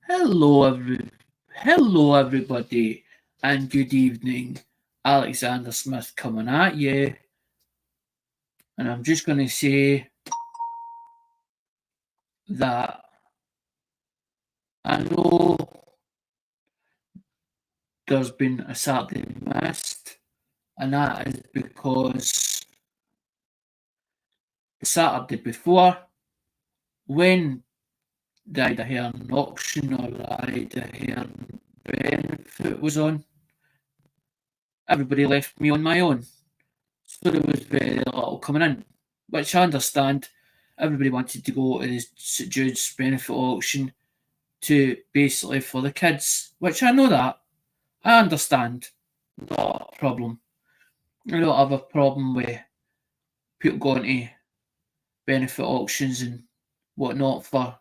Hello everybody, and good evening. Alexander Smith coming at you, and I'm just going to say that I know there's been a Saturday missed, and that is because the Saturday before, when the Ida Hearn auction or the Ida Hearn benefit was on, everybody left me on my own. So there was very little coming in, which I understand. Everybody wanted to go to the St Jude's benefit auction to basically for the kids, which I know that. I understand. Not a problem. I don't have a problem with people going to benefit auctions and whatnot for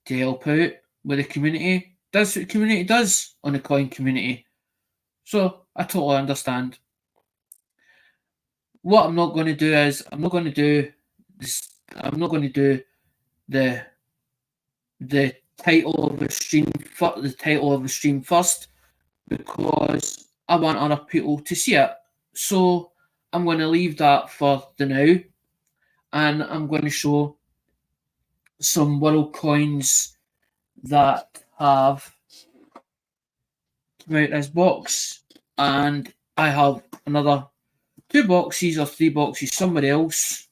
to help out with the community. That's what the community does on the coin community. So I totally understand. What I'm not going to do is I'm not going to do this. I'm not going to do the the title of the stream first because I want other people to see it. So I'm going to leave that for the now, and I'm going to show some world coins that have come out this box, and I have another 2 boxes or 3 boxes somewhere else.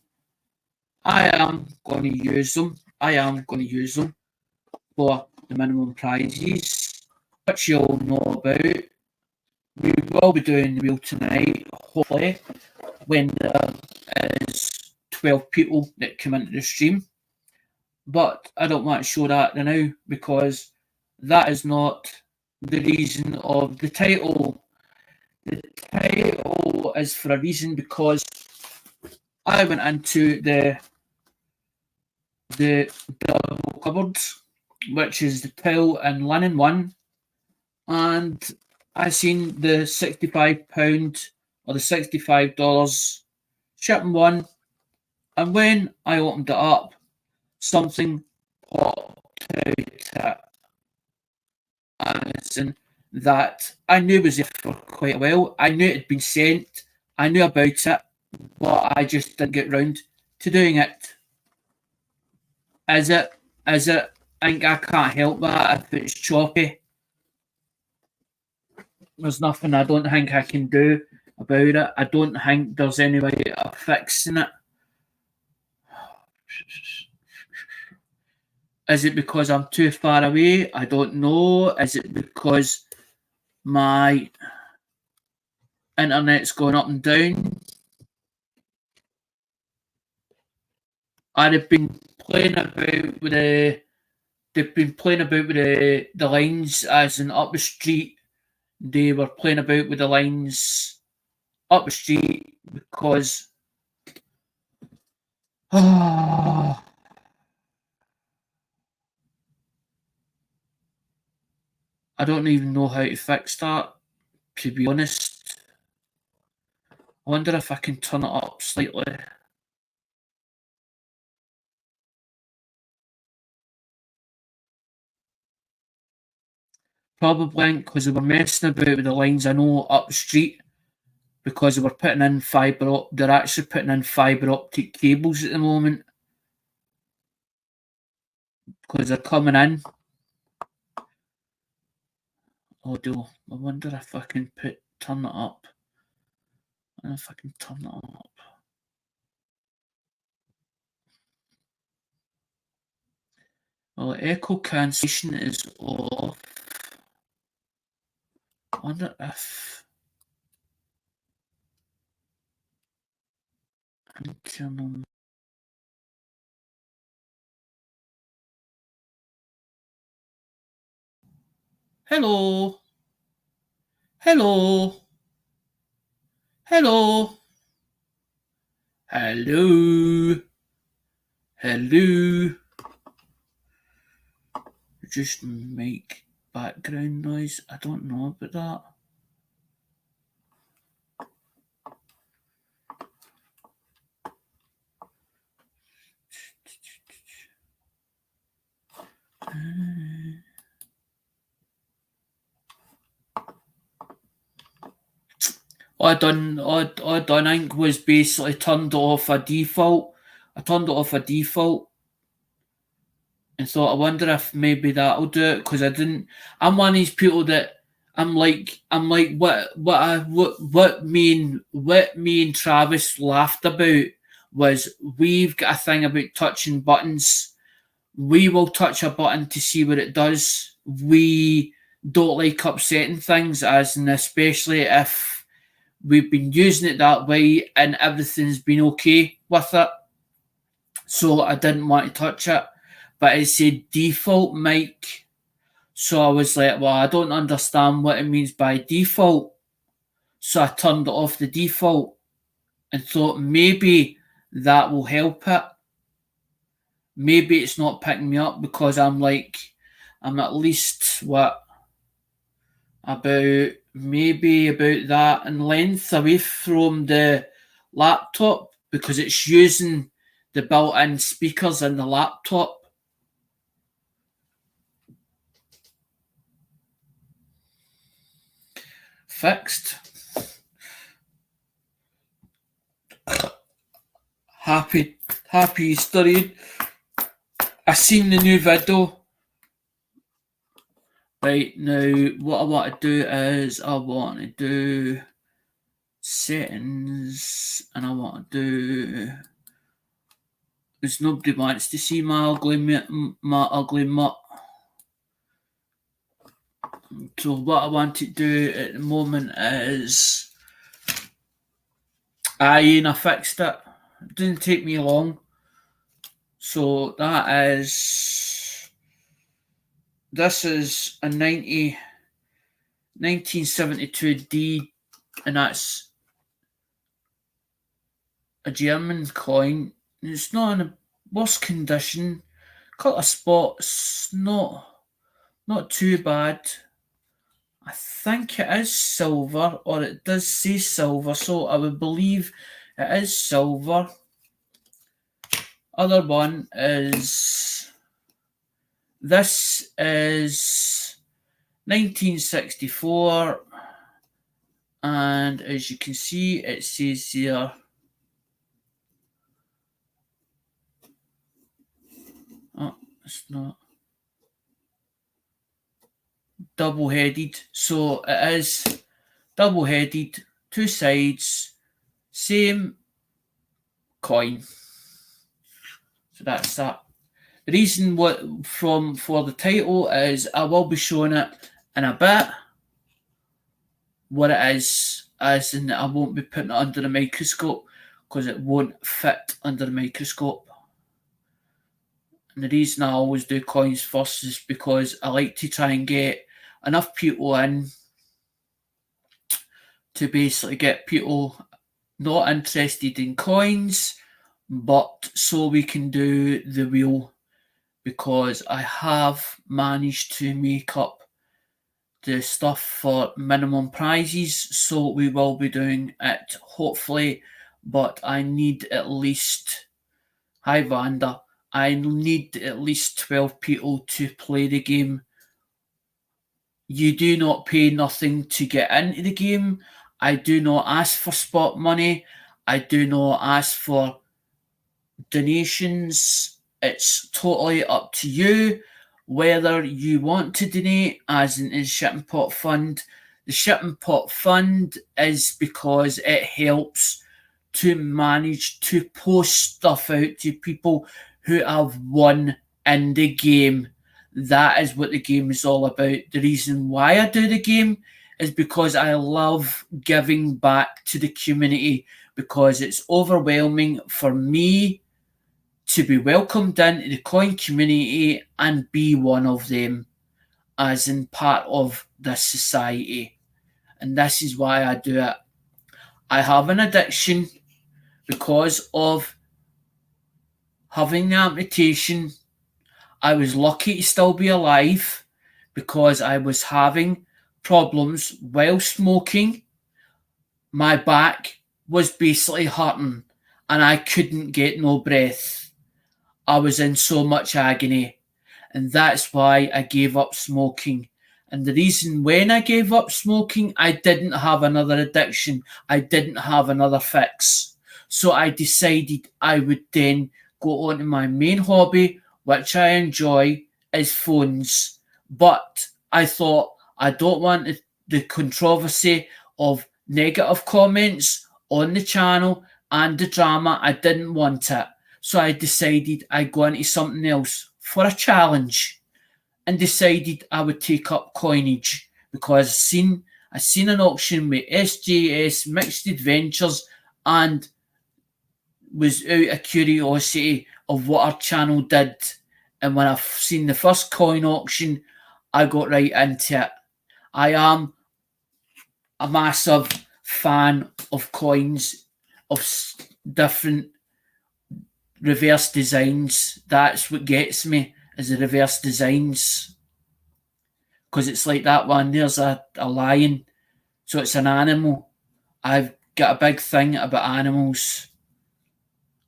I am going to use them. For the minimum prizes, which you all know about. We will be doing the wheel tonight, hopefully, when there is 12 people that come into the stream. But I don't want to show that now because that is not the reason of the title. The title is for a reason because I went into the double cupboard, which is the towel and linen one, and I seen the £65 or the $65 shipping one, and when I opened it up, something popped out it, and it's in that I knew was there for quite a while. I knew it had been sent. I knew about it, but I just didn't get round to doing it. Is it? Is it? I think I can't help that if it's choppy. There's nothing I don't think I can do about it. I don't think there's any way of fixing it. Is it because I'm too far away? I don't know. Is it because my internet's going up and down? I've been playing about with they've been playing about with the lines as in up the street. They were playing about with the lines up the street because I don't even know how to fix that, to be honest. I wonder if I can turn it up slightly. Probably because they were messing about with the lines I know up the street because they were putting in they're actually putting in fibre optic cables at the moment because they're coming in. Audio. I wonder if I can turn it up. I wonder if I can turn it up. Well, echo cancellation is off. I wonder if internal. Hello. Hello. Hello. Hello. Hello. Just make background noise. I don't know about that. I done, I think, was basically turned off a default. I turned it off a default and thought, I wonder if maybe that'll do it because I didn't. I'm one of these people that I'm like what me and Travis laughed about was we've got a thing about touching buttons. We will touch a button to see what it does. We don't like upsetting things, as in especially if we've been using it that way and everything's been okay with it. So I didn't want to touch it, but it said default mic. So I was like, well, I don't understand what it means by default. So I turned it off the default and thought maybe that will help it. Maybe it's not picking me up because I'm at least about that in length away from the laptop because it's using the built-in speakers in the laptop. Fixed. Happy studying. I seen the new video. Right, now what I want to do is I want to do settings and I want to do, because nobody wants to see my ugly mutt. So what I want to do at the moment is I fixed it. It didn't take me long. So this is a 1972D, and that's a German coin. It's not in a worse condition. Couple of spots, not too bad. I think it is silver, or it does say silver, so I would believe it is silver. Other one is, this is 1964, and as you can see, it says here, oh, it's not double-headed, so it is double-headed, two sides, same coin. So that's that. The reason for the title is I will be showing it in a bit what it is, as in I won't be putting it under the microscope because it won't fit under the microscope. And the reason I always do coins first is because I like to try and get enough people in to basically get people not interested in coins, but so we can do the wheel, because I have managed to make up the stuff for minimum prizes, so we will be doing it hopefully, but I need at least, hi Vanda, I need at least 12 people to play the game. You do not pay nothing to get into the game. I do not ask for spot money. I do not ask for donations. It's totally up to you whether you want to donate, as in the Shipping Pot Fund. The Shipping Pot Fund is because it helps to manage to post stuff out to people who have won in the game. That is what the game is all about. The reason why I do the game is because I love giving back to the community, because it's overwhelming for me to be welcomed into the coin community and be one of them, as in part of this society. And this is why I do it. I have an addiction because of having the amputation. I was lucky to still be alive because I was having problems while smoking. My back was basically hurting and I couldn't get no breath. I was in so much agony, and that's why I gave up smoking. And the reason when I gave up smoking, I didn't have another addiction. I didn't have another fix. So I decided I would then go on to my main hobby, which I enjoy, is phones. But I thought I don't want the controversy of negative comments on the channel and the drama. I didn't want it. So I decided I'd go into something else for a challenge, and decided I would take up coinage because I seen an auction with SJS Mixed Adventures and was out of curiosity of what our channel did. And when I've seen the first coin auction, I got right into it. I am a massive fan of coins, of different reverse designs. That's what gets me, is the reverse designs. Because it's like that one, there's a lion, so it's an animal. I've got a big thing about animals.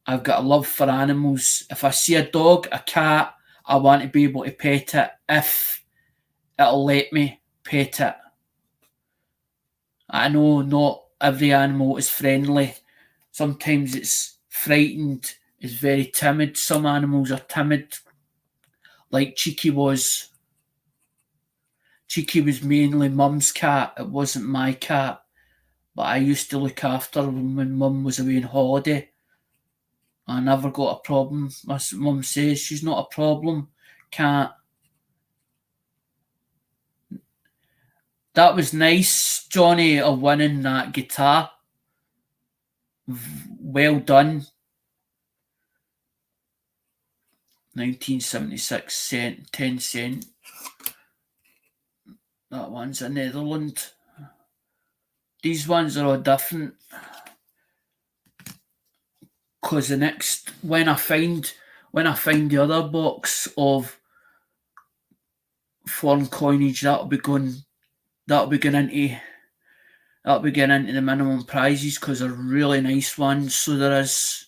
I've got a love for animals. If I see a dog, a cat, I want to be able to pet it if it'll let me pet it. I know not every animal is friendly. Sometimes it's frightened, it's very timid. Some animals are timid, like Cheeky was. Cheeky was mainly Mum's cat. It wasn't my cat. But I used to look after her when Mum was away on holiday. I never got a problem. My mum says she's not a problem cat. That was nice, Johnny, of winning that guitar. Well done. 1976 cent, 10 cent. That one's a Netherlands. These ones are all different. Because the next, when I find the other box of foreign coinage, that'll be going into the minimum prizes, because they're really nice ones. So there is,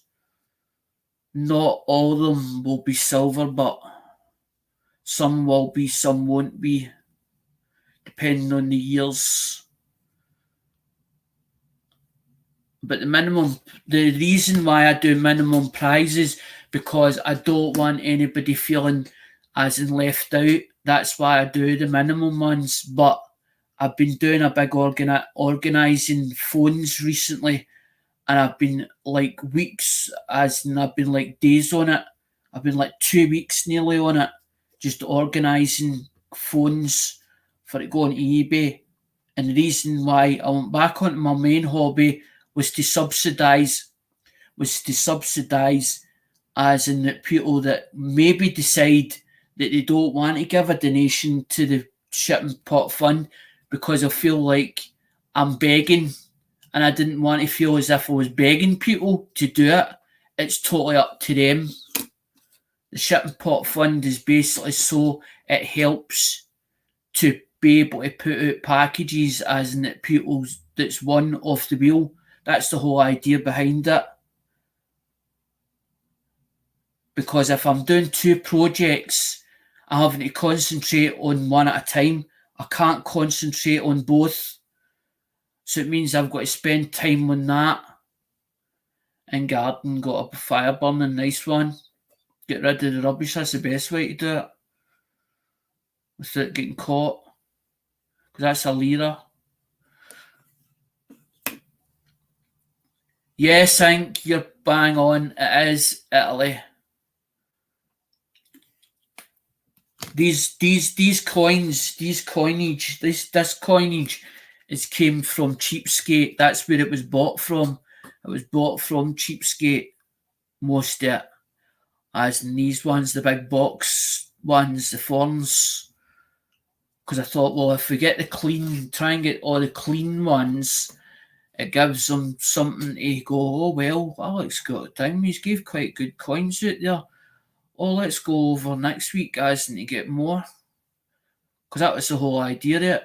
not all of them will be silver, but some will be, some won't be, depending on the years. But the reason why I do minimum prizes, because I don't want anybody feeling as in left out. That's why I do the minimum ones. But I've been doing a big organising phones recently, and I've been like weeks, as in I've been like days on it. I've been like 2 weeks nearly on it, just organising phones for it going to eBay. And the reason why I went back onto my main hobby was to subsidise, as in that people that maybe decide that they don't want to give a donation to the shipping pot fund because I feel like I'm begging, and I didn't want to feel as if I was begging people to do it. It's totally up to them. The shipping pot fund is basically so it helps to be able to put out packages, as in that people that's won off the wheel. That's the whole idea behind it. Because if I'm doing 2 projects, I'm having to concentrate on one at a time. I can't concentrate on both. So it means I've got to spend time on that. And garden, got a fire burning, nice one. Get rid of the rubbish, that's the best way to do it. Without getting caught. Because that's a lira. Yes, I think you're bang on. It is Italy. These coins, this coinage is came from Cheapskate. That's where it was bought from. It was bought from Cheapskate, most of it. As in these ones, the big box ones, the forms. Because I thought, well, if we get the clean, try and get all the clean ones, it gives them something to go, oh, well, Alex got time. He's gave quite good coins out there. Oh, let's go over next week, guys, and to get more. Because that was the whole idea of it.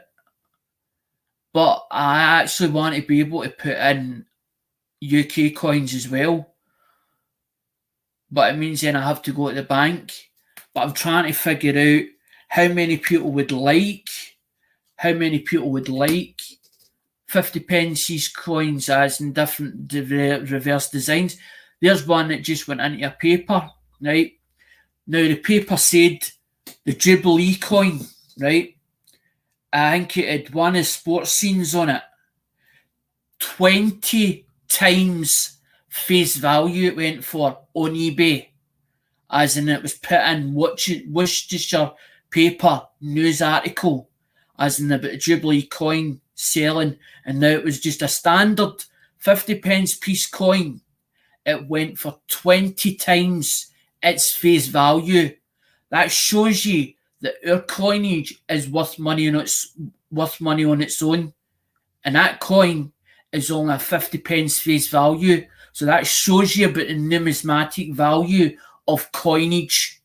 But I actually want to be able to put in UK coins as well. But it means then I have to go to the bank. But I'm trying to figure out how many people would like how many people would like 50 pences coins as in different reverse designs. There's one that just went into a paper, right? Now the paper said the Jubilee coin, right? I think it had one of sports scenes on it. 20 times face value it went for on eBay. As in it was put in Worcestershire paper news article, as in about the Jubilee coin selling, and now it was just a standard 50 pence piece coin. It went for 20 times its face value. That shows you that our coinage is worth money on its own, and that coin is only a 50 pence face value. So that shows you about the numismatic value of coinage.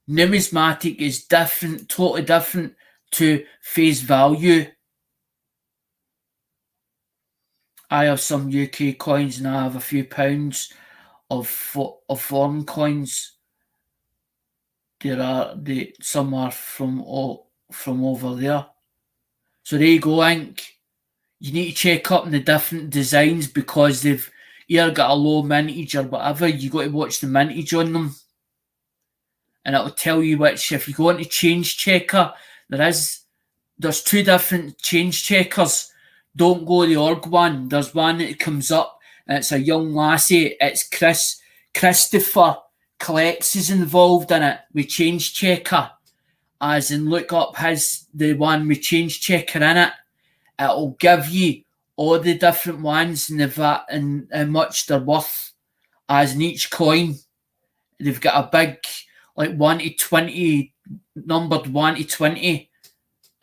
Numismatic is different, totally different to face value. I have some UK coins and I have a few pounds of foreign coins. Some are from over there. So there you go, Inc. You need to check up on the different designs because they've either got a low mintage or whatever. You got to watch the mintage on them, and it'll tell you which. If you go into change checker, there's two different change checkers. Don't go the org one. There's one that comes up and it's a young lassie. It's Christopher Collects is involved in it with change checker. As in look up the one with change checker in it. It'll give you all the different ones and and how much they're worth. As in each coin, they've got a big like 1 to 20, numbered 1 to 20,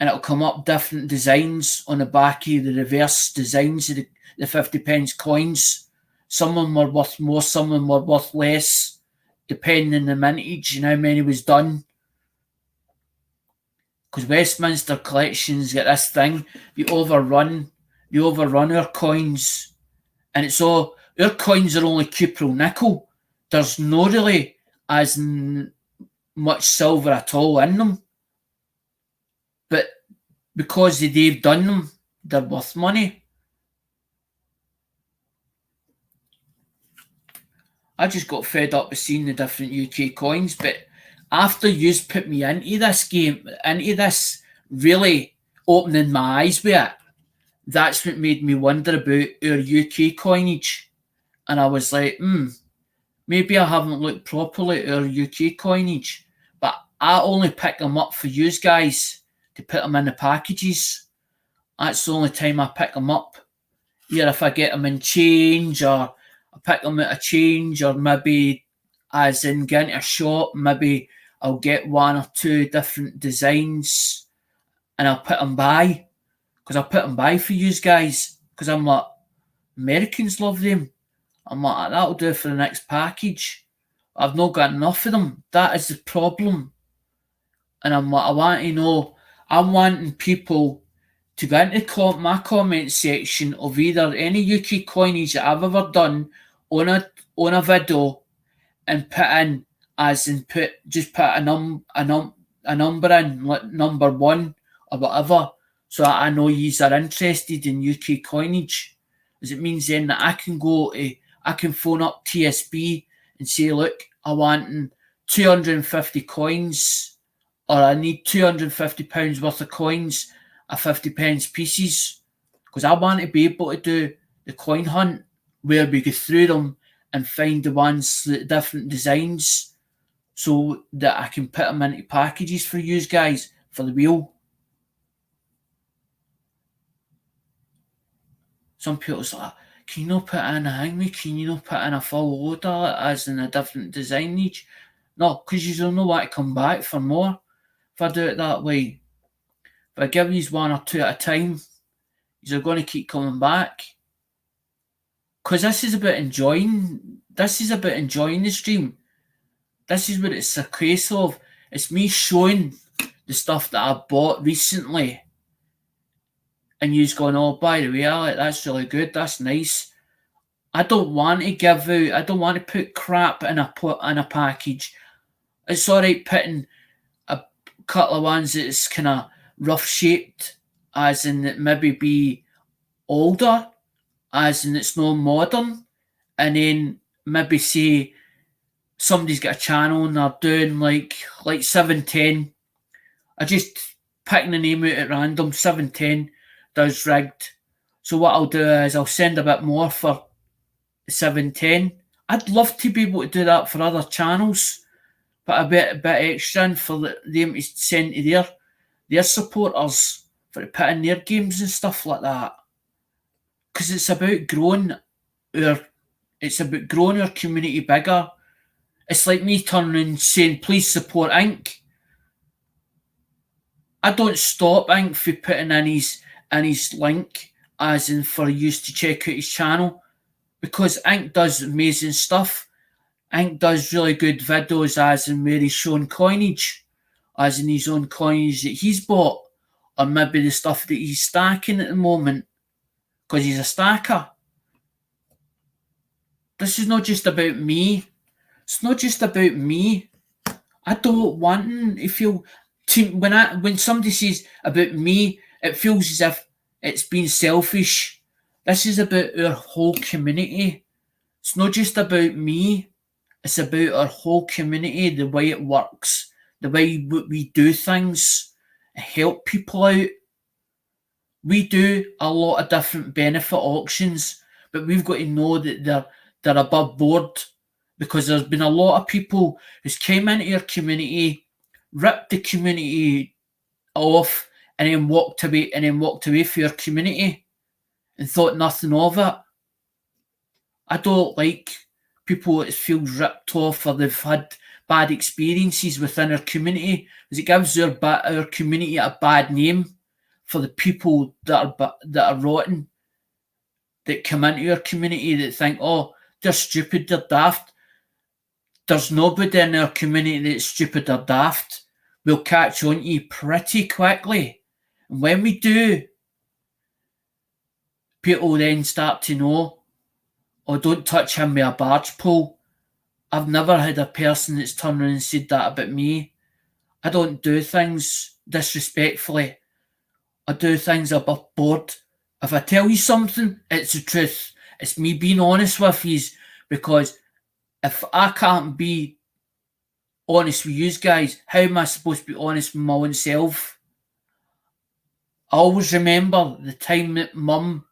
and it'll come up different designs on the back of the reverse designs of the 50 pence coins. Some of them were worth more, some of them were worth less, depending on the mintage and how many was done. Because Westminster Collections get this thing, they overrun our coins, and it's all, our coins are only cupro nickel. There's no really as much silver at all in them, but because they've done them, they're worth money. I just got fed up with seeing the different UK coins, but after you put me into this game, into this really opening my eyes with it, that's what made me wonder about our UK coinage. And I was like, maybe I haven't looked properly at our UK coinage, but I only pick them up for you guys to put them in the packages. That's the only time I pick them up. Either if I get them in change, or I pick them out of change, or maybe as in get into a shop, maybe I'll get one or two different designs and I'll put them by. Because I'll put them by for you guys. Because I'm like, Americans love them. I'm like, that'll do for the next package. I've not got enough of them. That is the problem. And I'm like, I want to know, I'm wanting people to go into my comment section of either any UK coinage that I've ever done on a video and put in, as in put a number in, like number 1 or whatever, so that I know yous are interested in UK coinage. As it means then that I can phone up TSB and say, look, I want 250 coins, or I need £250 worth of coins at 50 pence pieces, because I want to be able to do the coin hunt where we go through them and find the ones that different designs, so that I can put them into packages for you guys for the wheel. Some people's like, can you not put in a hangman? Can you not put in a full loader as in a different design each? No, because you don't know what to come back for more if I do it that way. If I give you one or two at a time, you're going to keep coming back. Because this is about enjoying the stream. This is what it's a case of. It's me showing the stuff that I bought recently. And you's going, oh, by the way, that's really good, that's nice. I don't want to put crap in a package. It's alright putting couple of ones that's kind of rough shaped, as in it maybe be older, as in it's not modern, and then maybe say somebody's got a channel and they're doing like 710. I just picking the name out at random. 710 does rigged. So what I'll do is I'll send a bit more for 710. I'd love to be able to do that for other channels, but a bit extra in for them to send to their supporters for to put in their games and stuff like that. Because it's about growing our community bigger. It's like me turning and saying, please support Ink. I don't stop Ink for putting in his link, as in for you to check out his channel, because Ink does amazing stuff. Ink does really good videos, as in where he's showing coinage, as in his own coinage that he's bought, or maybe the stuff that he's stacking at the moment, because he's a stacker. This is not just about me. It's not just about me. I don't want to feel when somebody says about me, it feels as if it's being selfish. This is about our whole community. It's not just about me. It's about our whole community, the way it works, the way we do things, help people out. We do a lot of different benefit auctions, but we've got to know that they're above board, because there's been a lot of people who's came into our community, ripped the community off, and then walked away from your community and thought nothing of it. I don't like people that feel ripped off or they've had bad experiences within our community, because it gives our community a bad name for the people that are rotten, that come into our community that think, oh, they're stupid, they're daft. There's nobody in our community that's stupid or daft. We'll catch on to you pretty quickly. And when we do, people then start to know, oh, don't touch him with a barge pole. I've never had a person that's turned around and said that about me. I don't do things disrespectfully. I do things above board. If I tell you something, it's the truth. It's me being honest with you, because if I can't be honest with you guys, how am I supposed to be honest with my own self? I always remember the time that Mum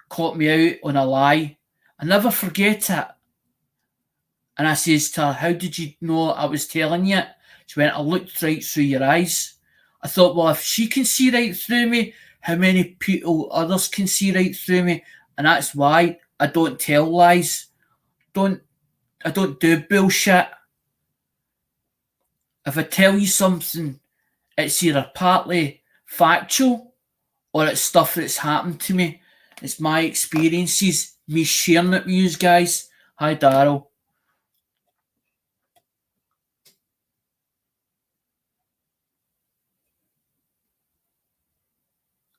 caught me out on a lie. I never forget it. And I says to her, how did you know I was telling you? She went, I looked right through your eyes. I thought, well, if she can see right through me, how many people others can see right through me? And that's why I don't tell lies. I don't do bullshit. If I tell you something, it's either partly factual or it's stuff that's happened to me. It's my experiences, me sharing it with you guys. Hi, Daryl.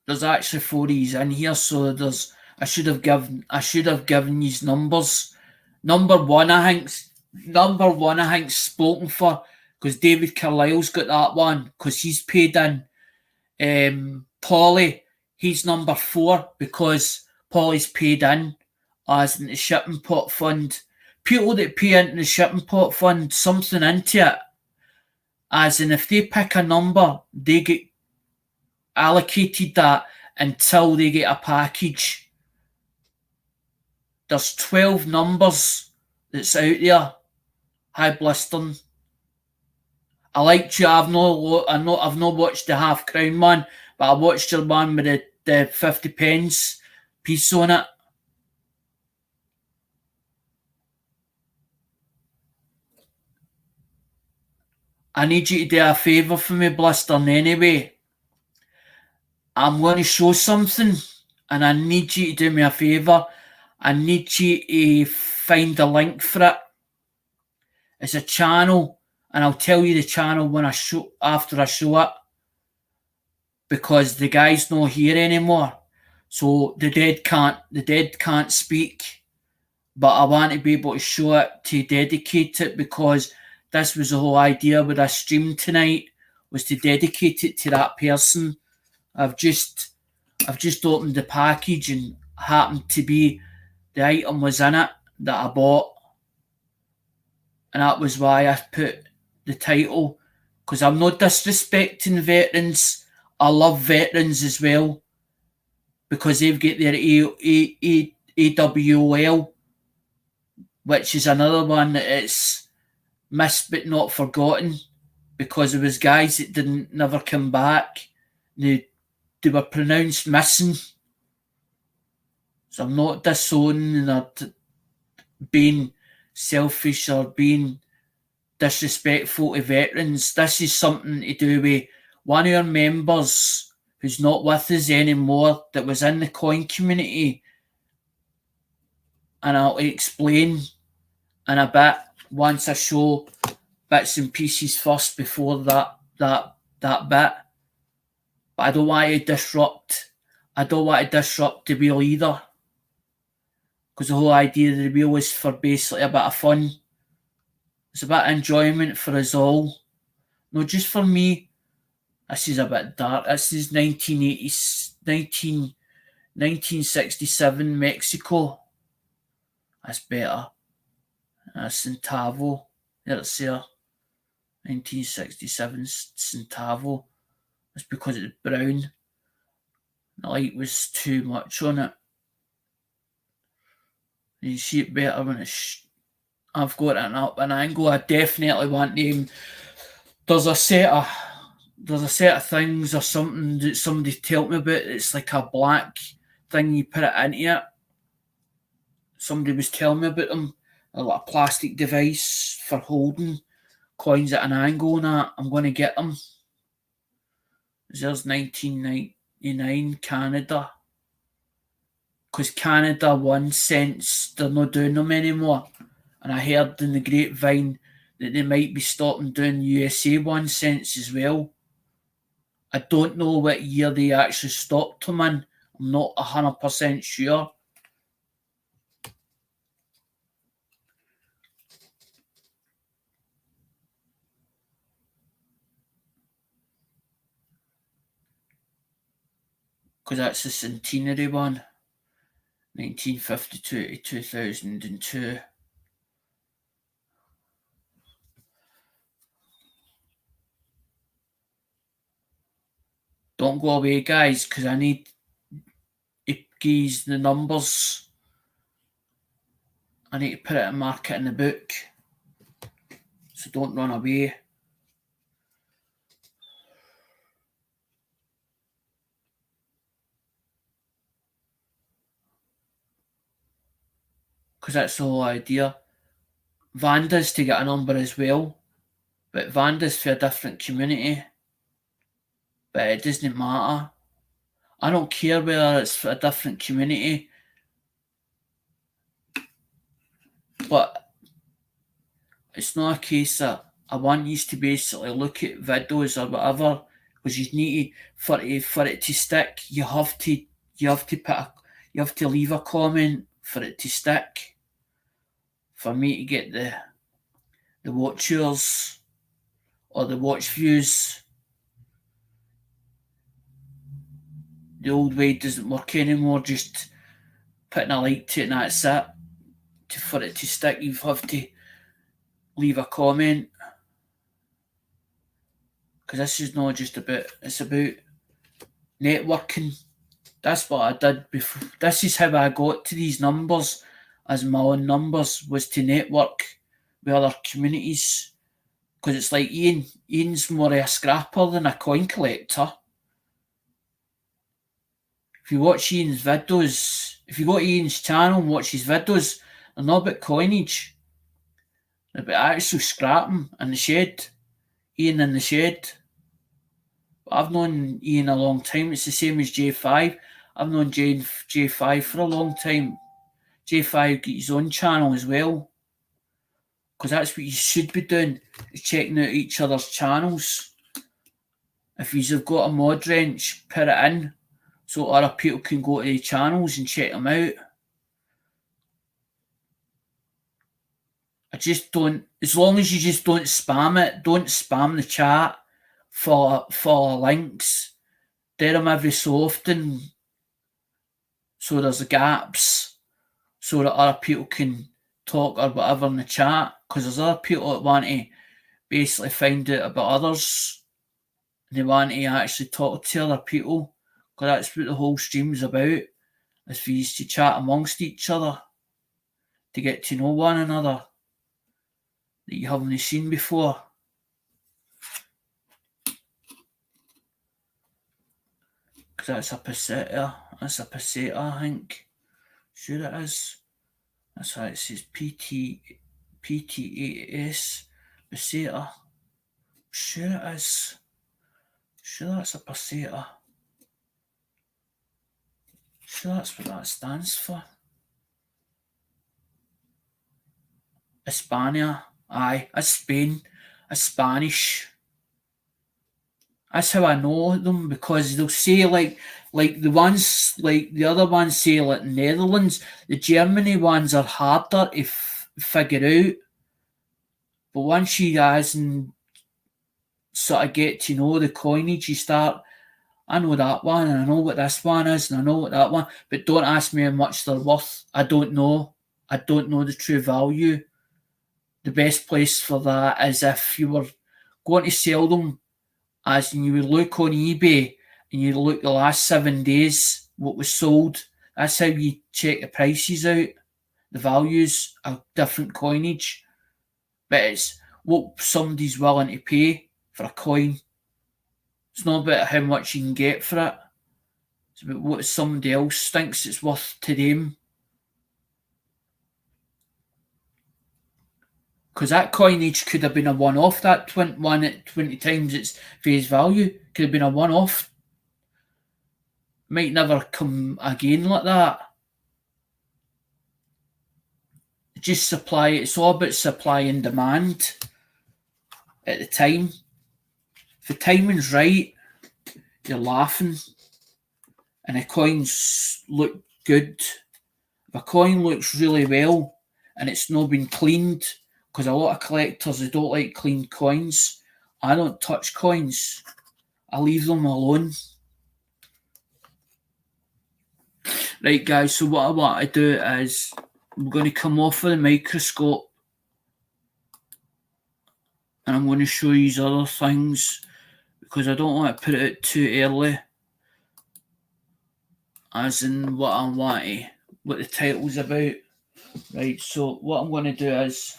There's actually 4 E's in here, so I should have given you numbers. Number one, I think spoken for, because David Carlisle's got that one, because he's paid in. Polly, he's number 4, because Polly's paid in as in the shipping pot fund. People that pay into the shipping pot fund something into it, as in if they pick a number, they get allocated that until they get a package. There's 12 numbers that's out there. Hi, Blistern. I liked you. I've not watched the Half Crown one, but I watched your one with the 50 pence piece on it. I need you to do a favour for me, Blistern, anyway. I'm going to show something, and I need you to do me a favour. I need you to find a link for it. It's a channel, and I'll tell you the channel after I show it, because the guy's not here anymore. So the dead can't speak. But I want to be able to show it, to dedicate it, because this was the whole idea with a stream tonight, was to dedicate it to that person. I've just opened the package and happened to be the item was in it that I bought, and that was why I put the title, because I'm not disrespecting veterans. I love veterans as well because they've got their AWOL, which is another one that it's missed but not forgotten, because there was guys that didn't never come back. They were pronounced missing. So I'm not disowning or being selfish or being disrespectful to veterans. This is something to do with one of our members who's not with us anymore that was in the coin community. And I'll explain in a bit once I show bits and pieces first before that bit. But I don't want to disrupt the wheel either. Because the whole idea of the wheel is for basically a bit of fun. It's a bit of enjoyment for us all. Not just for me. This is a bit dark. This is 1967 Mexico. That's better. That's Centavo. There's there. 1967 Centavo. It's because it's brown. The light was too much on it. You see it better when it's... I've got it up an angle. I definitely want them. There's a set of things or something that somebody told me about. It's like a black thing you put it into it. Somebody was telling me about them. A little plastic device for holding coins at an angle and that. I'm going to get them. There's 1999 Canada. Because Canada 1 cents, they're not doing them anymore. And I heard in the grapevine that they might be stopping doing USA 1 cents as well. I don't know what year they actually stopped them in. I'm not 100% sure. Because that's the centenary one. 1952 to 2002. Don't go away, guys, because I need to give the numbers. I need to put it and mark it in the book. So don't run away. Because that's the whole idea. Vanda's to get a number as well. But Vanda's for a different community. But it doesn't matter. I don't care whether it's for a different community. But it's not a case that I want you to basically look at videos or whatever, because you need for it to stick. You have to leave a comment for it to stick. For me to get the watchers or the watch views. The old way doesn't work anymore. Just putting a like to it and that's it. For it to stick, you have to leave a comment. Because this is not just about, it's about networking. That's what I did before. This is how I got to these numbers as my own numbers, was to network with other communities. Because it's like Ian's more a scrapper than a coin collector. If you watch Ian's videos, if you go to Ian's channel and watch his videos, they're not about coinage. They're about actual scrapping in the shed. Ian in the shed. But I've known Ian a long time. It's the same as J5. I've known J5 for a long time. J5 got his own channel as well. Because that's what you should be doing, is checking out each other's channels. If you've got a mod wrench, put it in so other people can go to the channels and check them out. I just don't, as long as you just don't spam it, don't spam the chat full of links. Do them every so often, so there's gaps, so that other people can talk or whatever in the chat, because there's other people that want to basically find out about others. They want to actually talk to other people, because that's what the whole stream's about, is for you to chat amongst each other, to get to know one another that you haven't seen before. Because that's a peseta. That's a peseta, I think. Sure it is. That's why it says PTAS peseta. Sure it is. Sure that's a peseta. Sure that's what that stands for. Hispania. Aye, that's Spain. That's Spanish. That's how I know them, because they'll say like the ones, like the other ones say like Netherlands. The Germany ones are harder to figure out. But once you guys and sort of get to know the coinage, you start, I know that one, and I know what this one is, and I know what that one, but don't ask me how much they're worth. I don't know. I don't know the true value. The best place for that is if you were going to sell them, as in you would look on eBay and you look the last 7 days what was sold. That's how you check the prices out, the values of different coinage. But it's what somebody's willing to pay for a coin. It's not about how much you can get for it. It's about what somebody else thinks it's worth to them. Because that coinage could have been a one-off, that one at 20 times its face value. Could have been a one-off. Might never come again like that. Just supply, it's all about supply and demand at the time. If the timing's right, you're laughing and the coins look good. If a coin looks really well and it's not been cleaned, because a lot of collectors, they don't like clean coins. I don't touch coins. I leave them alone. Right, guys, so what I want to do is I'm going to come off of the microscope and I'm going to show you other things, because I don't want to put it out too early, as in what the title's about. Right, so what I'm going to do is,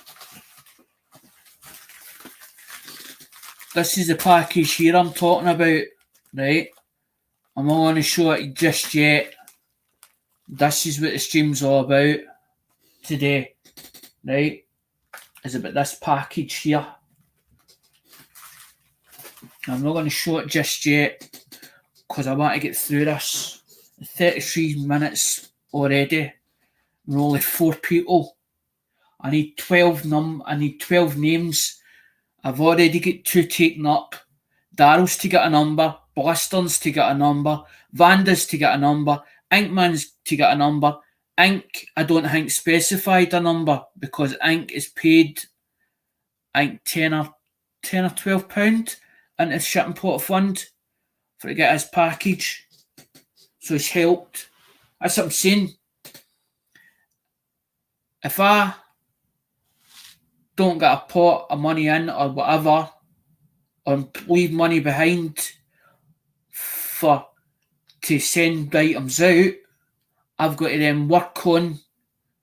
this is the package here I'm talking about, right? I'm not going to show it just yet. This is what the stream's all about today, right? Is about this package here. I'm not going to show it just yet, because I want to get through this. 33 minutes already. We're only 4 people. I need 12 names. I've already got 2 taken up. Daryl's to get a number, Blister's to get a number, Vanda's to get a number, Inkman's to get a number. Ink, I don't think specified a number, because Ink is paid, I think, 10 or £12 into the shipping pot fund for to get his package. So he's helped. That's what I'm saying. If I don't get a pot of money in or whatever, or leave money behind to send items out, I've got to then work on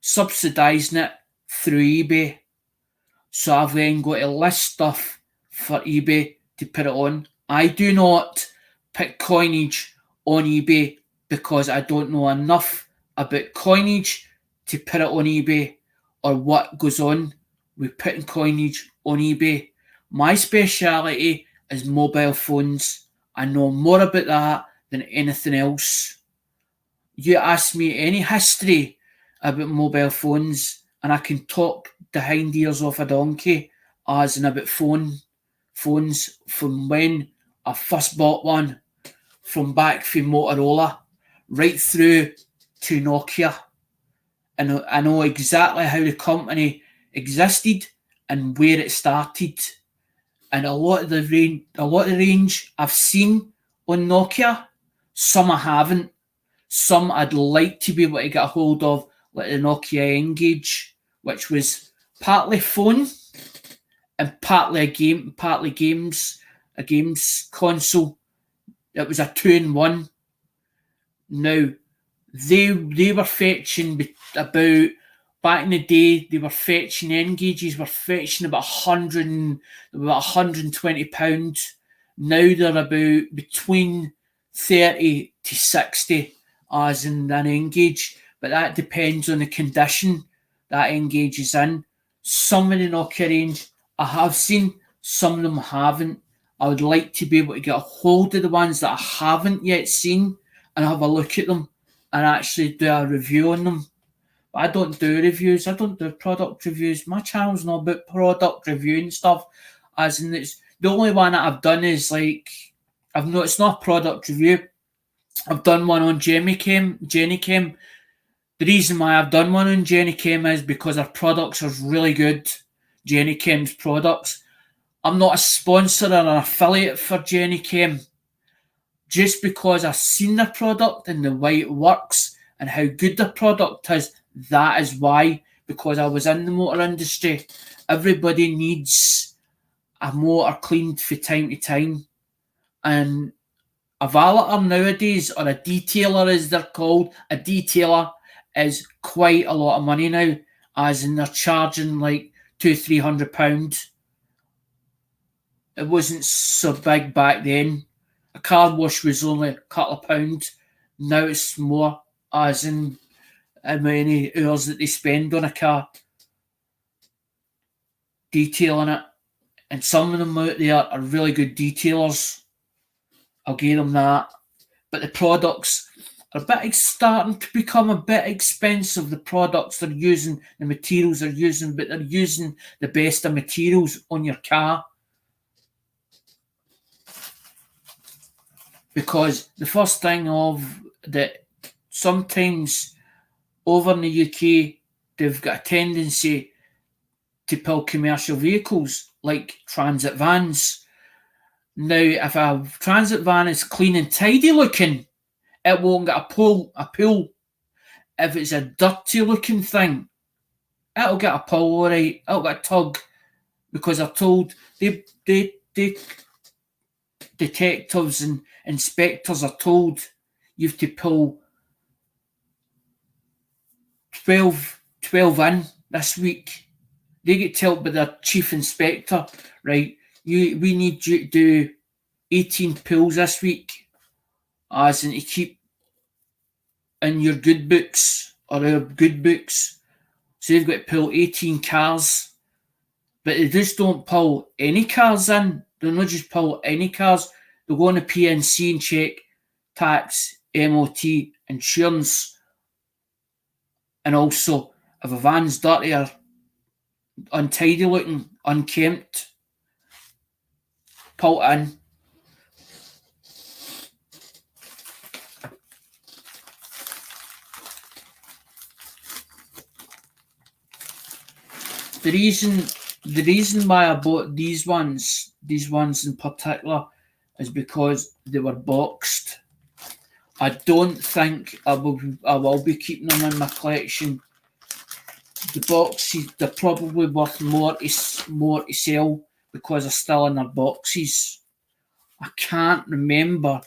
subsidising it through eBay. So I've then got to list stuff for eBay to put it on. I do not put coinage on eBay, because I don't know enough about coinage to put it on eBay, or what goes on with putting coinage on eBay. My speciality is mobile phones. I know more about that than anything else. You ask me any history about mobile phones and I can talk the hind ears off a donkey, as in about phones from when I first bought one, from back from Motorola right through to Nokia. And I know exactly how the company existed and where it started and a lot of the range I've seen on Nokia. Some I haven't. Some I'd like to be able to get a hold of, like the Nokia N-Gage, which was partly phone and partly a games console. It was a 2-in-1. Now, they were fetching about, back in the day, they were fetching N-Gages, were fetching about £120. Now they're about between 30 to 60 as in an N-Gage, but that depends on the condition that N-Gage is in. Some of the Nokia range I have seen, some of them haven't. I would like to be able to get a hold of the ones that I haven't yet seen and have a look at them and actually do a review on them. But I don't do reviews. I don't do product reviews. My channel's not about product reviewing stuff. As in, it's the only one that I've done is like it's not a product review. I've done one on Jennychem. The reason why I've done one on Jennychem is because our products are really good. Jennychem's products. I'm not a sponsor or an affiliate for Jennychem. Just because I've seen the product and the way it works and how good the product is, that is why. Because I was in the motor industry. Everybody needs a motor cleaned from time to time. And a valeter nowadays, or a detailer as they're called, a detailer is quite a lot of money now, as in they're charging like £200-300. It wasn't so big back then. A car wash was only a couple of pounds. Now it's more, as in how many hours that they spend on a car detailing it. And some of them out there are really good detailers. I'll give them that. But the products are starting to become a bit expensive. The products they're using, the materials they're using, but they're using the best of materials on your car. Because the first thing of that, sometimes over in the UK, they've got a tendency to pull commercial vehicles like transit vans. Now, if a transit van is clean and tidy looking, it won't get a pull. If it's a dirty looking thing, it'll get a pull, alright. It'll get a tug. Because they're told, they detectives and inspectors are told you have to pull 12 in this week. They get told by their chief inspector, right, we need you to do 18 pulls this week, as in to keep in your good books or our good books. So they've got to pull 18 cars, but they just don't pull any cars in. They'll not just pull any cars. They'll go on the PNC and check tax, MOT, insurance, and also if a van's dirty or untidy looking, unkempt, pull it in. The reason why I bought these ones in particular, is because they were boxed. I don't think I will be keeping them in my collection. The boxes, they're probably worth more to sell because they're still in their boxes. I can't remember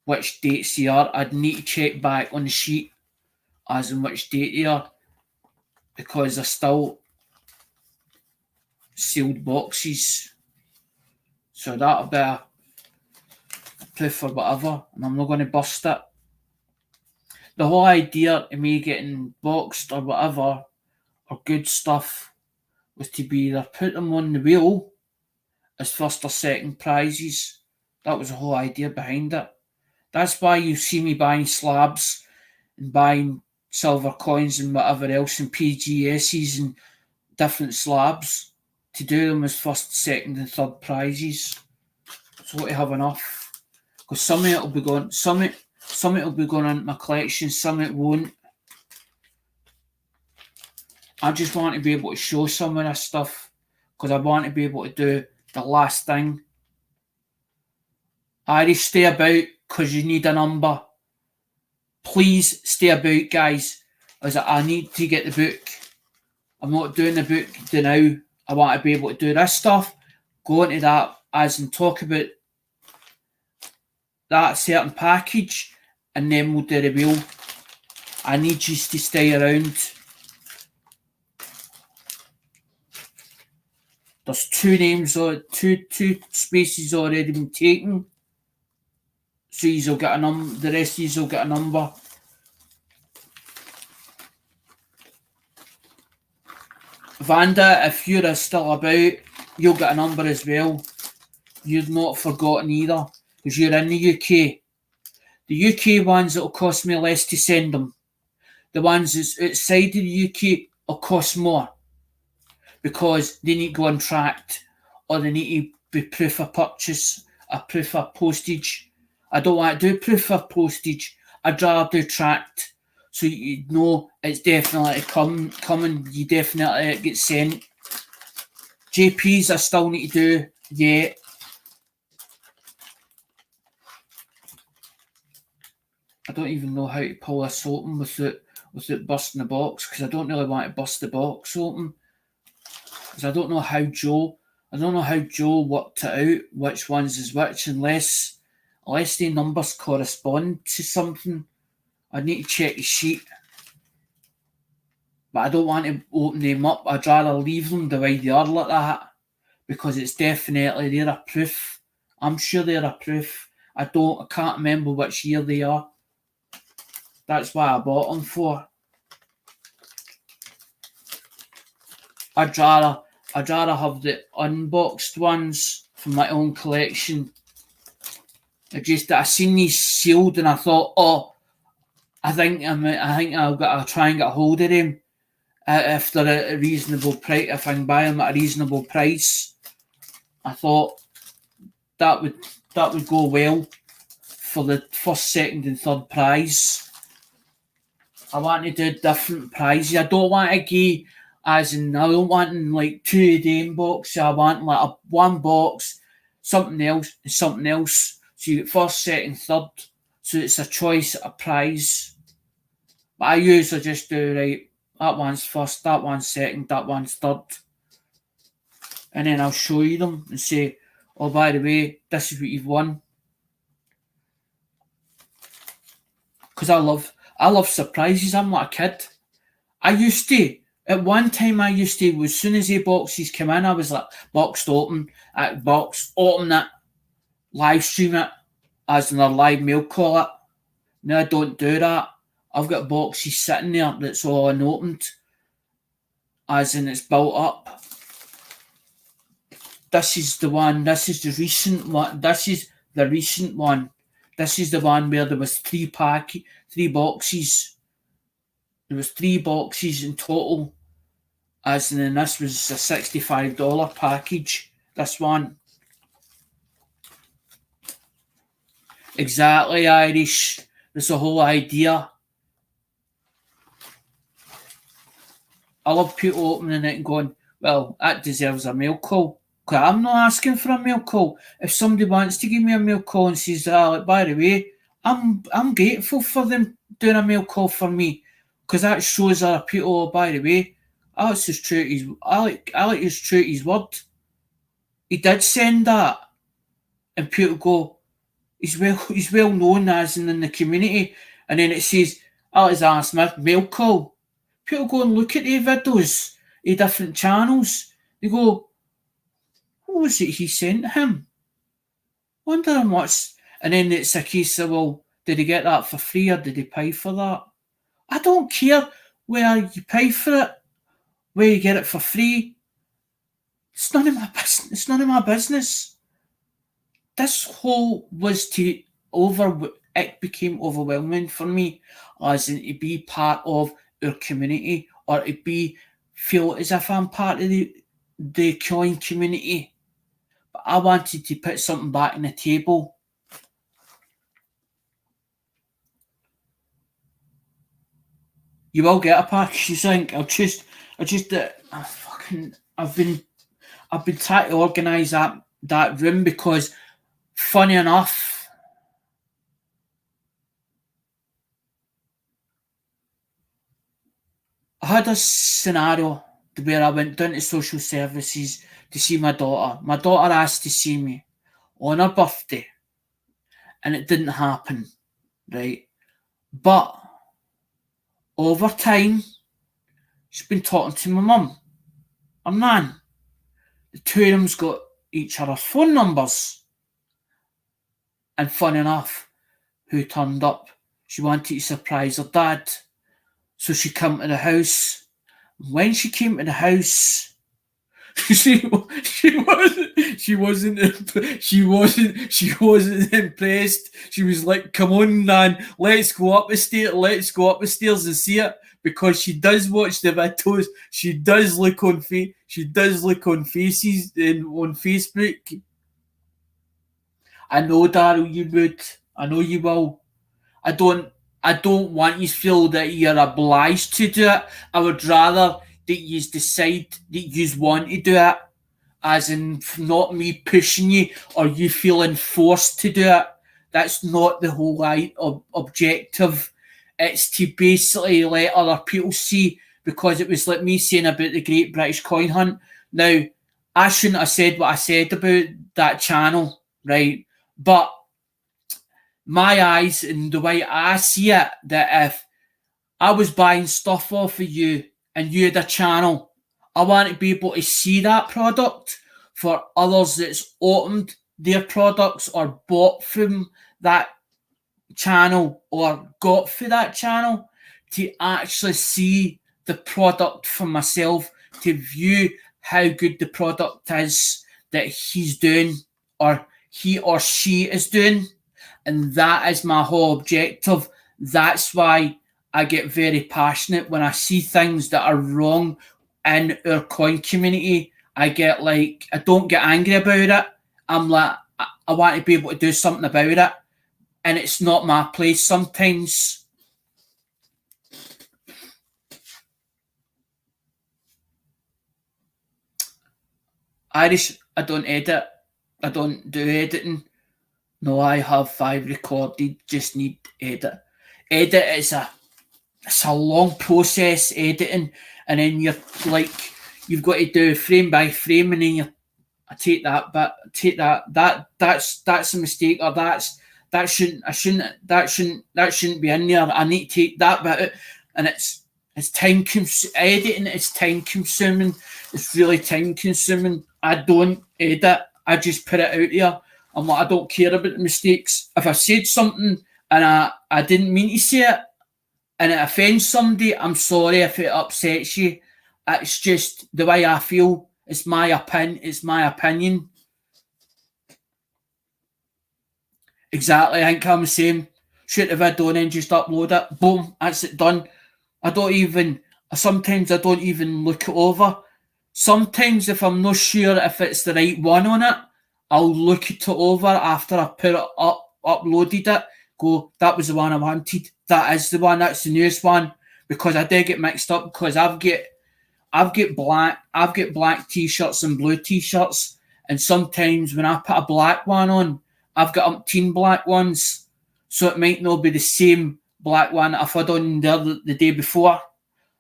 which dates they are. I'd need to check back on the sheet as in which date they are, because they're still sealed boxes. So that'll be a proof or whatever, and I'm not going to bust it. The whole idea of me getting boxed or whatever, or good stuff, was to be either put them on the wheel as first or second prizes. That was the whole idea behind it. That's why you see me buying slabs and buying silver coins and whatever else and PGSs and different slabs, to do them as first, second and third prizes. So to have enough. Because some of it will be going, some of it will be going into my collection, some of it won't. I just want to be able to show some of this stuff because I want to be able to do the last thing. Irish, stay about because you need a number. Please stay about, guys, as I need to get the book. I'm not doing the book now. I want to be able to do this stuff, go into that as and talk about that certain package, and then we'll do the wheel. I need you to stay around. There's two names or two spaces already been taken. So you'll get a number, the rest of you'll get a number. Vanda, if you're still about, you'll get a number as well. You're not forgotten either, because you're in the UK. The UK ones, it'll cost me less to send them. The ones that's outside of the UK will cost more, because they need to go untracked, or they need to be proof of purchase, a proof of postage. I don't want to do proof of postage. I'd rather do tracked, so you know it's definitely coming. You definitely get sent. JPs I still need to do yet. I don't even know how to pull this open without busting the box, because I don't really want to bust the box open, because I don't know how Joe worked it out, which ones is which, unless the numbers correspond to something. I need to check the sheet, but I don't want to open them up. I'd rather leave them the way they are like that, because it's definitely, they're a proof. I'm sure they're a proof. I can't remember which year they are. That's why I bought them for. I'd rather have the unboxed ones from my own collection. I seen these sealed and I thought, oh, I think I'll try and get a hold of them if they're at a reasonable price. If I can buy them at a reasonable price, I thought that would go well for the first, second, and third prize. I want to do different prizes. I don't want to give, as in, I don't want like 2 of them boxes. I want like one box, something else, and something else. So you get first, second, third. So it's a choice, a prize. But I usually just do, right, that one's first, that one's second, that one's third. And then I'll show you them and say, oh, by the way, this is what you've won. Because I love surprises. I'm like a kid. At one time, as soon as the boxes came in, I was like, open it, live stream it, as in a live mail call it. No, I don't do that. I've got boxes sitting there that's all unopened, as in it's built up. This is the one, this is the recent one, this is the recent one. This is the one where there was 3 boxes. There was 3 boxes in total, as in this was a $65 package, this one. Exactly, Irish. That's the whole idea. I love people opening it and going, well, that deserves a mail call. I'm not asking for a mail call. If somebody wants to give me a mail call and says, by the way, I'm grateful for them doing a mail call for me, because that shows other people, by the way, Alex is true to his word. He did send that, and people go, he's well known as in the community, and then it says Alexander Smith mail call. People go and look at the videos, the different channels. They go, what was it he sent him? Wondering what's... And then it's a case of, well, did he get that for free or did he pay for that? I don't care where you pay for it, where you get it for free. It's none of my business. It's none of my business. This whole was it became overwhelming for me, as in to be part of our community, or to feel as if I'm part of the coin community. But I wanted to put something back on the table. You will get a package, you think? I just I've been trying to organise that room because, funny enough, I had a scenario where I went down to social services to see my daughter. My daughter asked to see me on her birthday, and it didn't happen, right? But over time, she's been talking to my mum, her nan. The two of them's got each other's phone numbers. And funny enough, who turned up? She wanted to surprise her dad. So she came to the house. When she came to the house, she wasn't impressed. She was like, "Come on, Nan, let's go up the stairs. Let's go up the stairs and see it." Because she does watch the videos. She does look on faces and on Facebook. I know, Daryl, you would. I know you will. I don't want you to feel that you're obliged to do it. I would rather that you decide that you want to do it, as in not me pushing you or you feeling forced to do it. That's not the whole objective. It's to basically let other people see, because it was like me saying about the Great British Coin Hunt. Now, I shouldn't have said what I said about that channel, right? But my eyes and the way I see it, that if I was buying stuff off of you and you had a channel, I want to be able to see that product for others that's opened their products or bought from that channel or got for that channel, to actually see the product for myself, to view how good the product is that he's doing or he or she is doing. And that is my whole objective. That's why I get very passionate when I see things that are wrong in our coin community. I don't get angry about it. I'm like, I want to be able to do something about it. And it's not my place sometimes. Irish, I don't edit. I don't do editing. No, I have 5 recorded, just need edit. Edit is it's a long process, editing, and then you've got to do frame by frame, and then I take that, but take that's a mistake, or that shouldn't be in there. I need to take that bit out, and it's editing is time consuming. It's really time consuming. I don't edit. I just put it out there. I'm like, I don't care about the mistakes. If I said something and I didn't mean to say it, and it offends somebody, I'm sorry if it upsets you. It's just the way I feel. It's my opinion. Exactly. I think I'm the same. Shoot the video and then just upload it. Boom, that's it done. Sometimes I don't even look it over. Sometimes if I'm not sure if it's the right one on it, I'll look it over after I put it up, uploaded it. Go, that was the one I wanted. That is the one. That's the newest one. Because I did get mixed up, because I've got black t-shirts and blue t-shirts, and sometimes when I put a black one on, I've got umpteen black ones, so it might not be the same black one I've had on the day before.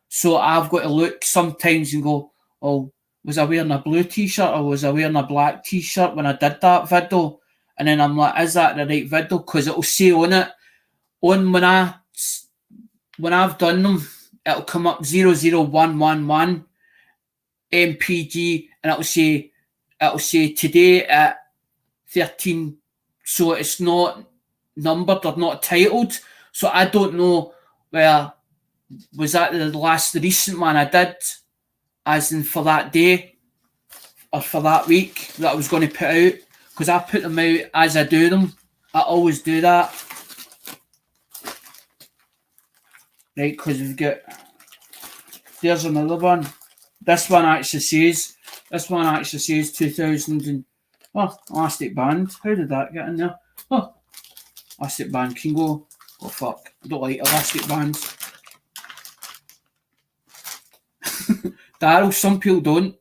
So I've got to look sometimes and go, oh, was I wearing a blue t-shirt or was I wearing a black t-shirt when I did that video? And then I'm like, is that the right video? Because it'll say on it, when I've done them, it'll come up 00111 MPG, and it'll say today at 13. So it's not numbered or not titled. So I don't know where was that the recent one I did, as in for that day or for that week that I was going to put out, because I put them out as I do them. I always do that. Right, because there's another one. This one actually says 2000 and, elastic band. How did that get in there? Oh, elastic band can go. Oh fuck, I don't like elastic bands. Daryl, some people don't.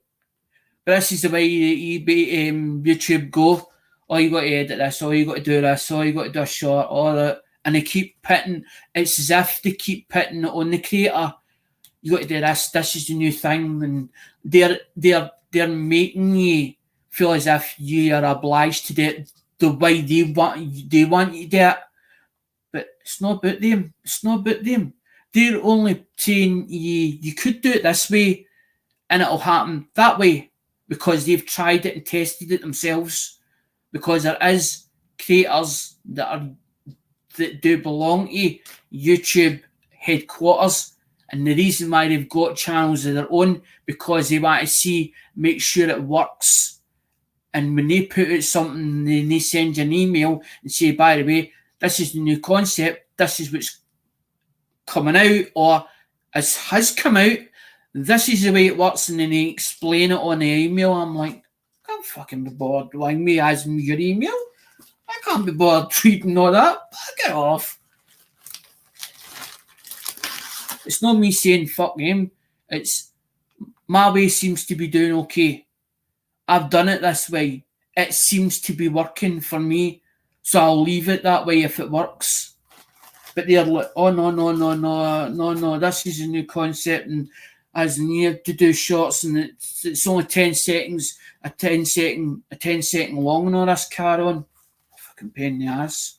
But this is the way YouTube go. Oh, you got to edit this. Oh, you got to do this. Oh, you got to do a short. All that, and they keep pitting. It's as if they keep pitting it on the creator. You got to do this. This is the new thing, and they're making you feel as if you are obliged to do it the way they want you to do it. But it's not about them. It's not about them. They're only saying you could do it this way, and it'll happen that way, because they've tried it and tested it themselves. Because there is creators that do belong to YouTube headquarters, and the reason why they've got channels of their own, because they want to make sure it works. And when they put out something, they send you an email and say, by the way, this is the new concept, this is what's coming out, or has come out, this is the way it works, and then they explain it on the email. I'm like, I can't fucking be bothered doing me as your email. I can't be bothered tweeting all that. Get off. It's not me saying fuck them. It's my way seems to be doing okay. I've done it this way. It seems to be working for me, so I'll leave it that way if it works. But they're like, oh no, this is a new concept, and as in you have to do shorts, and it's only 10 seconds, a 10 second long, and all this car on. Fucking pain in the ass.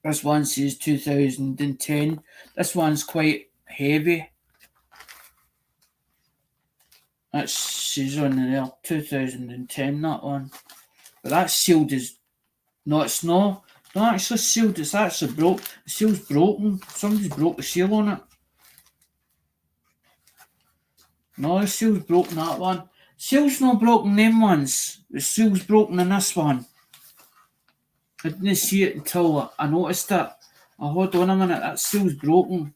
This one says 2010. This one's quite heavy. That says on there 2010, that one. But that's sealed as... No, it's not. Not actually sealed, it's actually broke. The seal's broken. Somebody's broke the seal on it. No, the seal's broken, that one. Seal's not broken, them ones. The seal's broken in this one. I didn't see it until I noticed it. Oh, hold on a minute, that seal's broken.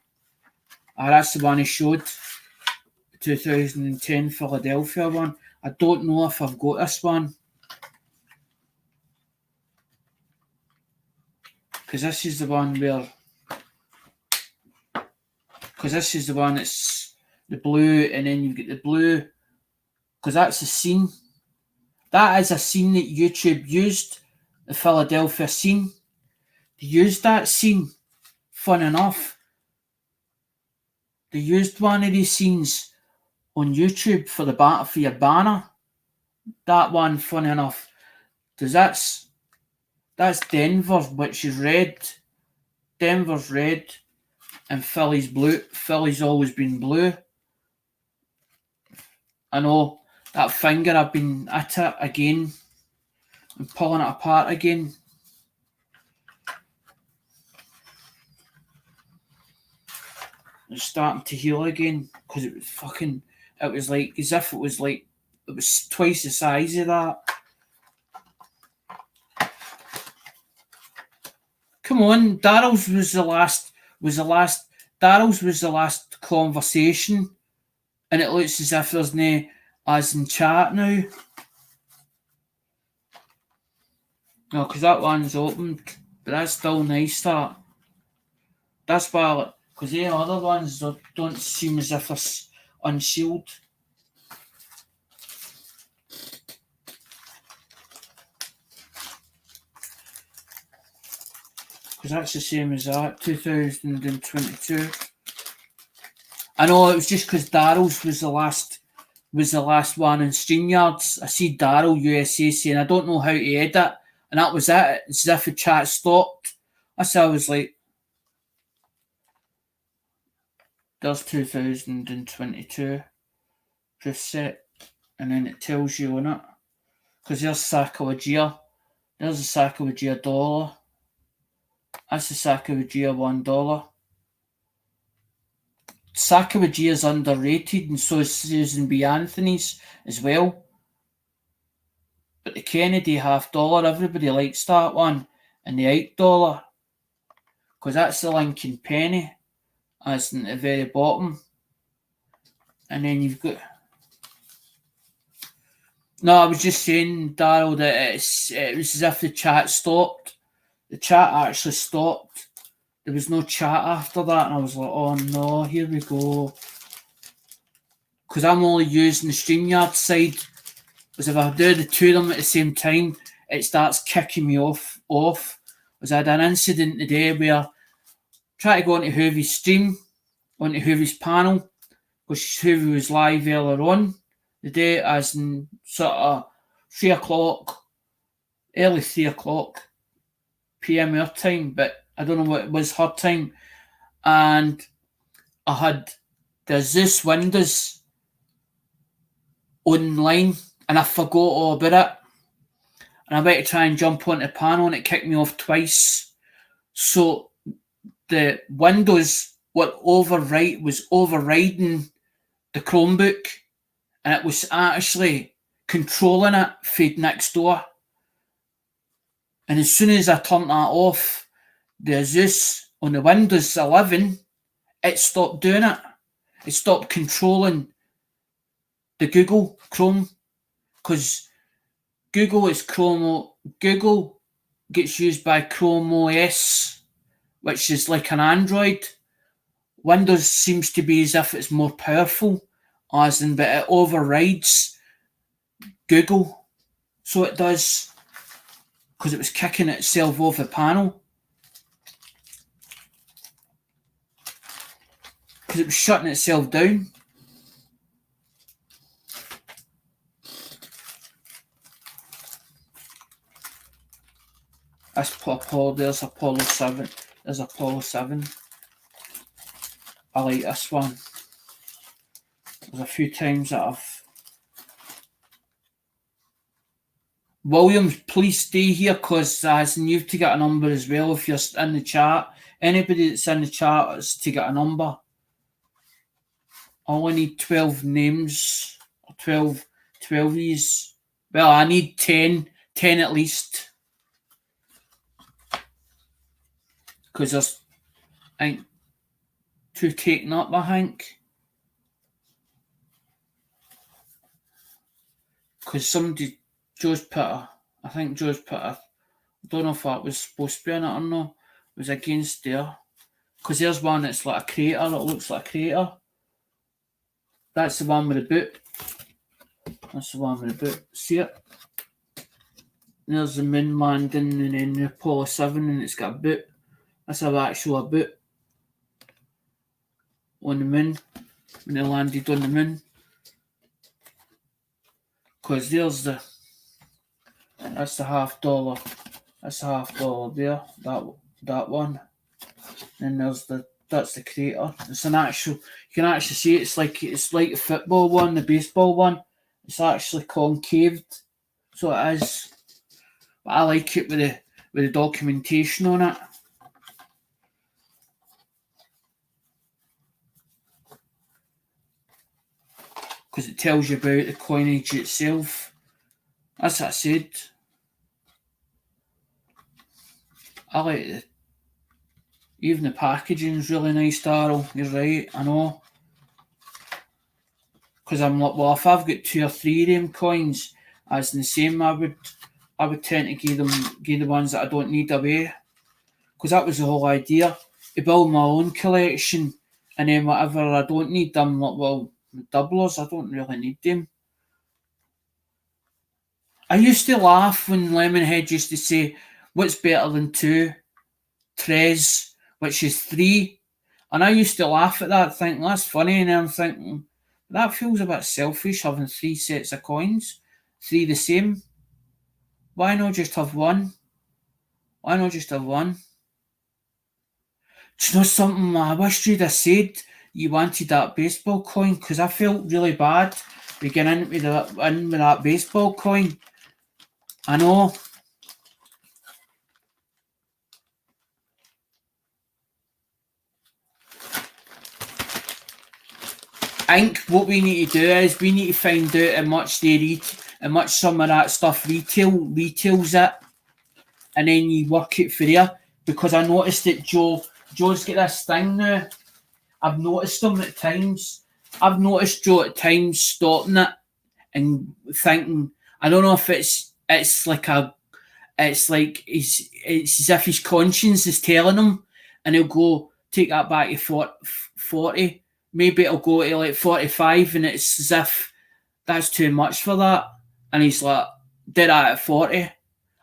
Ah, that's the one he showed. 2010 Philadelphia one. I don't know if I've got this one. Because this is the one where... Because this is the one that's the blue, and then you've got the blue. Because that's a scene. That is a scene that YouTube used. The Philadelphia scene. They used that scene. Fun enough. They used one of these scenes on YouTube for your banner. That one, fun enough. Because that's Denver, which is red. Denver's red, and Philly's blue. Philly's always been blue. I know that finger, I've been at it again and pulling it apart again. It's starting to heal again, because it was like as if it was twice the size of that. Come on, Daryl's was the last conversation, and it looks as if there's no as in chat now. No, because that one's opened, but that's still nice, that. That's why, because the other ones don't seem as if they're unsealed. Because that's the same as that, 2022. I know it was just because Daryl's was the last one in StreamYards. I see Daryl USA saying, I don't know how to edit, and that was it. It's as if the chat stopped. That's how I was like, there's 2022 preset, and then it tells you on it. Because there's Sacagawea. There's a Sacagawea dollar. That's the Sacagawea $1. Sacagawea is underrated, and so is Susan B. Anthony's as well. But the Kennedy $half, everybody likes that one. And the $8, because that's the Lincoln penny, as in the very bottom. And then you've got... No, I was just saying, Daryl, that it was as if the chat stopped. The chat actually stopped. There was no chat after that, and I was like, oh no, here we go. because I'm only using the StreamYard side, because if I do the two of them at the same time, it starts kicking me off. Because I had an incident today where I tried to go onto Hoovy's stream, onto Hoovy's panel, because Hoovy was live earlier on the day, as in sort of 3 o'clock, early 3 o'clock PM her time, but I don't know what it was her time. And I had the Zeus Windows online, and I forgot all about it. And I went to try and jump onto the panel, and it kicked me off twice. So the Windows was overriding the Chromebook, and it was actually controlling it from next door. And as soon as I turned that off, the Zeus on the Windows 11, it stopped doing it. It stopped controlling the Google Chrome, because Google gets used by Chrome OS, which is like an Android. Windows seems to be as if it's more powerful, but it overrides Google. So it does, because it was kicking itself off the panel. Because it was shutting itself down. There's Apollo 7. There's Apollo 7. I like this one. There's a few times that I've... Williams, please stay here, because you have to get a number as well if you're in the chat. Anybody that's in the chat is to get a number. I only need 12 names, 12's. Well, I need 10 at least. Because there's, I think, 2 taken up, I think. Because Joe's put I don't know if that was supposed to be in it or not. It was against there. Because there's one that's like a crater, it looks like a crater. That's the one with the boot. That's the one with the boot. See it? There's the moon landing, and then the Apollo 7, and it's got a boot. That's a boot on the moon when they landed on the moon. Because there's that's the $50. That's the $50 there. That one. And that's the crater. It's an actual. You can actually see it's like the football one, the baseball one. It's actually concaved, so it is. But I like it with the documentation on it. Because it tells you about the coinage itself. That's what I said. I like it. Even the packaging's really nice, Darryl. You're right, I know. Because I'm like, well, if I've got 2 or 3 of them coins, as in the same, I would tend to give the ones that I don't need away. Because that was the whole idea. To build my own collection, and then whatever I don't need them, like, well, the doublers, I don't really need them. I used to laugh when Lemonhead used to say, what's better than 2? Tres, which is 3. And I used to laugh at that, thinking that's funny, and then I'm thinking, that feels a bit selfish, having 3 sets of coins, 3 the same. Why not just have 1? Why not just have 1? Do you know something? I wish you'd have said you wanted that baseball coin, because I felt really bad beginning with that baseball coin. I know. I think what we need to do is we need to find out how much some of that stuff retails it, and then you work it for there. Because I noticed that Joe's got this thing now. I've noticed him at times. I've noticed Joe at times stopping it and thinking. I don't know if it's like it's as if his conscience is telling him, and he'll go take that back to 40. maybe it'll go to like 45, and it's as if that's too much for that. And he's like, did that at 40.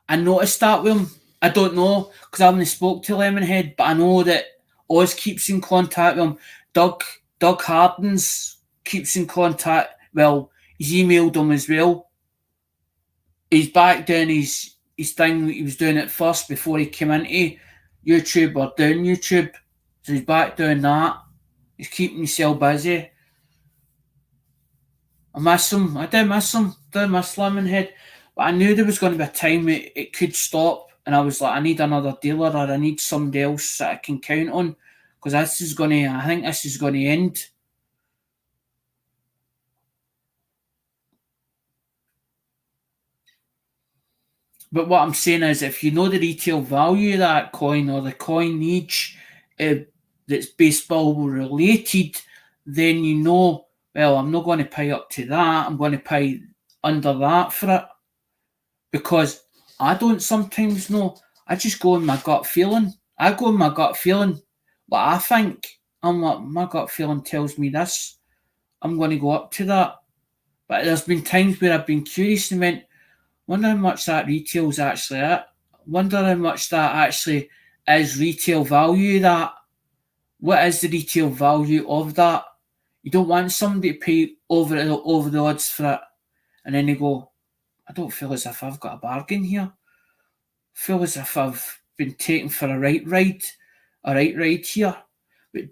I noticed that with him. I don't know, because I haven't spoke to Lemonhead, but I know that Oz keeps in contact with him. Doug Hardens keeps in contact. Well, he's emailed him as well. He's back doing his thing that he was doing at first before he came into YouTube or down YouTube. So he's back doing that. He's keeping himself busy. I miss him. I did miss him. Did miss Lemonhead. But I knew there was going to be a time it could stop. And I was like, I need another dealer, or I need somebody else that I can count on. Because I think this is going to end. But what I'm saying is, if you know the retail value of that coin, or the coinage that's baseball related, then you know, well, I'm not going to pay up to that. I'm going to pay under that for it. Because I don't sometimes know. I just go on my gut feeling. I go on my gut feeling. What I think, I'm like, my gut feeling tells me this. I'm going to go up to that. But there's been times where I've been curious and went, wonder how much that retail's actually at. Wonder how much that actually is retail value. That what is the retail value of that? You don't want somebody to pay over the odds for it, and then they go, I don't feel as if I've got a bargain here. I feel as if I've been taken for a right ride here. But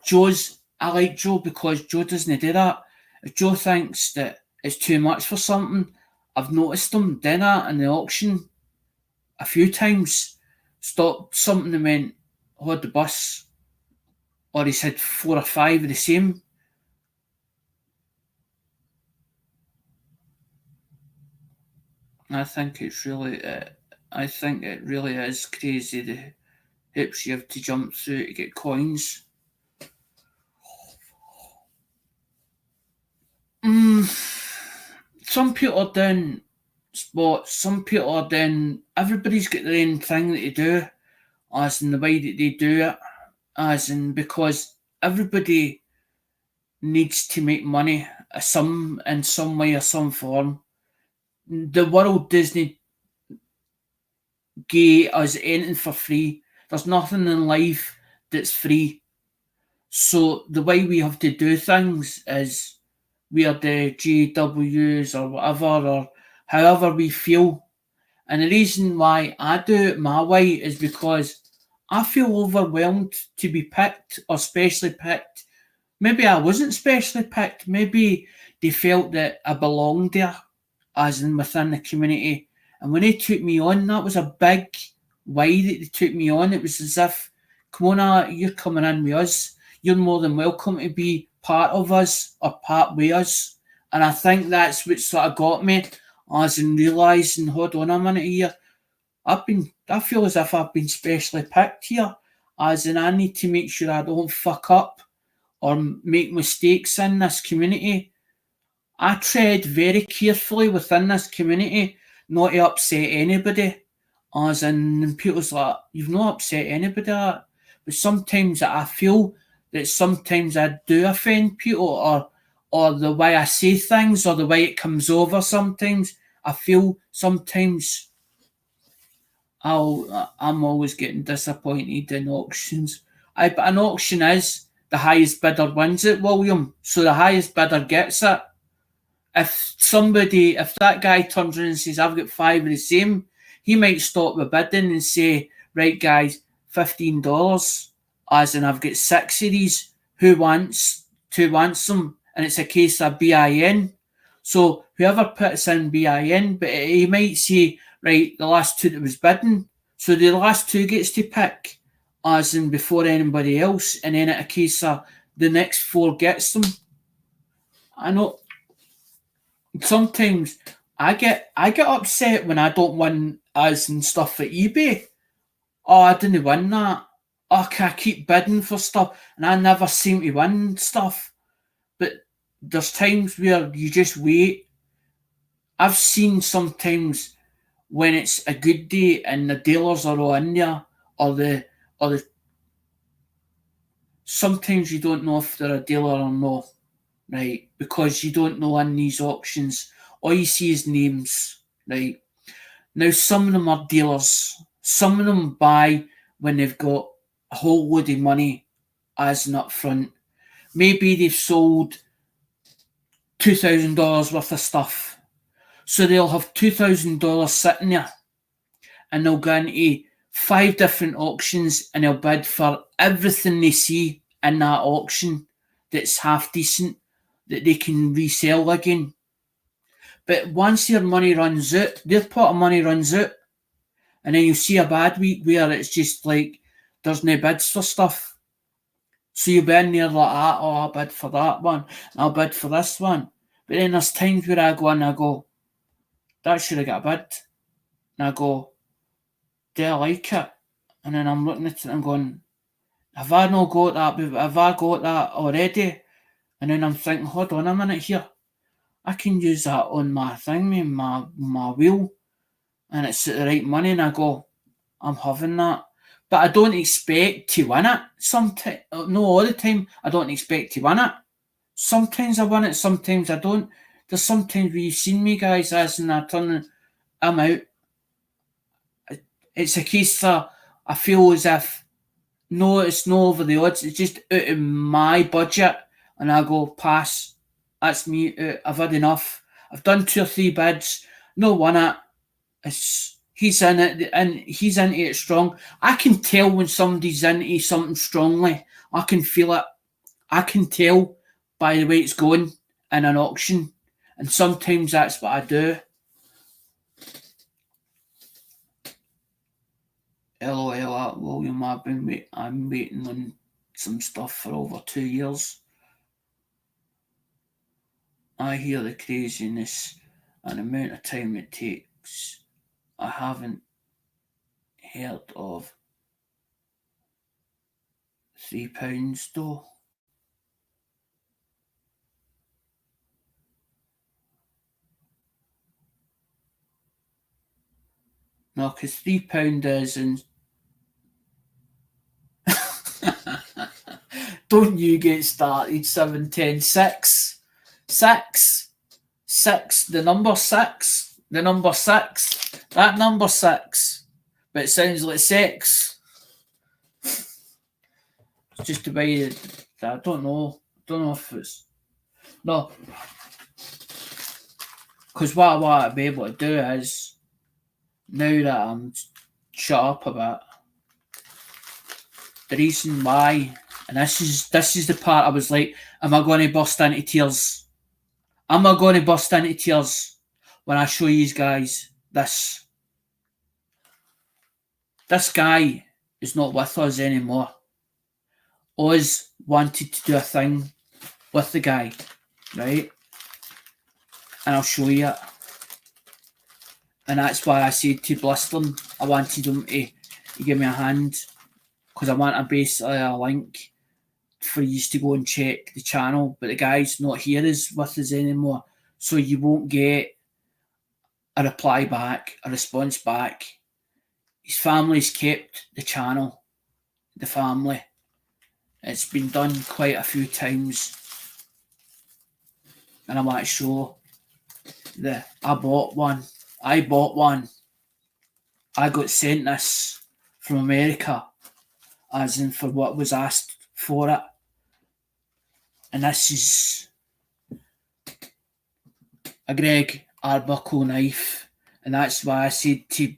I like Joe because Joe doesn't do that. If Joe thinks that it's too much for something, I've noticed him doing that in the auction a few times. Stopped something and went, hold the bus. Or he said 4 or 5 of the same. I think it really is crazy the hoops you have to jump through to get coins. Some people are doing spots, some people are doing. Everybody's got their own thing that they do, as in the way that they do it, as in because everybody needs to make money in some way or some form. The world doesn't give us anything for free. There's nothing in life that's free. So the way we have to do things is we are the GWs or whatever, or however we feel. And the reason why I do it my way is because I feel overwhelmed to be picked or specially picked. Maybe I wasn't specially picked. Maybe they felt that I belonged there, as in within the community. And when they took me on, that was a big way that they took me on. It was as if, come on, you're coming in with us. You're more than welcome to be part of us or part with us. And I think that's what sort of got me, as in realising, hold on a minute here, I feel as if I've been specially picked here, as in I need to make sure I don't fuck up or make mistakes in this community. I tread very carefully within this community not to upset anybody. As in, people's like, you've not upset anybody. But sometimes I feel that sometimes I do offend people, or the way I say things, or the way it comes over sometimes. I feel sometimes I'm always getting disappointed in auctions. But an auction is the highest bidder wins it, William. So the highest bidder gets it. If that guy turns around and says, I've got 5 of the same, he might stop the bidding and say, right guys, $15, as in I've got 6 of these. Who wants them? And it's a case of BIN. So whoever puts in BIN, but he might say, right, the last 2 that was bidding. So the last 2 gets to pick, as in before anybody else, and then it's a case of the next 4 gets them. I know sometimes I get upset when I don't win as and stuff at eBay. Oh, I didn't win that. Oh, I keep bidding for stuff and I never seem to win stuff. But there's times where you just wait. I've seen sometimes when it's a good day and the dealers are all in there, or the sometimes you don't know if they're a dealer or not, right? Because you don't know in these auctions. All you see is names, right? Now, some of them are dealers. Some of them buy when they've got a whole load of money as an upfront. Maybe they've sold $2,000 worth of stuff. So they'll have $2,000 sitting there and they'll go into 5 different auctions and they'll bid for everything they see in that auction that's half decent that they can resell again. But once their money runs out, their pot of money runs out, and then you see a bad week where it's just like there's no bids for stuff. So you'll be in there like that, oh, I'll bid for that one, I'll bid for this one. But then there's times where I go and I go, that should have got a bid. And I go, do I like it? And then I'm looking at it and I'm going, have I not got that? Have I got that already? And then I'm thinking, hold on a minute here. I can use that on my thing, my wheel. And it's at the right money. And I go, I'm having that. But I don't expect to win it. Sometimes, no, all the time, I don't expect to win it. Sometimes I win it, sometimes I don't. There's sometimes where you've seen me, guys, as in I turn, I'm out. It's a case that I feel as if, no, it's not over the odds. It's just out of my budget. And I go, pass. That's me. I've had enough. I've done 2 or 3 bids. No won it. He's in it, and he's into it strong. I can tell when somebody's into something strongly. I can feel it. I can tell by the way it's going in an auction. And sometimes that's what I do. LOL at William, I'm waiting on some stuff for over 2 years. I hear the craziness and the amount of time it takes. I haven't heard of £3 though. No, because £3 is in. Don't you get started. 7, 10, 6. 6. The number 6. The number 6. That number 6. But it sounds like sex. It's just the way I don't know. I don't know if it's. No. Because what I want to be able to do is, now that I'm shut up a bit, the reason why, and this is the part I was like, am I going to burst into tears? Am I going to burst into tears when I show you guys this? This guy is not with us anymore. Oz wanted to do a thing with the guy, right? And I'll show you it. And that's why I said to Blistering, I wanted him to give me a hand, because I want basically a link for you to go and check the channel. But the guy's not here is with us anymore, so you won't get a reply back, a response back. His family's kept the channel, the family. It's been done quite a few times. And I want to show that I bought one. I got sent this from America, as in for what was asked for it. And this is a Greg Arbuckle knife. And that's why I said to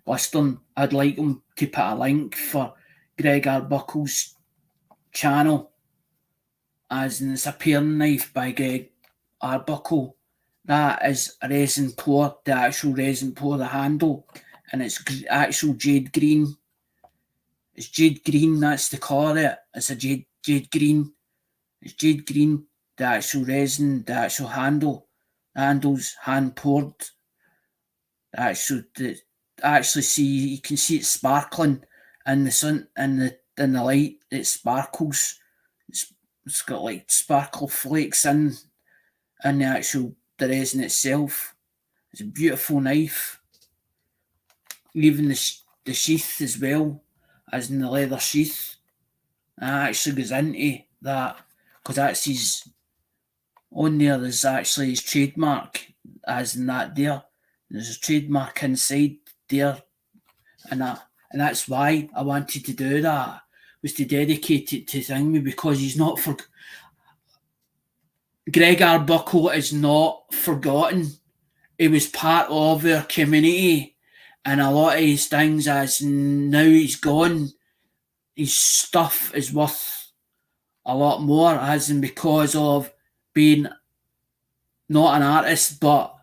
Blistering, I'd like him to put a link for Greg Arbuckle's channel, as in it's a paring knife by Greg Arbuckle. That is a resin pour, the actual resin pour, the handle, and it's actual jade green. It's jade green, that's the colour of it. It's a jade green. It's jade green, the actual resin, the actual handle. The handle's hand poured. Actually see, you can see it sparkling in the sun, in the light. It sparkles. It's got like sparkle flakes in the resin itself. It's a beautiful knife. Even the sheath as well, as in the leather sheath. I actually goes into that because that's his on there. There's actually his trademark, as in that there. There's a trademark inside there, and that's why I wanted to do that, was to dedicate it to Thingy, because he's not for Greg Arbuckle is not forgotten. He was part of our community, and a lot of his things, as now he's gone, his stuff is worth a lot more, as in because of being not an artist but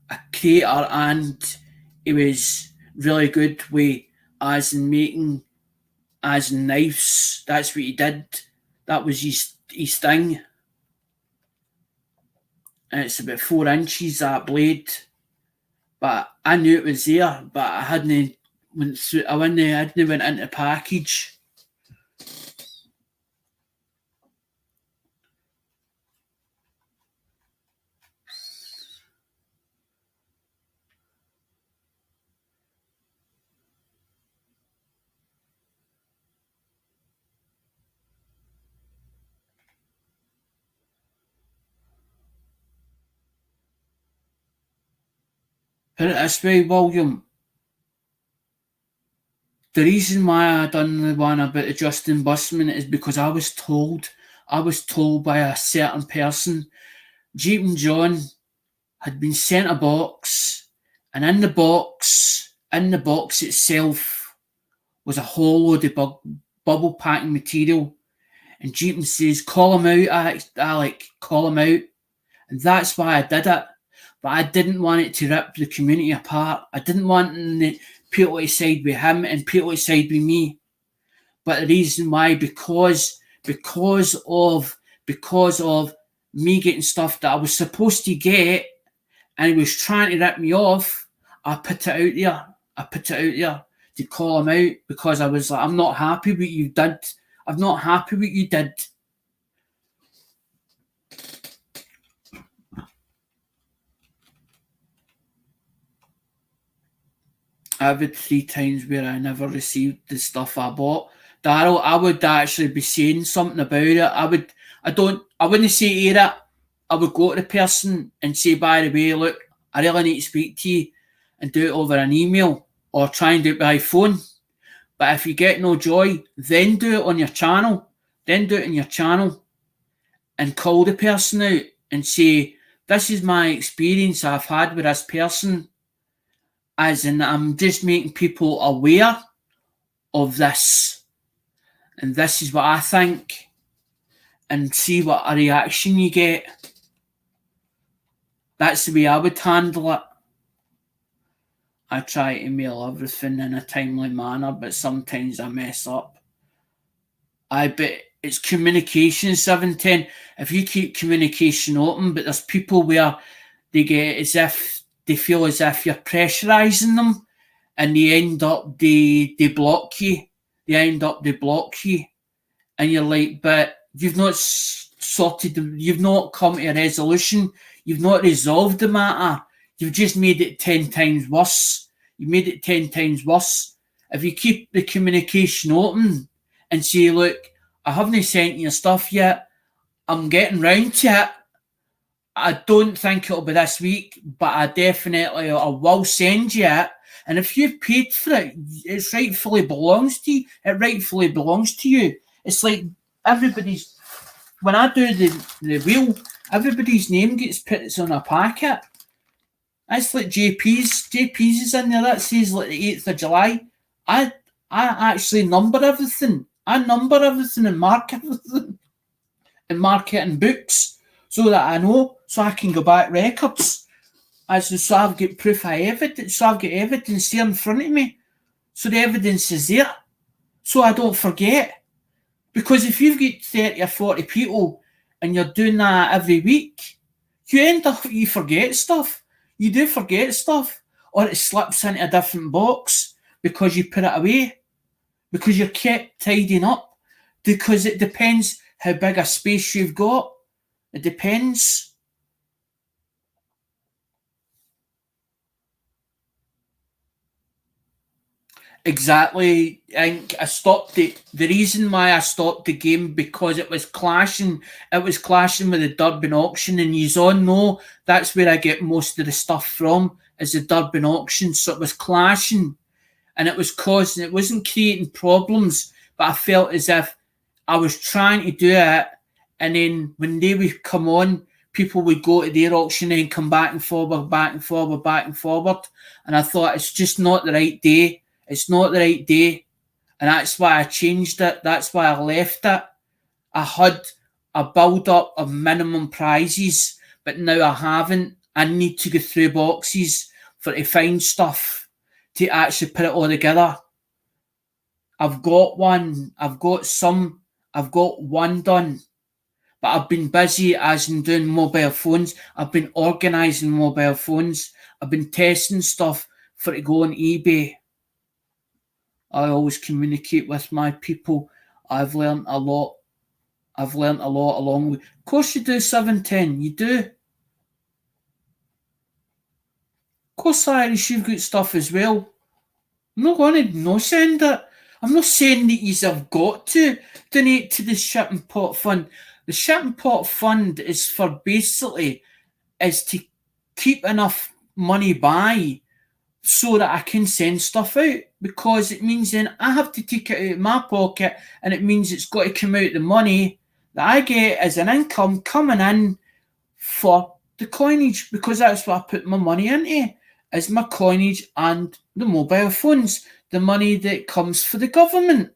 a creator, and he was really good with, as in making, as in knives. That's what he did. That was his thing. And it's about 4 inches, that blade. But I knew it was there, but I hadn't went through. I hadn't went into package. Put it this way, William. The reason why I done the one about the Justin Busman is because I was told by a certain person, Jeep and John had been sent a box, and in the box itself was a whole load of bubble packing material. And Jeep says, "Call him out, Alec, call him out." And that's why I did it. But I didn't want it to rip the community apart. I didn't want the people to side with him and people to side with me. But the reason why, because of me getting stuff that I was supposed to get, and he was trying to rip me off, I put it out there. To call him out, because I was like, I'm not happy with you did. I'm not happy with you did. I've had 3 times where I never received the stuff I bought. Daryl, I would actually be saying something about it. I wouldn't say hear it. I would go to the person and say, by the way, look, I really need to speak to you, and do it over an email or try and do it by phone. But if you get no joy, then do it on your channel. Then do it in your channel and call the person out and say, this is my experience I've had with this person, as in I'm just making people aware of this, and this is what I think, and see what a reaction you get. That's the way I would handle it. I try to mail everything in a timely manner, but sometimes I mess up. But it's communication, 710. If you keep communication open, but there's people where they get as if they feel as if you're pressurising them, and they block you. They block you, and you're like, but you've not you've not come to a resolution, you've not resolved the matter, you've just made it 10 times worse. You made it 10 times worse. If you keep the communication open and say, look, I haven't sent you stuff yet, I'm getting round to it, I don't think it'll be this week, but I will send you it. And if you've paid for it, it rightfully belongs to you. It rightfully belongs to you. It's like everybody's, when I do the wheel, everybody's name gets put on a packet. That's like JP's. JP's is in there. That says like the 8th of July. I actually number everything. I number everything and mark everything. And mark it in books, so that I know, so I can go back records. So I've got proof of evidence. So I've got evidence there in front of me. So the evidence is there. So I don't forget. Because if you've got 30 or 40 people and you're doing that every week, you forget stuff. You do forget stuff. Or it slips into a different box because you put it away. Because you're kept tidying up. Because it depends how big a space you've got. It depends. Exactly. I think I stopped it. The reason why I stopped the game because it was clashing. It was clashing with the Durbin auction, and you all know that's where I get most of the stuff from. Is the Durbin auction, so it was clashing, and it was causing. It wasn't creating problems, but I felt as if I was trying to do it, and then when they would come on, people would go to their auction and come back and forward, back and forward, back and forward, and I thought it's just not the right day. It's not the right day, and that's why I changed it. That's why I left it. I had a build up of minimum prizes, but now I haven't. I need to go through boxes for to find stuff to actually put it all together. I've got one. I've got some. I've got one done, but I've been busy as in doing mobile phones. I've been organising mobile phones. I've been testing stuff for to go on eBay. I always communicate with my people. I've learned a lot. I've learned a lot along with. Of course, you do 710. You do. Of course, Irish, you've got stuff as well. I'm not going to no send it. I'm not saying that you have got to donate to the shipping pot fund. The shipping pot fund is for basically is to keep enough money by so that I can send stuff out, because it means then I have to take it out of my pocket, and it means it's got to come out the money that I get as an income coming in for the coinage, because that's what I put my money into, is my coinage and the mobile phones, the money that comes for the government.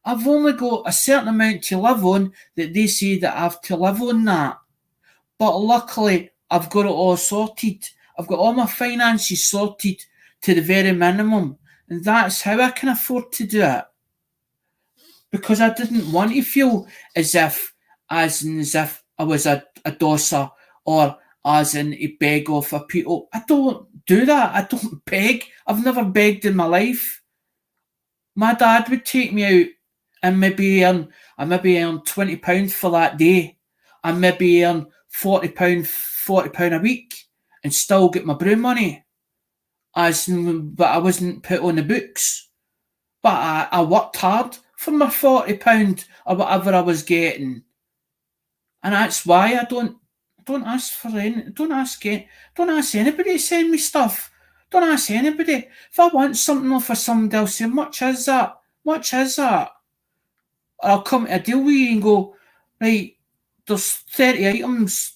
I've only got a certain amount to live on that they say that I have to live on that. But luckily, I've got it all sorted. I've got all my finances sorted to the very minimum. And that's how I can afford to do it. Because I didn't want to feel as if I was a dosser, or as in a beg off of people. I don't do that. I don't beg. I've never begged in my life. My dad would take me out and maybe earn £20 for that day. I maybe earn £40 a week, and still get my brew money. But I wasn't put on the books. But I worked hard for my £40 or whatever I was getting. And that's why I don't ask for any don't ask anybody to send me stuff. Don't ask anybody. If I want something off of somebody else, say, much is that? Much is that? I'll come to a deal with you and go, right, there's 30 items,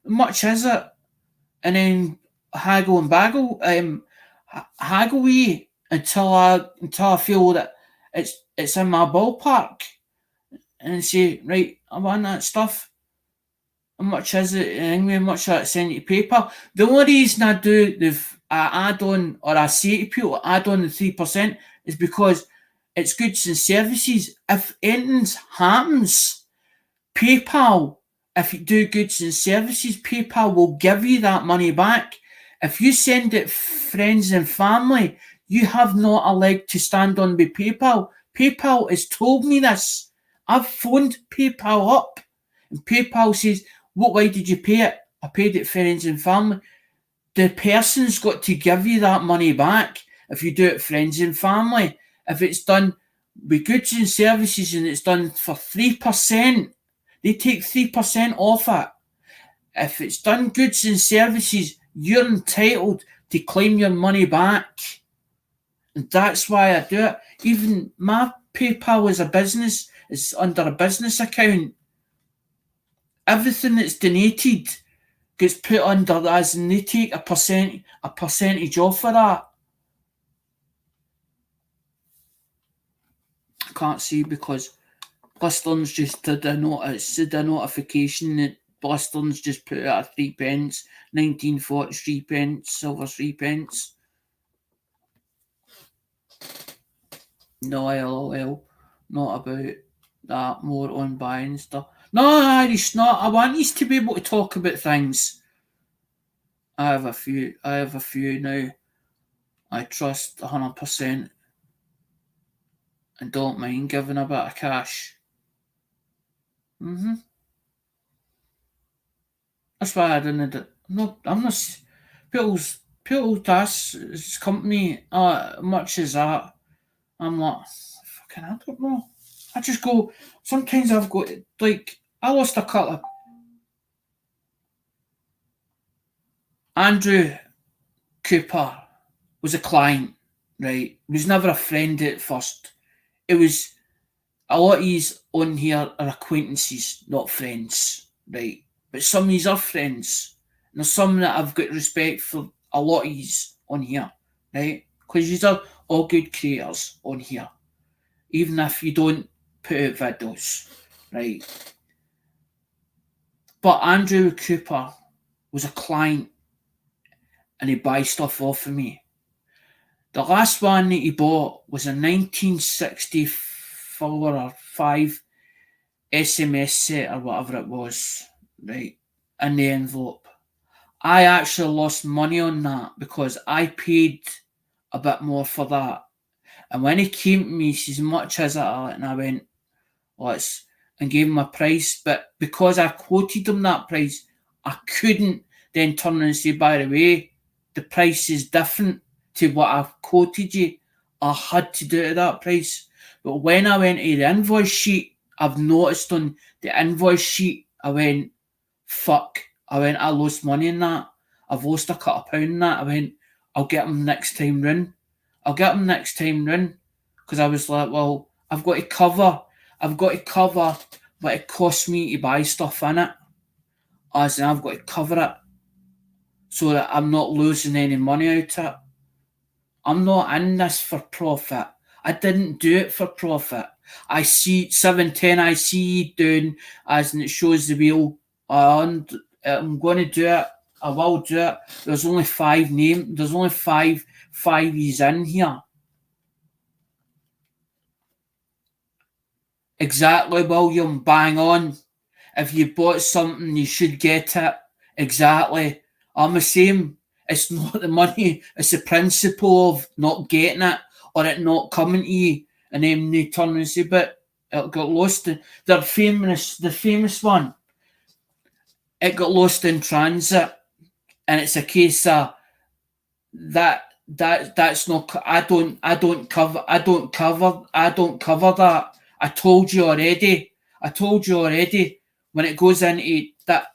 much is it? And then haggle and baggle, haggle with you until I feel that it's in my ballpark, and say, right, I want that stuff. How much is it? Anyway, how much that send you to PayPal? The only reason I do the add on, or I say to people add on the 3%, is because it's goods and services. If anything happens, PayPal, if you do goods and services, PayPal will give you that money back. If you send it friends and family, you have not a leg to stand on with PayPal. PayPal has told me this. I've phoned PayPal up, and PayPal says, why did you pay it? I paid it friends and family. The person's got to give you that money back if you do it friends and family. If it's done with goods and services and it's done for 3%, they take 3% off it. If it's done goods and services, you're entitled to claim your money back. And that's why I do it. Even my PayPal is a business, it's under a business account. Everything that's donated gets put under as, and they take a percentage off of that. I can't see because Blisterns just did a notification that Blisterns just put out a 3p, 1943p, silver 3p. No, LOL, not about that, more on buying stuff. No, Irish, not. I want you to be able to talk about things. I have a few now. I trust 100% and don't mind giving a bit of cash. That's why I didn't. I'm not. People task company. Much as that. I'm like, fucking, I don't know. I just go, sometimes I've got, like, I lost a couple of, Andrew Cooper was a client, right? He was never a friend at first. It was, a lot of these on here are acquaintances, not friends, right? But some of these are friends. And there's some that I've got respect for a lot of these on here, right? Because these are all good creators on here, even if you don't put out videos, right? But Andrew Cooper was a client and he buys stuff off of me. The last one that he bought was a 1964 or 5 SMS set or whatever it was, right, in the envelope. I actually lost money on that because I paid a bit more for that. And when he came to me, he says, much as it, and I went, let's, and gave him a price. But because I quoted him that price, I couldn't then turn and say, by the way, the price is different to what I've quoted you. I had to do it at that price. But when I went to the invoice sheet, I've noticed on the invoice sheet, I went, fuck. I went, I lost money in that. I've lost a couple of pound in that. I went, I'll get them next time round. I'll get them next time round. Because I was like, well, I've got to cover what it costs me to buy stuff in it. As in, I've got to cover it so that I'm not losing any money out of it. I'm not in this for profit. I didn't do it for profit. I see 710, I see you doing, as in it shows the wheel. And I'm going to do it. I will do it. There's only five E's in here. Exactly, William. Bang on. If you bought something, you should get it. Exactly. I'm the same. It's not the money, it's the principle of not getting it or it not coming to you. And then they turn and say, but it got lost. The famous one, it got lost in transit. And it's a case of that's not, I don't cover that. I told you already. When it goes into that,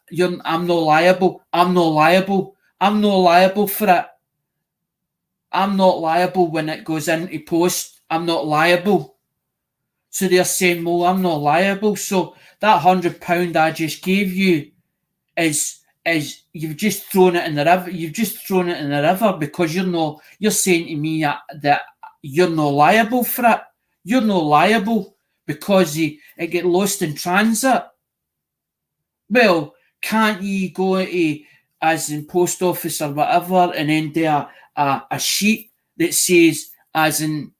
I'm not liable. I'm not liable for it. I'm not liable when it goes into post. I'm not liable. So they're saying, well, I'm not liable. So that £100 I just gave you is you've just thrown it in the river. You've just thrown it in the river because you're saying to me that you're not liable for it. You're not liable because it get lost in transit. Well, can't you go to, as in post office or whatever, and then do a sheet that says, as in,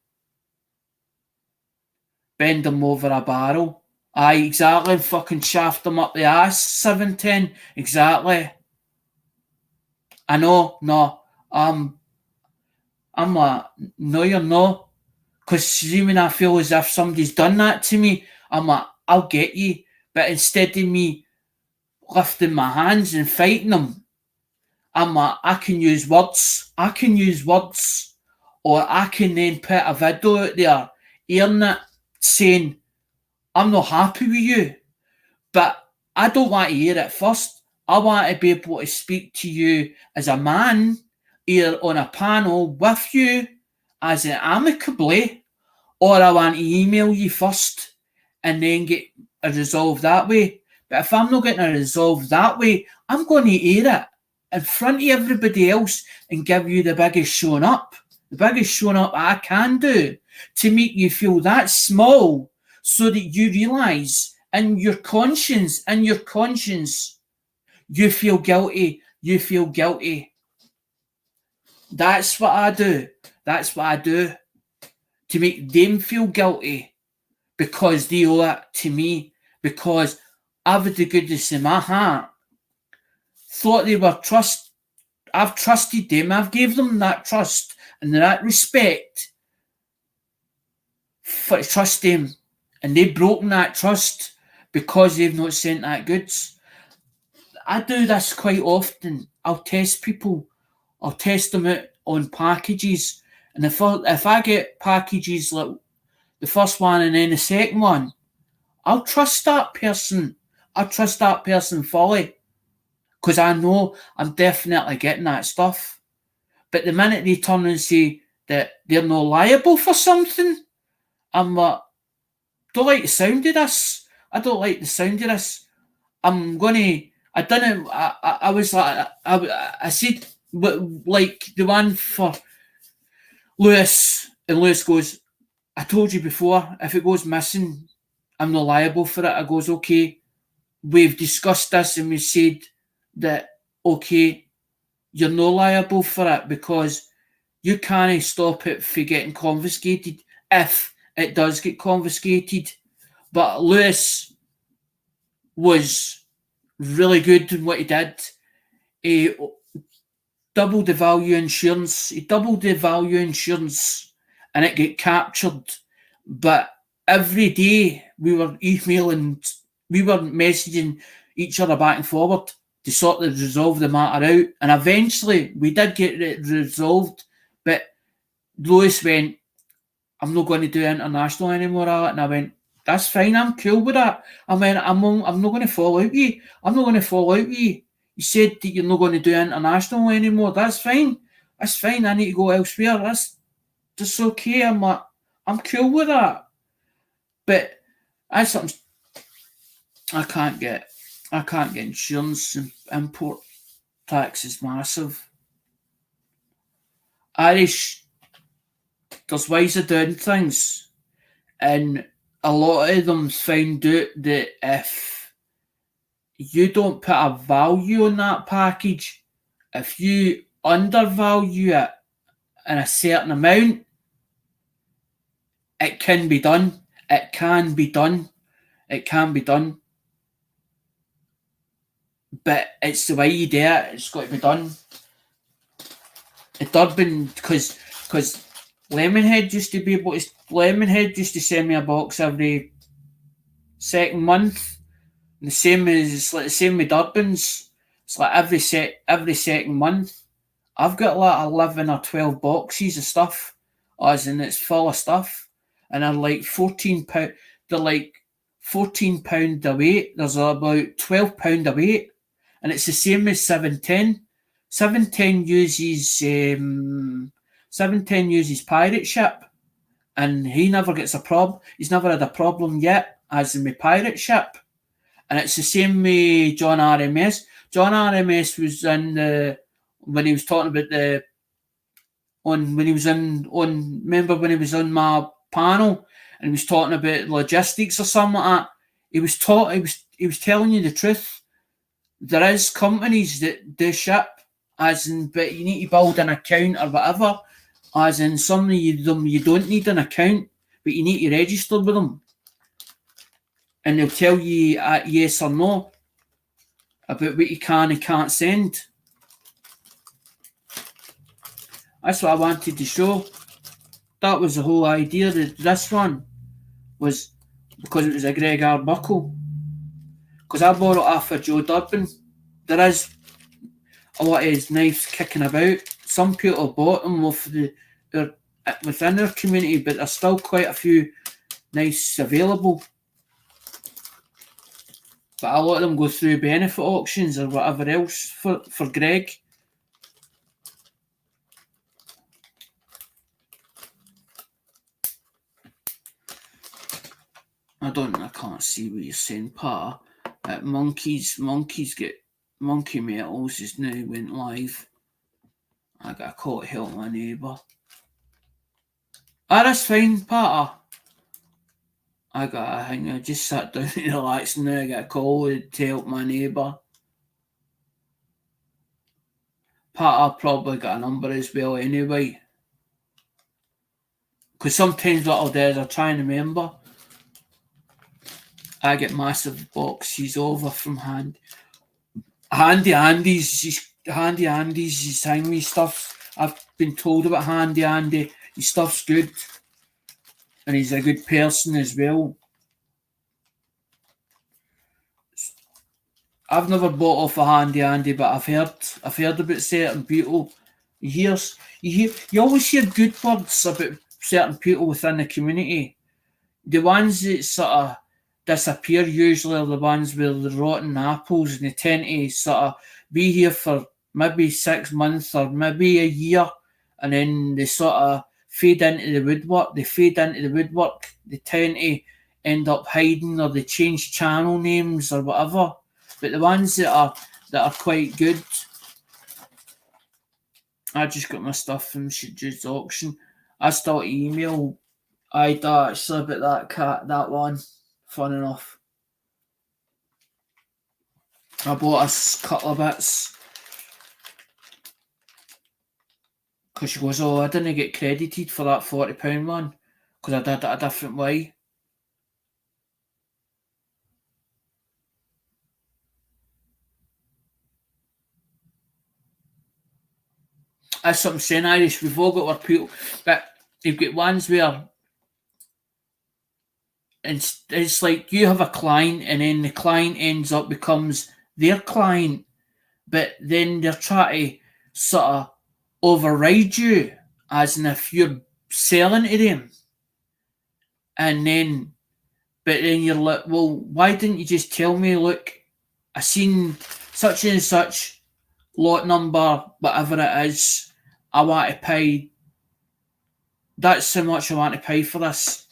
bend them over a barrel? Aye, exactly, and fucking shaft them up the ass, 710, exactly. I know, no, I'm like, no, you're not. Because see, when I feel as if somebody's done that to me, I'm like, I'll get you. But instead of me lifting my hands and fighting them, I'm like, I can use words, or I can then put a video out there, airing it, saying, I'm not happy with you, but I don't want to hear it first. I want to be able to speak to you as a man, either on a panel with you, as in amicably, or I want to email you first and then get a resolve that way. But if I'm not getting a resolve that way, I'm going to air it in front of everybody else and give you the biggest showing up I can do to make you feel that small so that you realise in your conscience, you feel guilty. That's what I do to make them feel guilty because they owe it to me, because I've had the goodness in my heart thought they were I've trusted them, I've gave them that trust and that respect for trust them, and they've broken that trust because they've not sent that goods. I do this quite often. I'll test people, I'll test them out on packages, And if I get packages like the first one and then the second one, I'll trust that person. I trust that person fully because I know I'm definitely getting that stuff. But the minute they turn and say that they're not liable for something, I'm like, don't like the sound of this. I don't like the sound of this. I'm gonna. I didn't. I was like. I said, but like the one for Lewis, and Lewis goes, I told you before, if it goes missing, I'm not liable for it. I goes, okay, we've discussed this and we said that, okay, you're not liable for it because you can't stop it from getting confiscated if it does get confiscated. But Lewis was really good in what he did. He doubled the value insurance. He doubled the value insurance and it get captured. But every day we were emailing, we were messaging each other back and forward to sort of resolve the matter out. And eventually we did get it resolved. But Lewis went, I'm not going to do international anymore, Alec. And I went, that's fine, I'm cool with that. I mean, I'm not going to fall out with you. I'm not going to fall out with you. You said that you're not going to do international anymore. That's fine. That's fine. I need to go elsewhere. That's just okay. I'm like, I'm cool with that. But that's something I can't get. I can't get insurance, and import tax is massive. Irish, there's ways of doing things, and a lot of them's found out that if you don't put a value on that package, if you undervalue it in a certain amount, it can be done. It can be done. It can be done. But it's the way you do it. It's got to be done. The durbin, because Lemonhead used to be able to. Lemonhead used to send me a box every second month. And the same with Durbins. It's like every second month. I've got like 11 or 12 boxes of stuff, as in it's full of stuff, and they're like £14. They're like £14 a weight. There's about £12 a weight, and it's the same as 710. 710 uses pirate ship, and he never gets a problem. He's never had a problem yet, as in my pirate ship. And it's the same with John RMS. John RMS was in when he was talking about remember when he was on my panel and he was talking about logistics or something like that. He was telling you the truth. There is companies that do ship, as in, but you need to build an account or whatever. As in, some of them you don't need an account, but you need to register with them, and they'll tell you yes or no about what you can and can't send. That's what I wanted to show. That was the whole idea that this one was, because it was a Greg Arbuckle. Because I bought it off of Joe Durbin. There is a lot of his knives kicking about. Some people bought them within their community, but there's still quite a few knives available. But a lot of them go through benefit auctions or whatever else for Greg. I can't see what you're saying, Pa. Monkeys get Monkey Metals is now went live. I got a call to help my neighbour. That's fine, Pa. I just sat down and relaxed and now I got a call to help my neighbour. I probably got a number as well anyway. Because sometimes what I'll do is I'll try and remember. I get massive boxes over from Handy Andy's. He's telling me stuff. I've been told about Handy Andy. His stuff's good. And he's a good person as well. I've never bought off a Handy Andy, but I've heard about certain people You always hear good words about certain people within the community. The ones that sort of disappear usually are the ones with the rotten apples, and they tend to sort of be here for maybe 6 months or maybe a year, and then they sort of fade into the woodwork. They fade into the woodwork. They tend to end up hiding, or they change channel names or whatever. But the ones that are quite good, I just got my stuff from Jude's auction. I still email Ida actually about that cat, that one. Fun enough. I bought a couple of bits because she goes, "Oh, I didn't get credited for that £40 one because I did it a different way." That's what I'm saying, Irish. We've all got our people, but you've got ones where it's like you have a client, and then the client ends up becomes their client, but then they're trying to sort of override you, as in if you're selling to them, and then but then you're like, well, why didn't you just tell me? Look, I seen such and such lot number, whatever it is. I want to pay. That's how much I want to pay for this,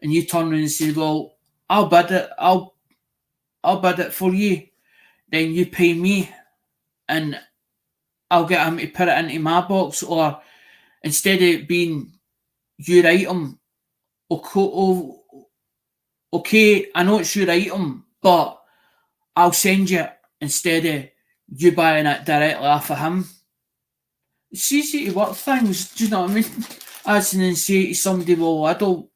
and you turn around and say, well, I'll bid it. I'll bid it for you. Then you pay me, and I'll get him to put it into my box. Or instead of it being your item, okay, I know it's your item, but I'll send you it instead of you buying it directly off of him. It's easy to work things, do you know what I mean? As in and say to somebody, well, I don't.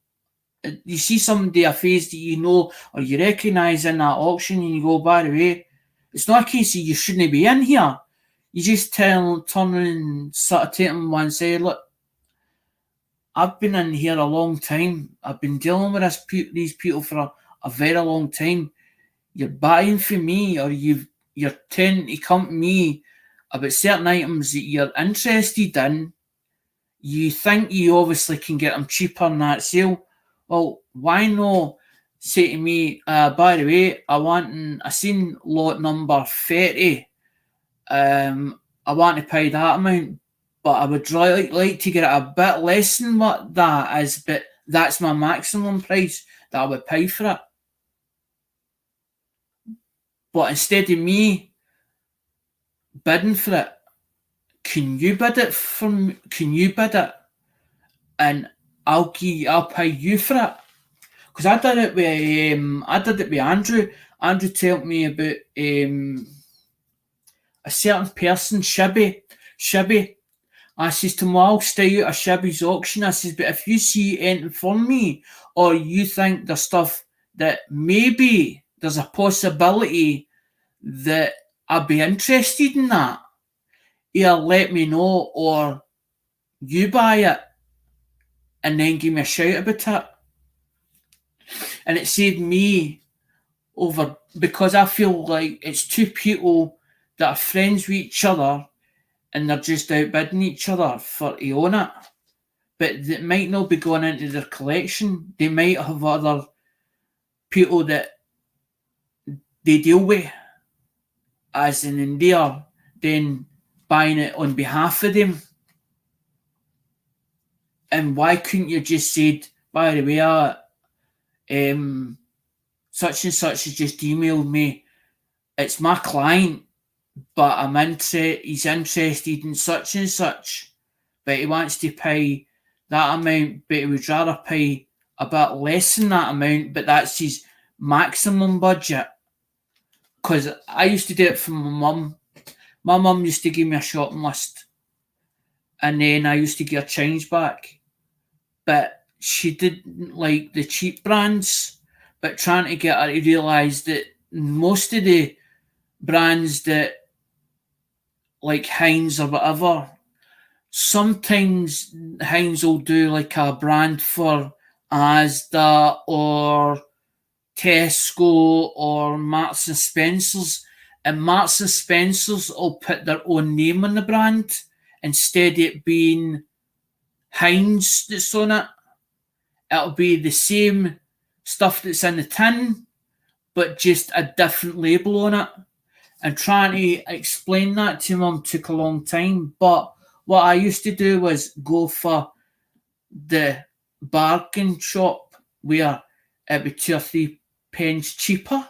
You see somebody, a face that you know or you recognise in that auction, and you go, by the way, it's not a case of you shouldn't be in here. You just turn around and sort of take them one side. Look, I've been in here a long time. I've been dealing with these people for a very long time. You're buying from me, or you're tending to come to me about certain items that you're interested in. You think you obviously can get them cheaper in that sale. Well, why not say to me, by the way, I seen lot number 30. I want to pay that amount, but I would really like to get it a bit less than what that is, but that's my maximum price that I would pay for it. But instead of me bidding for it, can you bid it from? Can you bid it, and I'll pay you for it? Because I did it with Andrew. Andrew told me about a certain person, Shibby. I says to him, well, I'll stay out of Shibby's auction. I says, but if you see anything for me, or you think there's stuff that maybe there's a possibility that I'd be interested in that, either let me know, or you buy it and then give me a shout about it. And it saved me over, because I feel like it's two people that are friends with each other, and they're just outbidding each other for to own it. But it might not be going into their collection. They might have other people that they deal with, as in they are then buying it on behalf of them. And why couldn't you just said, by the way, such and such has just emailed me. It's my client, but he's interested in such and such, but he wants to pay that amount, but he would rather pay a bit less than that amount, but that's his maximum budget. Because I used to do it for my mum. My mum used to give me a shopping list, and then I used to get her change back. But she didn't like the cheap brands, but trying to get her to realise that most of the brands that, like Heinz or whatever, sometimes Heinz will do like a brand for Asda or Tesco or Marks and Spencer's, and Marks and Spencer's will put their own name on the brand, instead of it being Heinz that's on it, it'll be the same stuff that's in the tin, but just a different label on it. And trying to explain that to mum took a long time. But what I used to do was go for the bargain shop where it'd be 2 or 3 pence cheaper.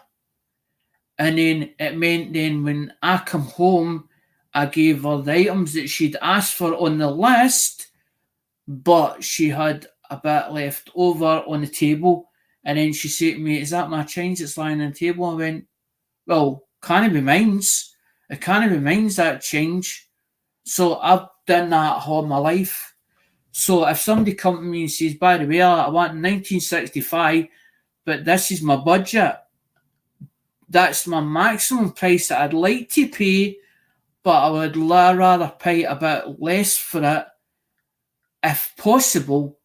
And then it meant then when I come home, I gave her the items that she'd asked for on the list, but she had a bit left over on the table. And then she said to me, "Is that my change that's lying on the table?" I went, "Well, can it be mine's? It can't be mine's, that change." So I've done that all my life. So if somebody comes to me and says, "By the way, I want 1965, but this is my budget," that's my maximum price that I'd like to pay, but I would rather pay a bit less for it. If possible,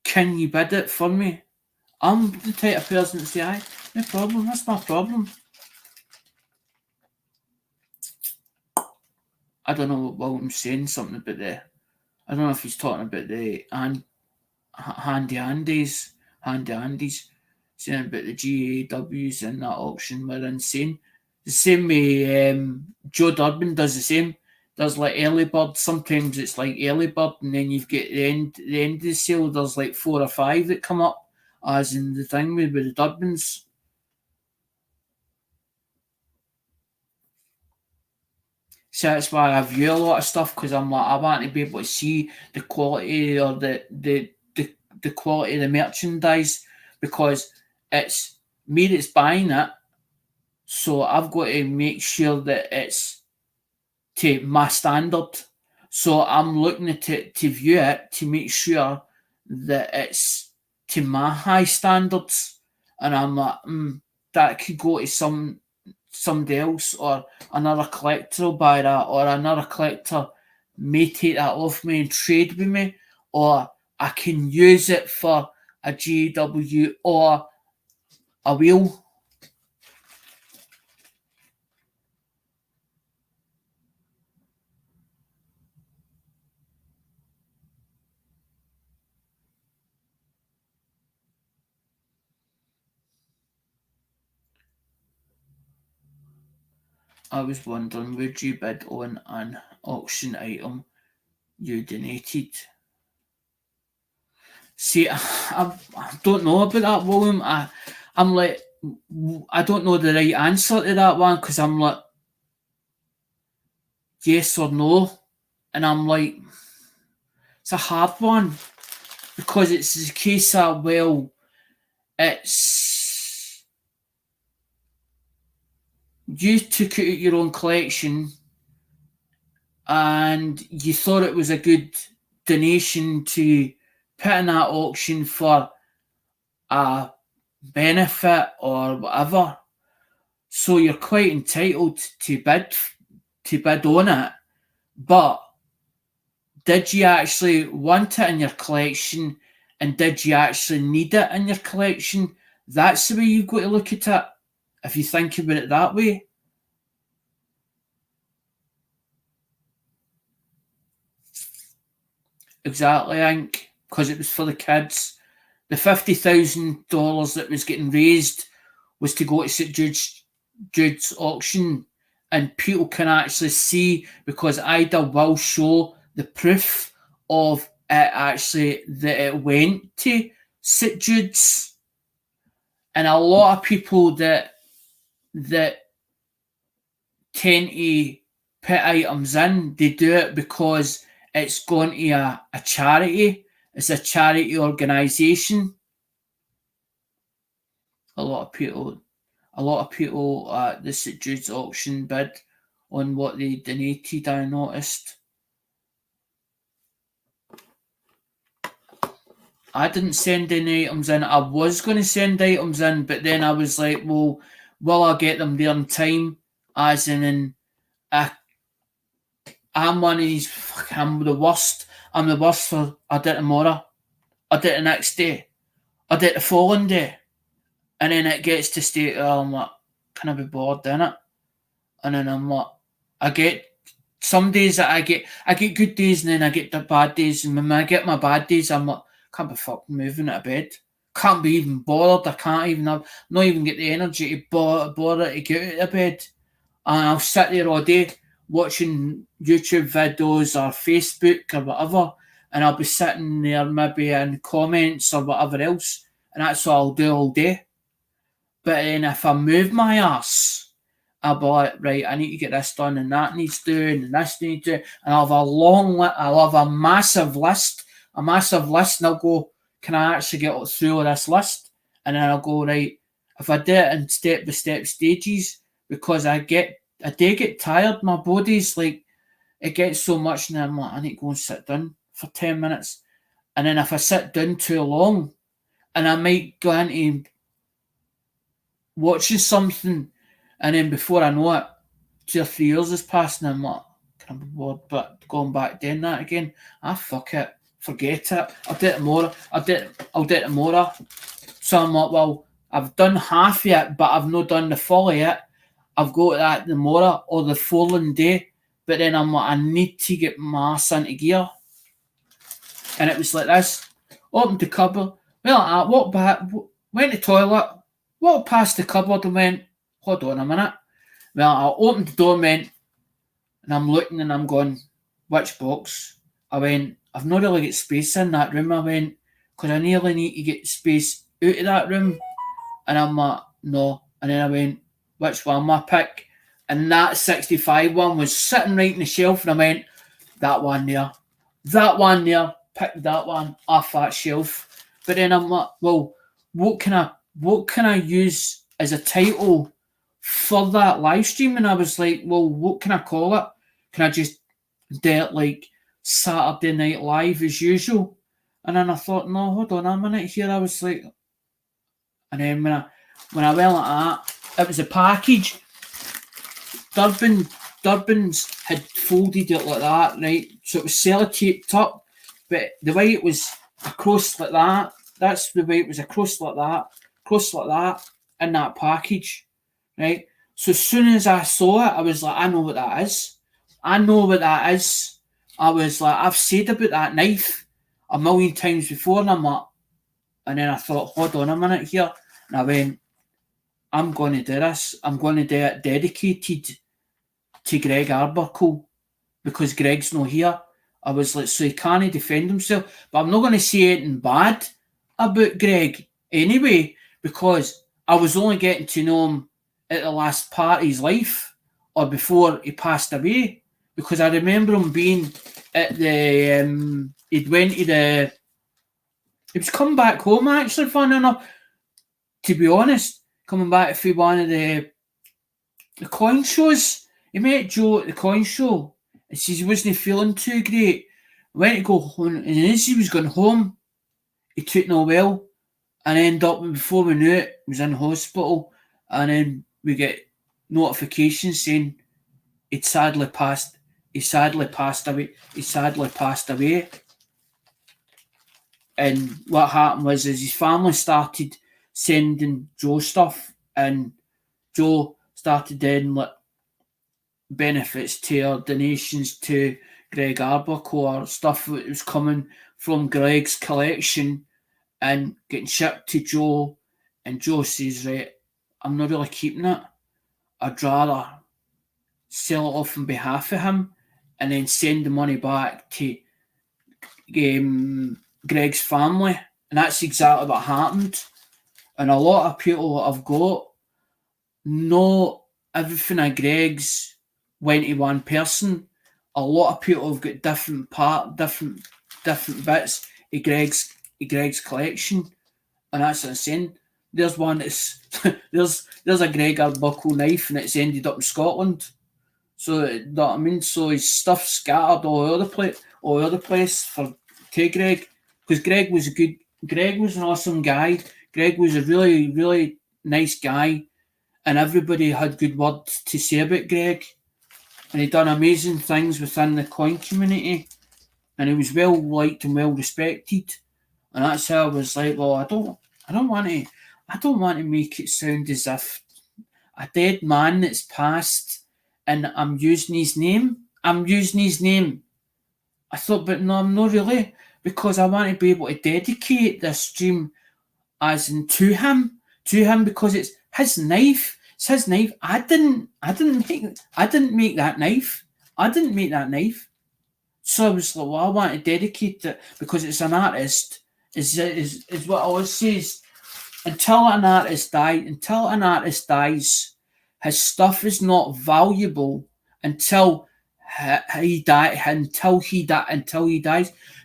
can you bid it for me? I'm the type of person that say, "Aye, no problem, that's my problem." I don't know what William's saying, something about the, I don't know if he's talking about the handy Andes, saying about the GAWs in that auction were insane. The same way Joe Durbin does the same. There's like early bird. Sometimes it's like early bird, and then you've got the end of the sale. There's like 4 or 5 that come up, as in the thing with the Durbins. So that's why I view a lot of stuff, because I'm like, I want to be able to see the quality or the quality of the merchandise, because it's me that's buying it. So I've got to make sure that it's to my standard. So I'm looking at it to view it to make sure that it's to my high standards. And I'm like, that could go to somebody else, or another collector will buy that, or another collector may take that off me and trade with me, or I can use it for a GW or a wheel. I was wondering, would you bid on an auction item you donated? See, I don't know about that, William. I'm like, I don't know the right answer to that one, because I'm like, yes or no. And I'm like, it's a hard one, because it's the case of, well, it's, you took it out your own collection and you thought it was a good donation to put in that auction for a benefit or whatever. So you're quite entitled to bid on it. But did you actually want it in your collection, and did you actually need it in your collection? That's the way you've got to look at it, if you think about it that way. Exactly, I think, because it was for the kids. The $50,000 that was getting raised was to go to St Jude's auction, and people can actually see, because IDA will show the proof of it actually that it went to St Jude's, and a lot of people that tend to put items in, they do it because it's going to a charity. It's a charity organisation. A lot of people at the St Jude's auction bid on what they donated, I noticed. I didn't send any items in. I was going to send items in, but then I was like, well, will I get them there in time? As in I'm one of these, I'm the worst. I'm the worst for, I did it tomorrow, I did it the next day, I did it the following day. And then it gets to state, I'm like, can I be bored, innit? And then I'm like, I get some days I get good days and then I get the bad days, and when I get my bad days, I'm like, can't be fucking moving out of bed. Can't be even bothered. I can't even have, not even get the energy to bother to get out of bed. And I'll sit there all day watching YouTube videos or Facebook or whatever, and I'll be sitting there maybe in comments or whatever else, and that's all I'll do all day. But then if I move my ass, I'll be like, right, I need to get this done, and that needs doing, and this needs doing, and I'll have a long list, I'll have a massive list, and I'll go, can I actually get through this list? And then I'll go, right, if I do it in step-by-step stages, because I do get tired, my body's like, it gets so much, and I'm like, I need to go and sit down for 10 minutes. And then if I sit down too long, and I might go into watching something, and then before I know it, 2 or 3 years has passed, and I'm like, can I be bored? But going back doing that again, fuck it, forget it. I'll do it tomorrow. I'll do it tomorrow. So I'm like, well, I've done half of it, but I've not done the full of it. I've got that tomorrow or the following day. But then I'm like, I need to get my ass into gear. And it was like this. Opened the cupboard. Well, I walked back, went to the toilet, walked past the cupboard and went, hold on a minute. Well, I opened the door and went, and I'm looking and I'm going, which box? I went, I've not really got space in that room. I went, because I nearly need to get space out of that room. And I'm like, no. And then I went, which one will I pick? And that 65 one was sitting right on the shelf, and I went, that one there. That one there. Pick that one off that shelf. But then I'm like, well, what can I use as a title for that live stream? And I was like, well, what can I call it? Can I just do it like Saturday Night Live as usual? And then I thought, no, hold on a minute here. I was like, and then when I went like that, it was a package. Durbin's had folded it like that, right? So it was sellotaped up, but the way it was across like that, that's the way it was across like that, in that package, right? So as soon as I saw it, I was like, I know what that is. I was like, I've said about that knife a million times before, and I'm like, and then I thought, hold on a minute here, and I went, I'm going to do this. I'm going to do it dedicated to Greg Arbuckle, because Greg's not here. I was like, so he can't defend himself. But I'm not going to say anything bad about Greg anyway, because I was only getting to know him at the last part of his life, or before he passed away, because I remember him being at the, he was coming back home, actually, funny enough, to be honest, coming back for one of the coin shows. He met Joe at the coin show and says he wasn't feeling too great. Went to go home, and as he was going home, he took no well, and ended up, before we knew it, he was in hospital, and then we get notifications saying he sadly passed away. And what happened was, his family started sending Joe stuff, and Joe started doing like benefits to or donations to Greg Arbuckle, or stuff that was coming from Greg's collection and getting shipped to Joe. And Joe says, right, I'm not really keeping it. I'd rather sell it off on behalf of him and then send the money back to Greg's family. And that's exactly what happened. And a lot of people that I've got, not everything of Greg's went to one person. A lot of people have got different bits of Greg's collection, and that's what I'm saying. There's one that's there's a Greg Arbuckle knife, and it's ended up in Scotland. So you know what I mean. So his stuff scattered all over the place for Greg, because Greg was an awesome guy. Greg was a really, really nice guy, and everybody had good words to say about Greg. And he'd done amazing things within the coin community, and he was well liked and well respected. And that's how I was like, well, I don't want to make it sound as if a dead man that's passed and I'm using his name. I'm using his name. I thought, but no, I'm not really, because I want to be able to dedicate this stream as in to him, because it's his knife. It's his knife. I didn't make that knife. I didn't make that knife. So I was like, well, I want to dedicate it because it's an artist. Is what I always says. Until an artist dies, his stuff is not valuable until he dies.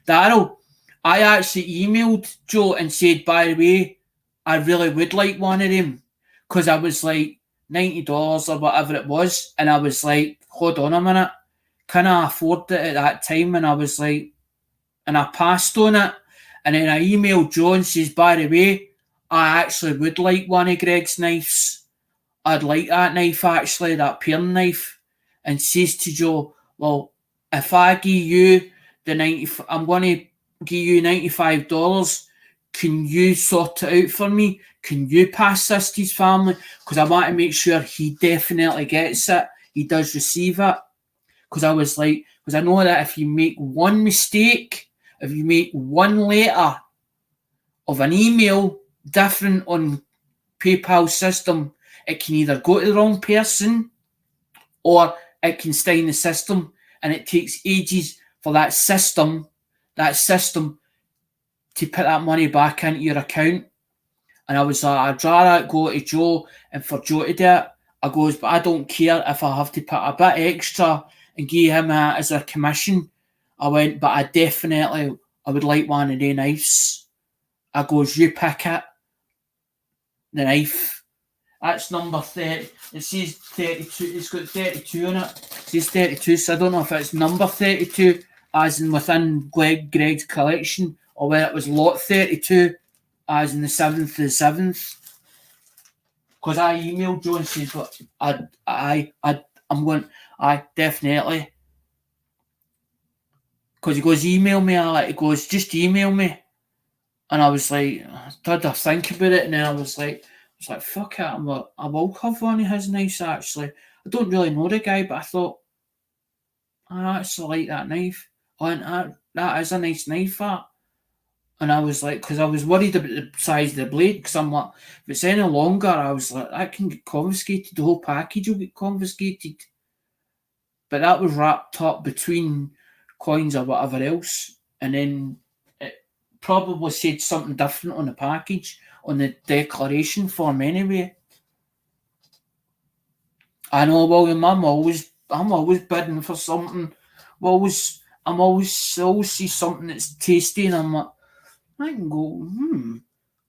Daryl, I actually emailed Joe and said, by the way, I really would like one of them, because I was like $90 or whatever it was, and I was like, hold on a minute, can I afford it at that time? And I was like, and I passed on it, and then I emailed Joe and says, by the way, I actually would like one of Greg's knives. I'd like that knife, actually, that paring knife. And says to Joe, well, if I give you I'm going to give you $95. Can you sort it out for me? Can you pass this to his family? Because I want to make sure he definitely gets it. He does receive it. Because I was like, because I know that if you make one mistake, if you make one letter of an email different on PayPal system, it can either go to the wrong person or it can stay in the system, and it takes ages for that system to put that money back into your account. And I was like, I'd rather go to Joe and for Joe to do it. I goes, but I don't care if I have to put a bit extra and give him as a commission. I went, but I would like one of the knives. I goes, you pick it. The knife. That's number 30. It says 32. It's got 32 on it. It says 32, so I don't know if it's number 32, as in within Greg's collection, or whether it was lot 32, as in the 7th of the 7th. Because I emailed Joe and says, "Look, I'm going. I definitely." Because he goes, email me. He goes, just email me. And I was like, did I think about it? And then I was like, fuck it. I will have one of his knives, actually. I don't really know the guy, but I thought, I actually like that knife. And that is a nice knife, that. And I was like, because I was worried about the size of the blade, because I'm like, if it's any longer, I was like, that can get confiscated. The whole package will get confiscated. But that was wrapped up between coins or whatever else. And then it probably said something different on the package, on the declaration form anyway. I know, William, I'm always bidding for something. I'm always see something that's tasty, and I'm like, I can go,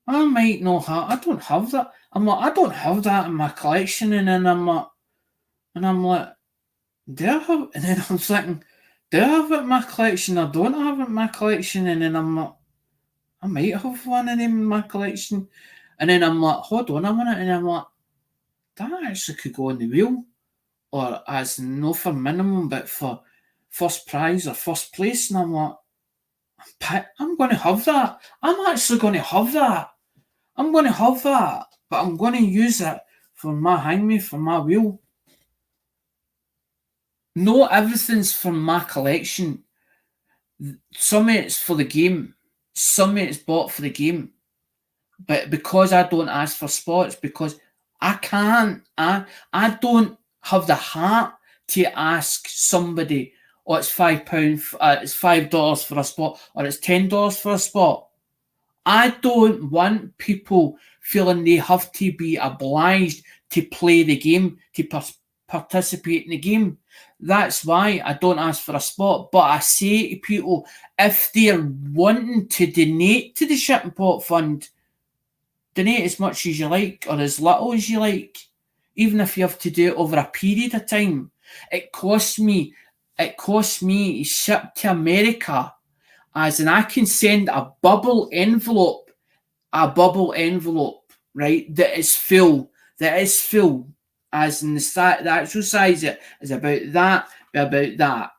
I might not have, I don't have that. I'm like, I don't have that in my collection, and then I'm like, do I have, and then I'm thinking, do I have it in my collection? I don't have it in my collection, and then I'm like, I might have one of them in my collection, and then I'm like, hold on a minute, and I'm like, that actually could go on the wheel, or as no for minimum, but for first prize or first place, and I'm like, I'm going to have that. I'm actually going to have that. I'm going to have that, but I'm going to use it for my hangman, for my wheel. No, everything's from my collection. Some of it's for the game. Some of it's bought for the game. But because I don't ask for spots, because I can't, I don't have the heart to ask somebody, oh, it's £5, it's $5 for a spot, or it's $10 for a spot. I don't want people feeling they have to be obliged to play the game, to participate in the game. That's why I don't ask for a spot. But I say to people, if they're wanting to donate to the Shipping Pot Fund, donate as much as you like or as little as you like. Even if you have to do it over a period of time. It costs me to ship to America, as in I can send a bubble envelope, right, that is full, as in the actual size it is about that,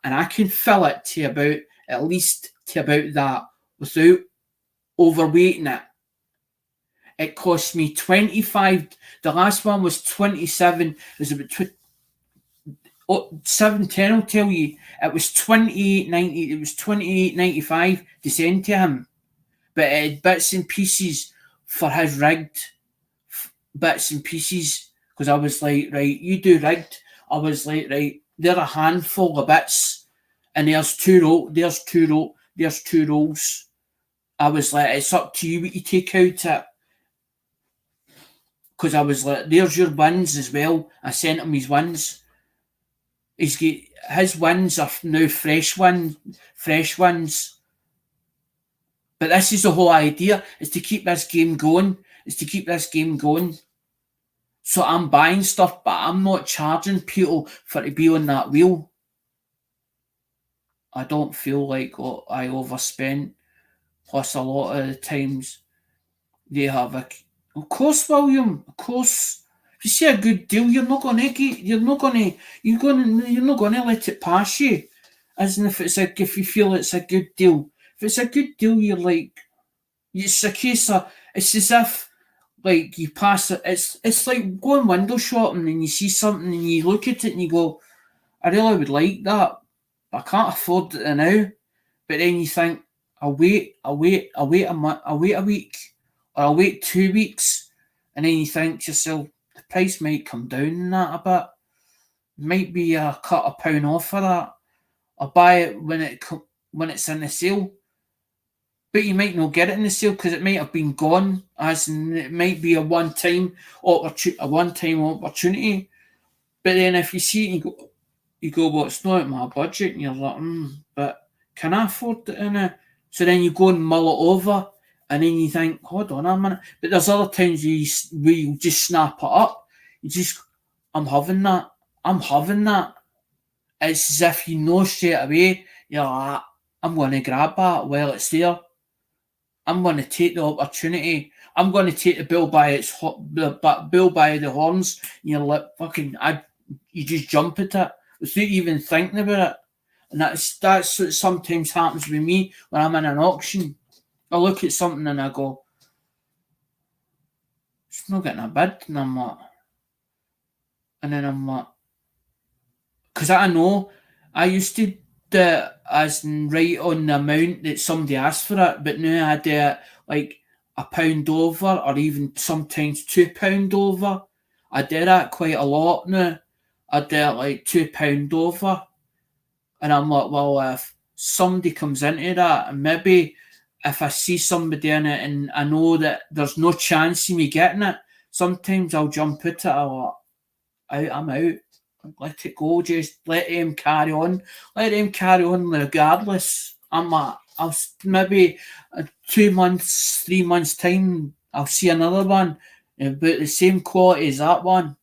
and I can fill it to about, at least to about that, without overweighting it. It cost me 25. The last one was 27. It was about Oh, 710 will tell you it was 28.90. It was 28.95 to send to him, but it had bits and pieces for his rigged bits and pieces. Because I was like, right, you do rigged. I was like, right, they're a handful of bits, and there's two rolls. I was like, it's up to you what you take out it. Because I was like, there's your wins as well. I sent him his wins. He's got his wins are now fresh wins. But this is the whole idea: is to keep this game going. So I'm buying stuff, but I'm not charging people for to be on that wheel. I don't feel like I overspent. Plus, a lot of the times they have of course, William. Of course, if you see a good deal, you're not gonna let it pass you. As in, if you feel it's a good deal. If it's a good deal, you're like, it's a case of, it's as if like you pass it. It's like going window shopping and you see something and you look at it and you go, I really would like that, but I can't afford it now. But then you think, I'll wait a month, I'll wait a week, or I'll wait 2 weeks, and then you think to yourself, the price might come down in that a bit. Might be a cut a pound off for that. Or buy it when it's in the sale. But you might not get it in the sale because it might have been gone, as in it might be a one time opportunity. But then if you see it, you go, well, it's not at my budget, and you're like, but can I afford it in it? So then you go and mull it over, and then you think, hold on a minute. But there's other times where you just snap it up. I'm having that. It's as if you know straight away, you're like, I'm going to grab that while it's there. I'm going to take the opportunity. I'm going to take the bull by the horns. And you're like, you just jump at it without even thinking about it. And that's what sometimes happens with me when I'm in an auction. I look at something and I go, it's not getting a bid. And then I'm like, because I know I used to do it as in right on the amount that somebody asked for it, but now I do it like a pound over, or even sometimes £2 over. I do that quite a lot now. I do it like £2 over, and I'm like, well, if somebody comes into that, and maybe if I see somebody in it and I know that there's no chance of me getting it, sometimes I'll jump at it. I'm out. Let it go. Just let them carry on. Let them carry on regardless. I'll maybe 2 months, 3 months time. I'll see another one about the same quality as that one.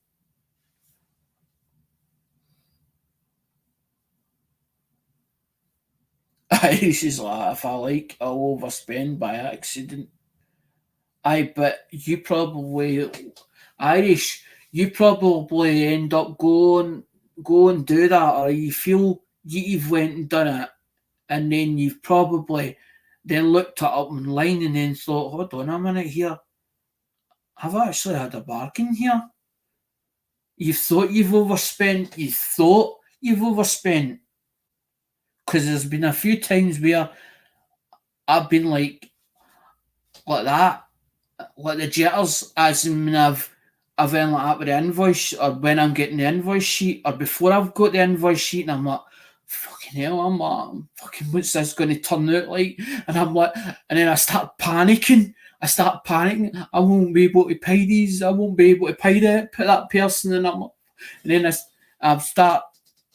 It's just like, if I like, I'll overspend by accident. But you probably Irish. You probably end up go and do that, or you feel you've went and done it, and then you've probably then looked it up online and then thought, hold on a minute here, I've actually had a bargain here. You thought you've overspent. Because there's been a few times where I've been like that, like the jitters, as in when I've been like that with the invoice, or when I'm getting the invoice sheet, or before I've got the invoice sheet, and I'm like, fucking hell, I'm like, fucking, what's this going to turn out like? And I'm like, and then I start panicking. I won't be able to pay these. I won't be able to pay that person. And then I start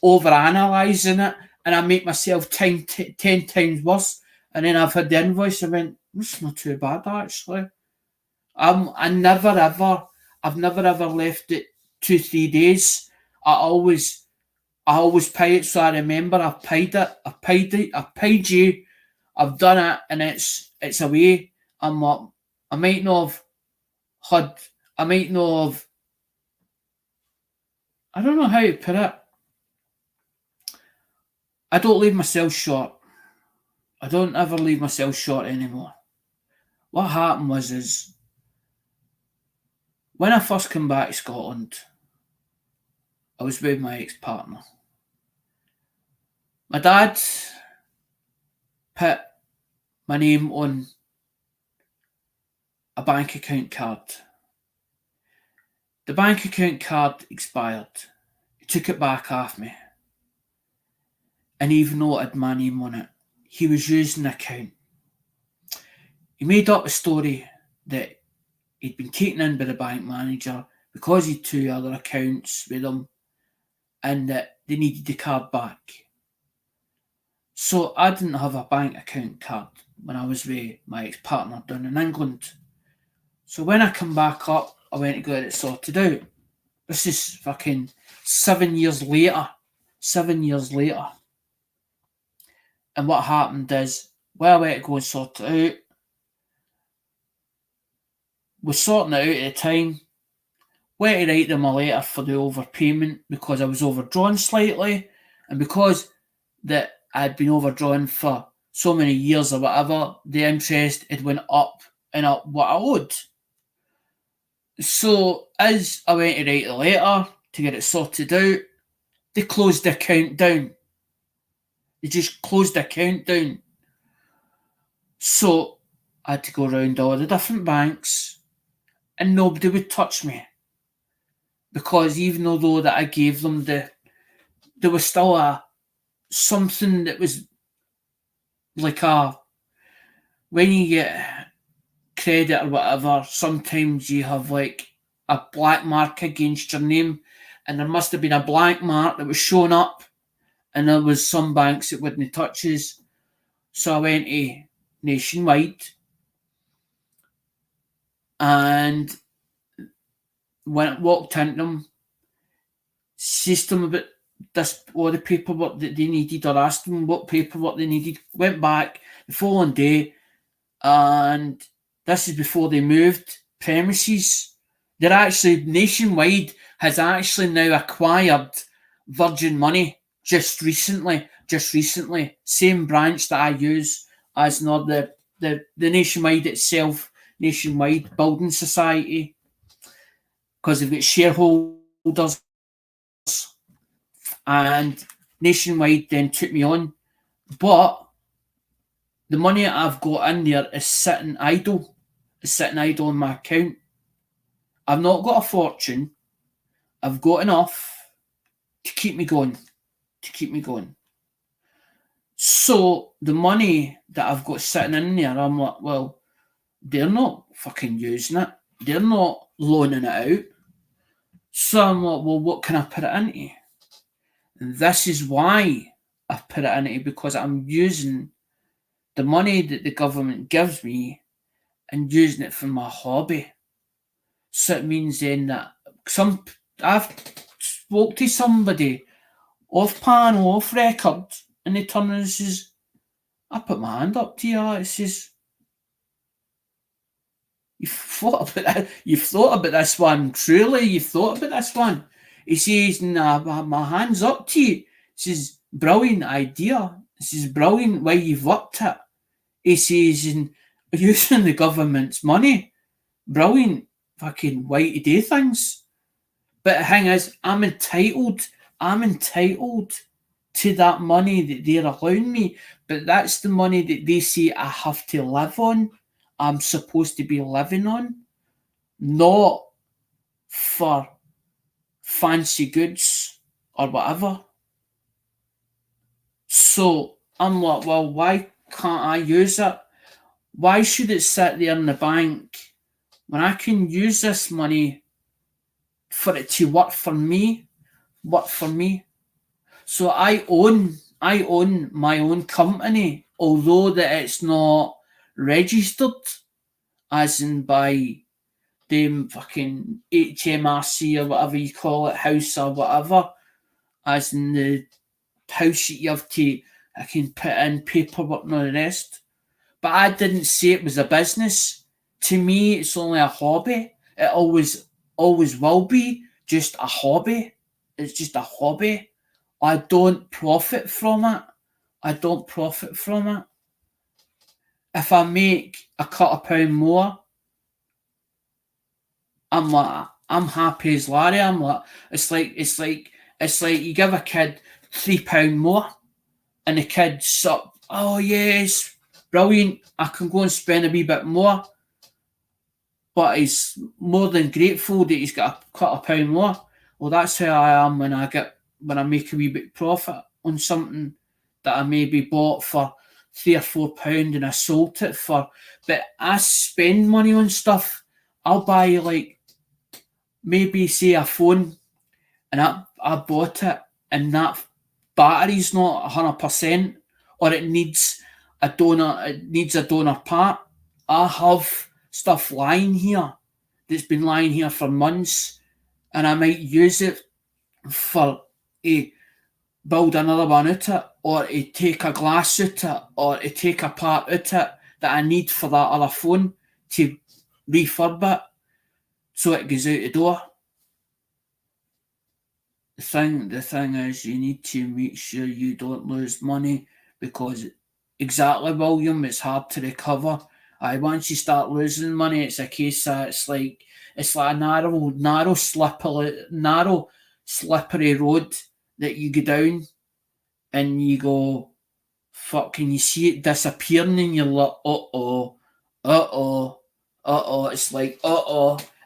over analysing it, and I make myself 10 times worse. And then I've had the invoice. I went, it's not too bad actually. I've never ever left it 2 3 days. I always pay it, so I remember I've paid it. I've paid you. I've done it, and it's away. I'm like, I might not have had. I might not have. I don't know how to put it. I don't leave myself short. I don't ever leave myself short anymore. What happened is when I first came back to Scotland, I was with my ex-partner. My dad put my name on a bank account card. The bank account card expired. He took it back off me. And even though it had my name on it, he was using the account. He made up a story that he'd been taken in by the bank manager because he had 2 other accounts with him and that they needed the card back. So I didn't have a bank account card when I was with my ex-partner down in England. So when I come back up, I went to get it sorted out. This is fucking 7 years later. 7 years later. And what happened is, well, I went to go and sort it out. Was sorting it out at the time. Went to write them a letter for the overpayment because I was overdrawn slightly, and because that I'd been overdrawn for so many years or whatever, the interest had went up and up what I owed. So as I went to write the letter to get it sorted out, they closed the account down. They just closed the account down. So I had to go around all the different banks and nobody would touch me. Because even though that I gave them there was still something that was like when you get credit or whatever, sometimes you have like a black mark against your name, and there must have been a black mark that was showing up, and there was some banks that wouldn't touch us. So I went to Nationwide and walked into them, said to them about this, all the paperwork that they needed, or asked them what paperwork they needed. Went back the following day, and this is before they moved premises. They're actually, Nationwide has actually now acquired Virgin Money just recently. Same branch that I use as not the Nationwide itself, Nationwide Building Society, because they've got shareholders. And Nationwide then took me on, but the money I've got in there is sitting idle. It's sitting idle in my account. I've not got a fortune. I've got enough to keep me going. So the money that I've got sitting in there, I'm like, well, they're not fucking using it. They're not loaning it out. So I'm like, well, what can I put it into? And this is why I've put it into, because I'm using the money that the government gives me and using it for my hobby. So it means then that I've spoke to somebody off panel, off record, and they turn and says, I put my hand up to you. It says, you've thought about this one. Truly, you've thought about this one. He says, nah, my hand's up to you. He says, brilliant idea. He says, brilliant way you've worked it. He says, and using the government's money, brilliant fucking way to do things. But the thing is, I'm entitled to that money that they're allowing me. But that's the money that they say I have to live on. I'm supposed to be living on, not for fancy goods or whatever. So I'm like, well, why can't I use it? Why should it sit there in the bank when I can use this money for it to work for me? So I own my own company, although that it's not registered as in by them fucking HMRC or whatever you call it, house or whatever, as in the house that you have to, I can put in paperwork and all the rest. But I didn't say it was a business. To me, it's only a hobby. It always will be just a hobby. It's just a hobby. I don't profit from it. If I make a £2 more, I'm happy as Larry. It's like you give a kid £3 more and the kid's up, oh yes, brilliant, I can go and spend a wee bit more. But he's more than grateful that he's got a couple of pound more. Well, that's how I am when I make a wee bit profit on something that I maybe bought for £3 or £4 and I sold it for. But I spend money on stuff. I'll buy like maybe say a phone, and I bought it, and that battery's not 100%, or it needs a donor part. I have stuff lying here that's been lying here for months, and I might use it for a build another one out it, or to take a glass out it, or to take a part out it that I need for that other phone to refurb it so it goes out the door. The thing is, you need to make sure you don't lose money, because exactly, William, it's hard to recover. Once you start losing money, it's a case that it's like a narrow, slippery road that you go down, and you go, fuck, and you see it disappearing, and you're like, it's like,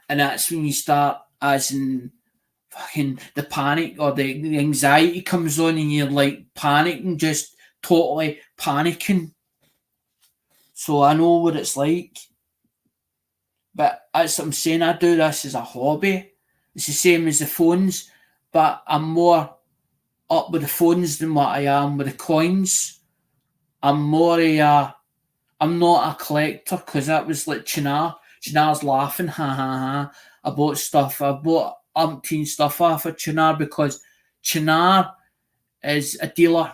and that's when you start, as in, fucking the panic or the anxiety comes on, and you're like panicking, just totally panicking. So I know what it's like. But as I'm saying, I do this as a hobby. It's the same as the phones, but I'm more up with the phones than what I am with the coins. I'm not a collector, because that was like Chinar. Chinar's laughing, ha ha ha. I bought umpteen stuff off of Chinar, because Chinar is a dealer.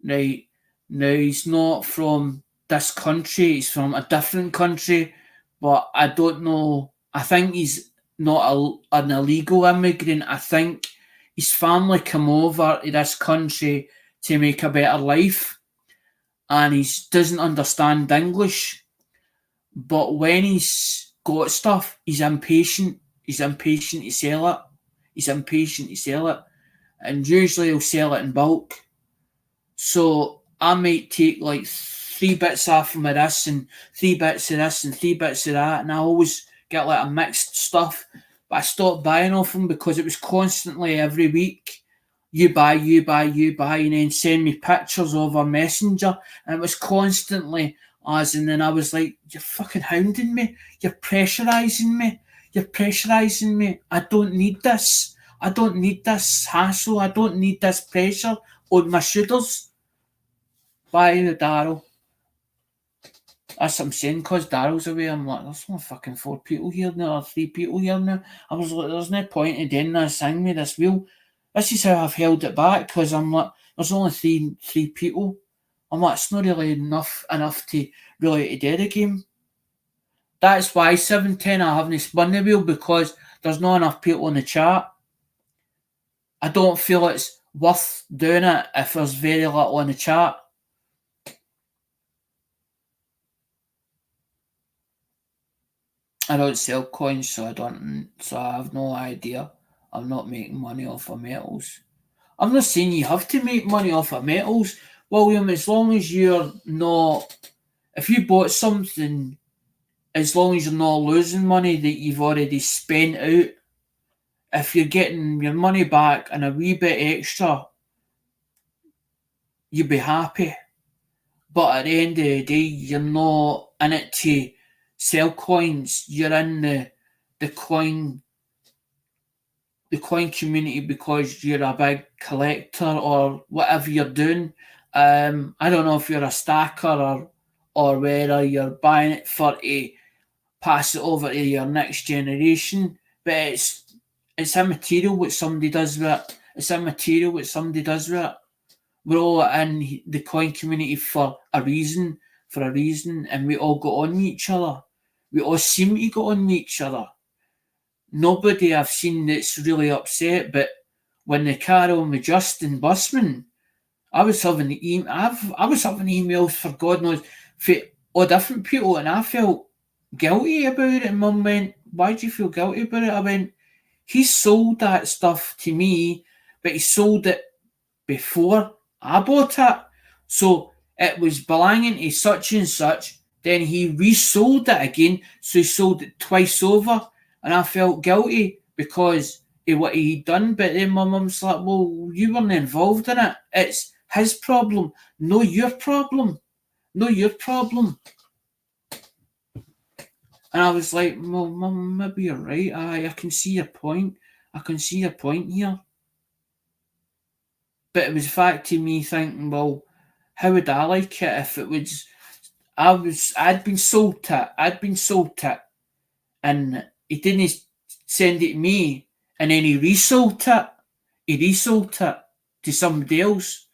Right. Now, he's not from this country, he's from a different country, but I don't know. I think he's not an illegal immigrant. I think his family come over to this country to make a better life, and he doesn't understand English. But when he's got stuff, he's impatient. He's impatient to sell it. He's impatient to sell it. And usually he'll sell it in bulk. So I might take like 3 bits off of this, and 3 bits of this, and 3 bits of that. And I always get like a mixed stuff. But I stopped buying off him, because it was constantly every week, you buy, and then send me pictures over Messenger. And it was constantly, and then I was like, you're fucking hounding me. You're pressurising me. I don't need this. I don't need this hassle. I don't need this pressure on my shoulders. Bye, Daryl. That's what I'm saying, because Daryl's away. I'm like, there's only fucking 4 people here now, or 3 people here now. I was like, there's no point in doing this thing with this wheel. This is how I've held it back, because I'm like, there's only three people. I'm like, it's not really enough to really to do the game. That's why 710 I haven't spun the wheel, because there's not enough people in the chat. I don't feel it's worth doing it if there's very little in the chat. I don't sell coins, so I have no idea. I'm not making money off of metals. I'm not saying you have to make money off of metals, William, as long as you're not, if you bought something, as long as you're not losing money that you've already spent out, if you're getting your money back and a wee bit extra, you'll be happy. But at the end of the day, you're not in it to sell coins. You're in the coin community because you're a big collector or whatever you're doing. I don't know if you're a stacker or whether you're buying it for to pass it over to your next generation. But it's immaterial what somebody does with it. It's immaterial what somebody does with it. We're all in the coin community for a reason, and we all go on with each other. We all seem to go on with each other. Nobody I've seen that's really upset, but when they carry on with Justin Busman, I was having emails for God knows for all different people, and I felt guilty about it. And Mum went, "Why do you feel guilty about it?" I went, "He sold that stuff to me, but he sold it before I bought it. So it was belonging to such and such. Then he resold it again, so he sold it twice over, and I felt guilty because of what he'd done. But then my mum's like, "Well, you weren't involved in it. It's his problem, no your problem, no your problem." And I was like, "Well, mum, maybe you're right. I can see your point. I can see your point here." But it was the fact to me thinking, well, how would I like it if it was I'd been sold it. I'd been sold it, and he didn't send it to me, and then he resold it. He resold it to somebody else.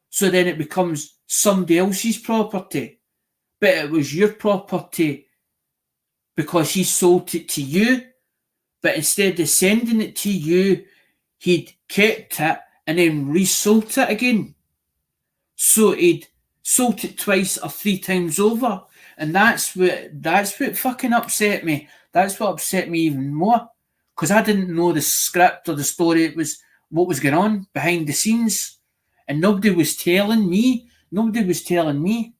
So then it becomes somebody else's property. But it was your property because he sold it to you. But instead of sending it to you, he'd kept it and then resold it again. So he'd sold it twice or three times over. And that's what fucking upset me. That's what upset me even more. Because I didn't know the script or the story. It was what was going on behind the scenes. And nobody was telling me. Nobody was telling me.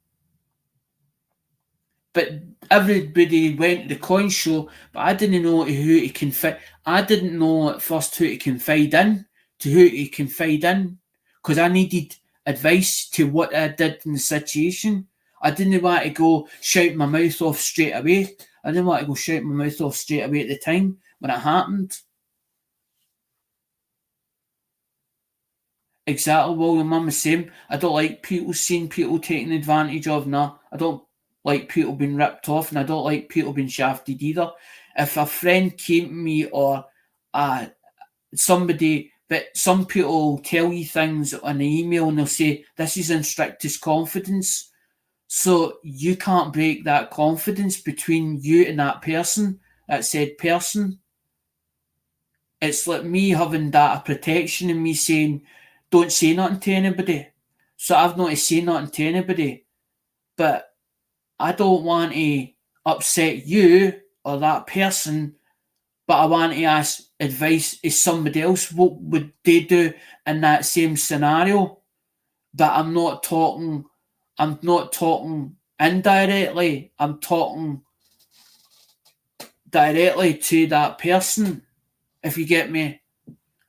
But everybody went to the coin show, but I didn't know who to confide. I didn't know at first who to confide in, because I needed advice to what I did in the situation. I didn't want to go shout my mouth off straight away. I didn't want to go shout my mouth off straight away at the time when it happened. Exactly. Well, your mum was same. I don't like people seeing people taking advantage of. Nah, I don't like people being ripped off, and I don't like people being shafted either. If a friend came to me or somebody, but some people tell you things on the email and they'll say this is in strictest confidence, so you can't break that confidence between you and that person, that said person. It's like me having data protection and me saying, don't say nothing to anybody. So I've not to say nothing to anybody. But I don't want to upset you or that person, but I want to ask advice of somebody else. What would they do in that same scenario? But I'm not talking indirectly. I'm talking directly to that person, if you get me.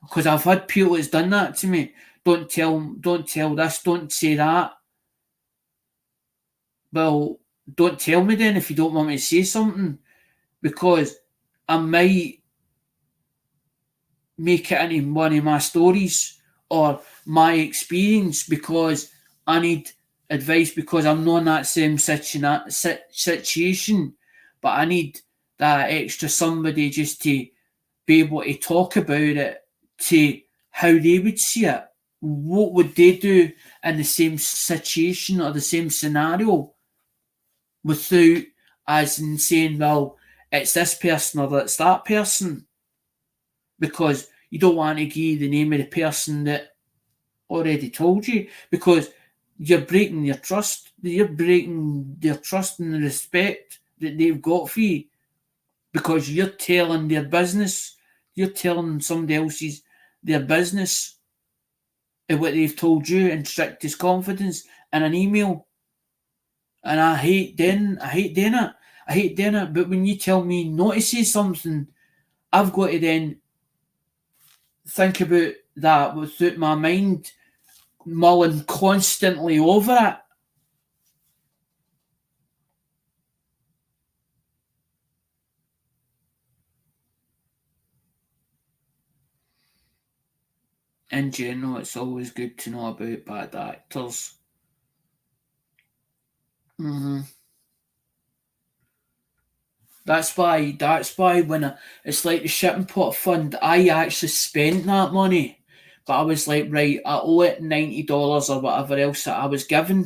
Because I've had people that's done that to me. Don't tell this, don't say that. Well, don't tell me then if you don't want me to say something, because I might make it into one of my stories or my experience because I need advice because I'm not in that same situation, but I need that extra somebody just to be able to talk about it to how they would see it. What would they do in the same situation or the same scenario without as in saying, well, it's this person or it's that person? Because you don't want to give the name of the person that already told you, because you're breaking their trust. You're breaking their trust and the respect that they've got for you because you're telling their business. You're telling somebody else's their business of what they've told you in strictest confidence in an email. And I hate doing it. I hate doing it. But when you tell me not to say something, I've got to then think about that without my mind mulling constantly over it. In general, it's always good to know about bad actors. hmm That's why when it's like the shipping pot fund, I actually spent that money, but I was like, right, I owe it $90 or whatever else that I was given,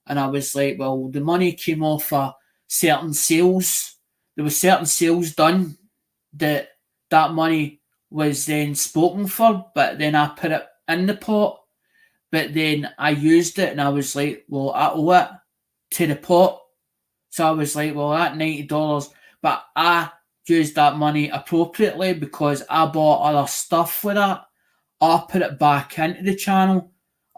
and I was like, well, the money came off of certain sales. There were certain sales done that money was then spoken for, but then I put it in the pot. But then I used it, and I was like, well, I owe it to the pot. So I was like, well, that $90, but I used that money appropriately because I bought other stuff with that. I put it back into the channel.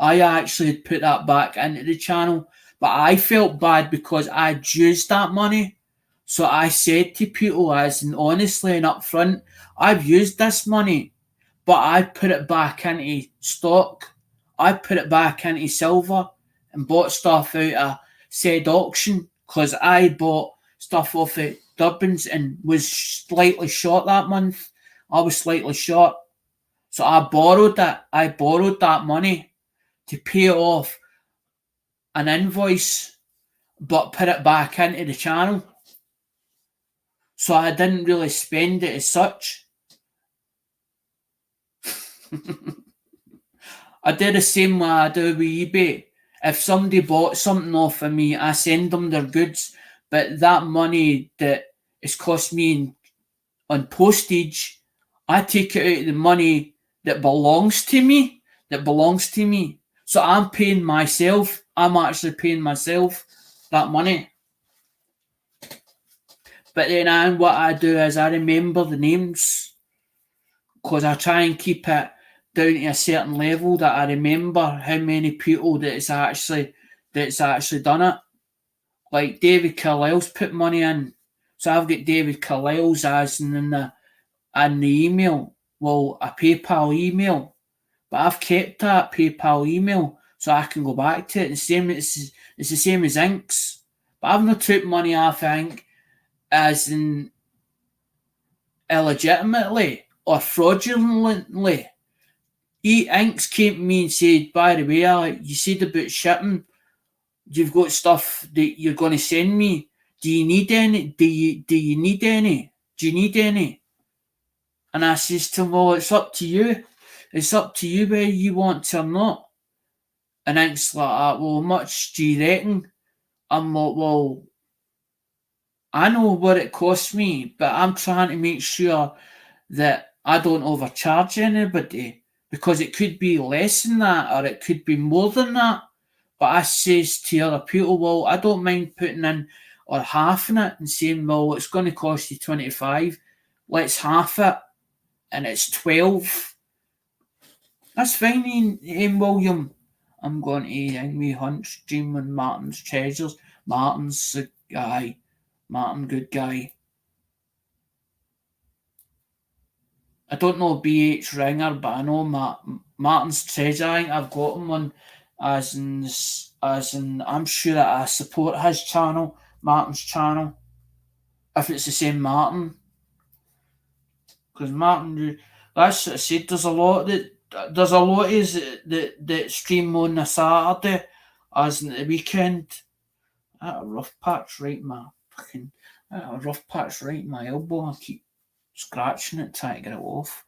I actually had put that back into the channel, but I felt bad because I'd used that money. So I said to people, as in honestly and upfront, I've used this money, but I put it back into stock. I put it back into silver and bought stuff out of said auction because I bought stuff off at Durbin's and was slightly short that month. I was slightly short. So I borrowed that. I borrowed that money to pay off an invoice, but put it back into the channel. So I didn't really spend it as such. I do the same way I do with eBay. If somebody bought something off of me, I send them their goods, but that money that it's cost me on postage, I take it out of the money that belongs to me, So I'm paying myself. I'm actually paying myself that money. But then what I do is I remember the names because I try and keep it down to a certain level that I remember how many people that's actually done it. Like David Carlisle's put money in, so I've got David Carlisle's as in the email. Well, a PayPal email, but I've kept that PayPal email so I can go back to it. It's the same as Ink's, but I've not took money off Ink as in illegitimately or fraudulently. Inks came to me and said, by the way, you said about shipping, you've got stuff that you're going to send me. Do you need any? Do you need any? Do you need any? And I says to him, well, it's up to you. It's up to you whether you want to or not. And Ink's like, well, how much do you reckon? I'm like, well, I know what it costs me, but I'm trying to make sure that I don't overcharge anybody because it could be less than that or it could be more than that. But I says to other people, well, I don't mind putting in or halving it and saying, well, it's going to cost you 25. Let's half it and it's 12. That's fine, William. I'm going to Ingwe Hunt's Dream and Martin's Treasures. Martin's the guy. Martin, good guy. I don't know BH Ringer, but I know Martin's Treasure. I think I've got him on as in I'm sure that I support his channel, Martin's channel. If it's the same Martin. Because Martin, that's what I said, there's a lot of that stream on a Saturday as in the weekend. I had a rough patch right in my elbow. I keep scratching it, trying to get it off.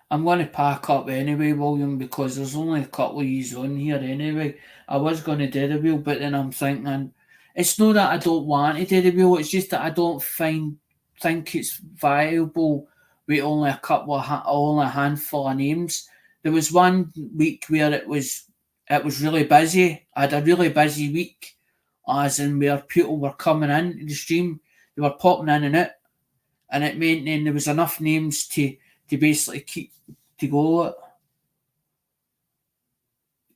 I'm going to pack up anyway, William, because there's only a couple of yous on here anyway. I was going to do the wheel, but then I'm thinking, it's not that I don't want to do the wheel, it's just that I don't think it's viable with only only a handful of names. There was one week where it was really busy. I had a really busy week, as in where people were coming in to the stream, they were popping in and out, and it meant then there was enough names to basically keep to go at.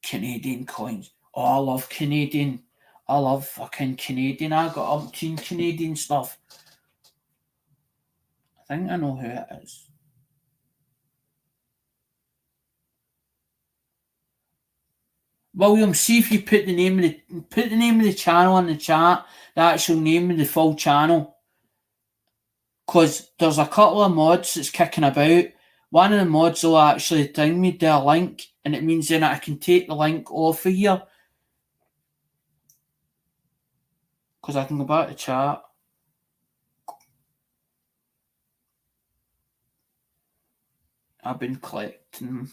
Canadian coins. Oh, I love Canadian. I love fucking Canadian. I got umpteen Canadian stuff. I think I know who it is. William, see if you put the name of the channel in the chat, the actual name of the full channel. Because there's a couple of mods that's kicking about. One of the mods will actually bring me to a link, and it means then I can take the link off of here. Because I can go back to chat. I've been collecting.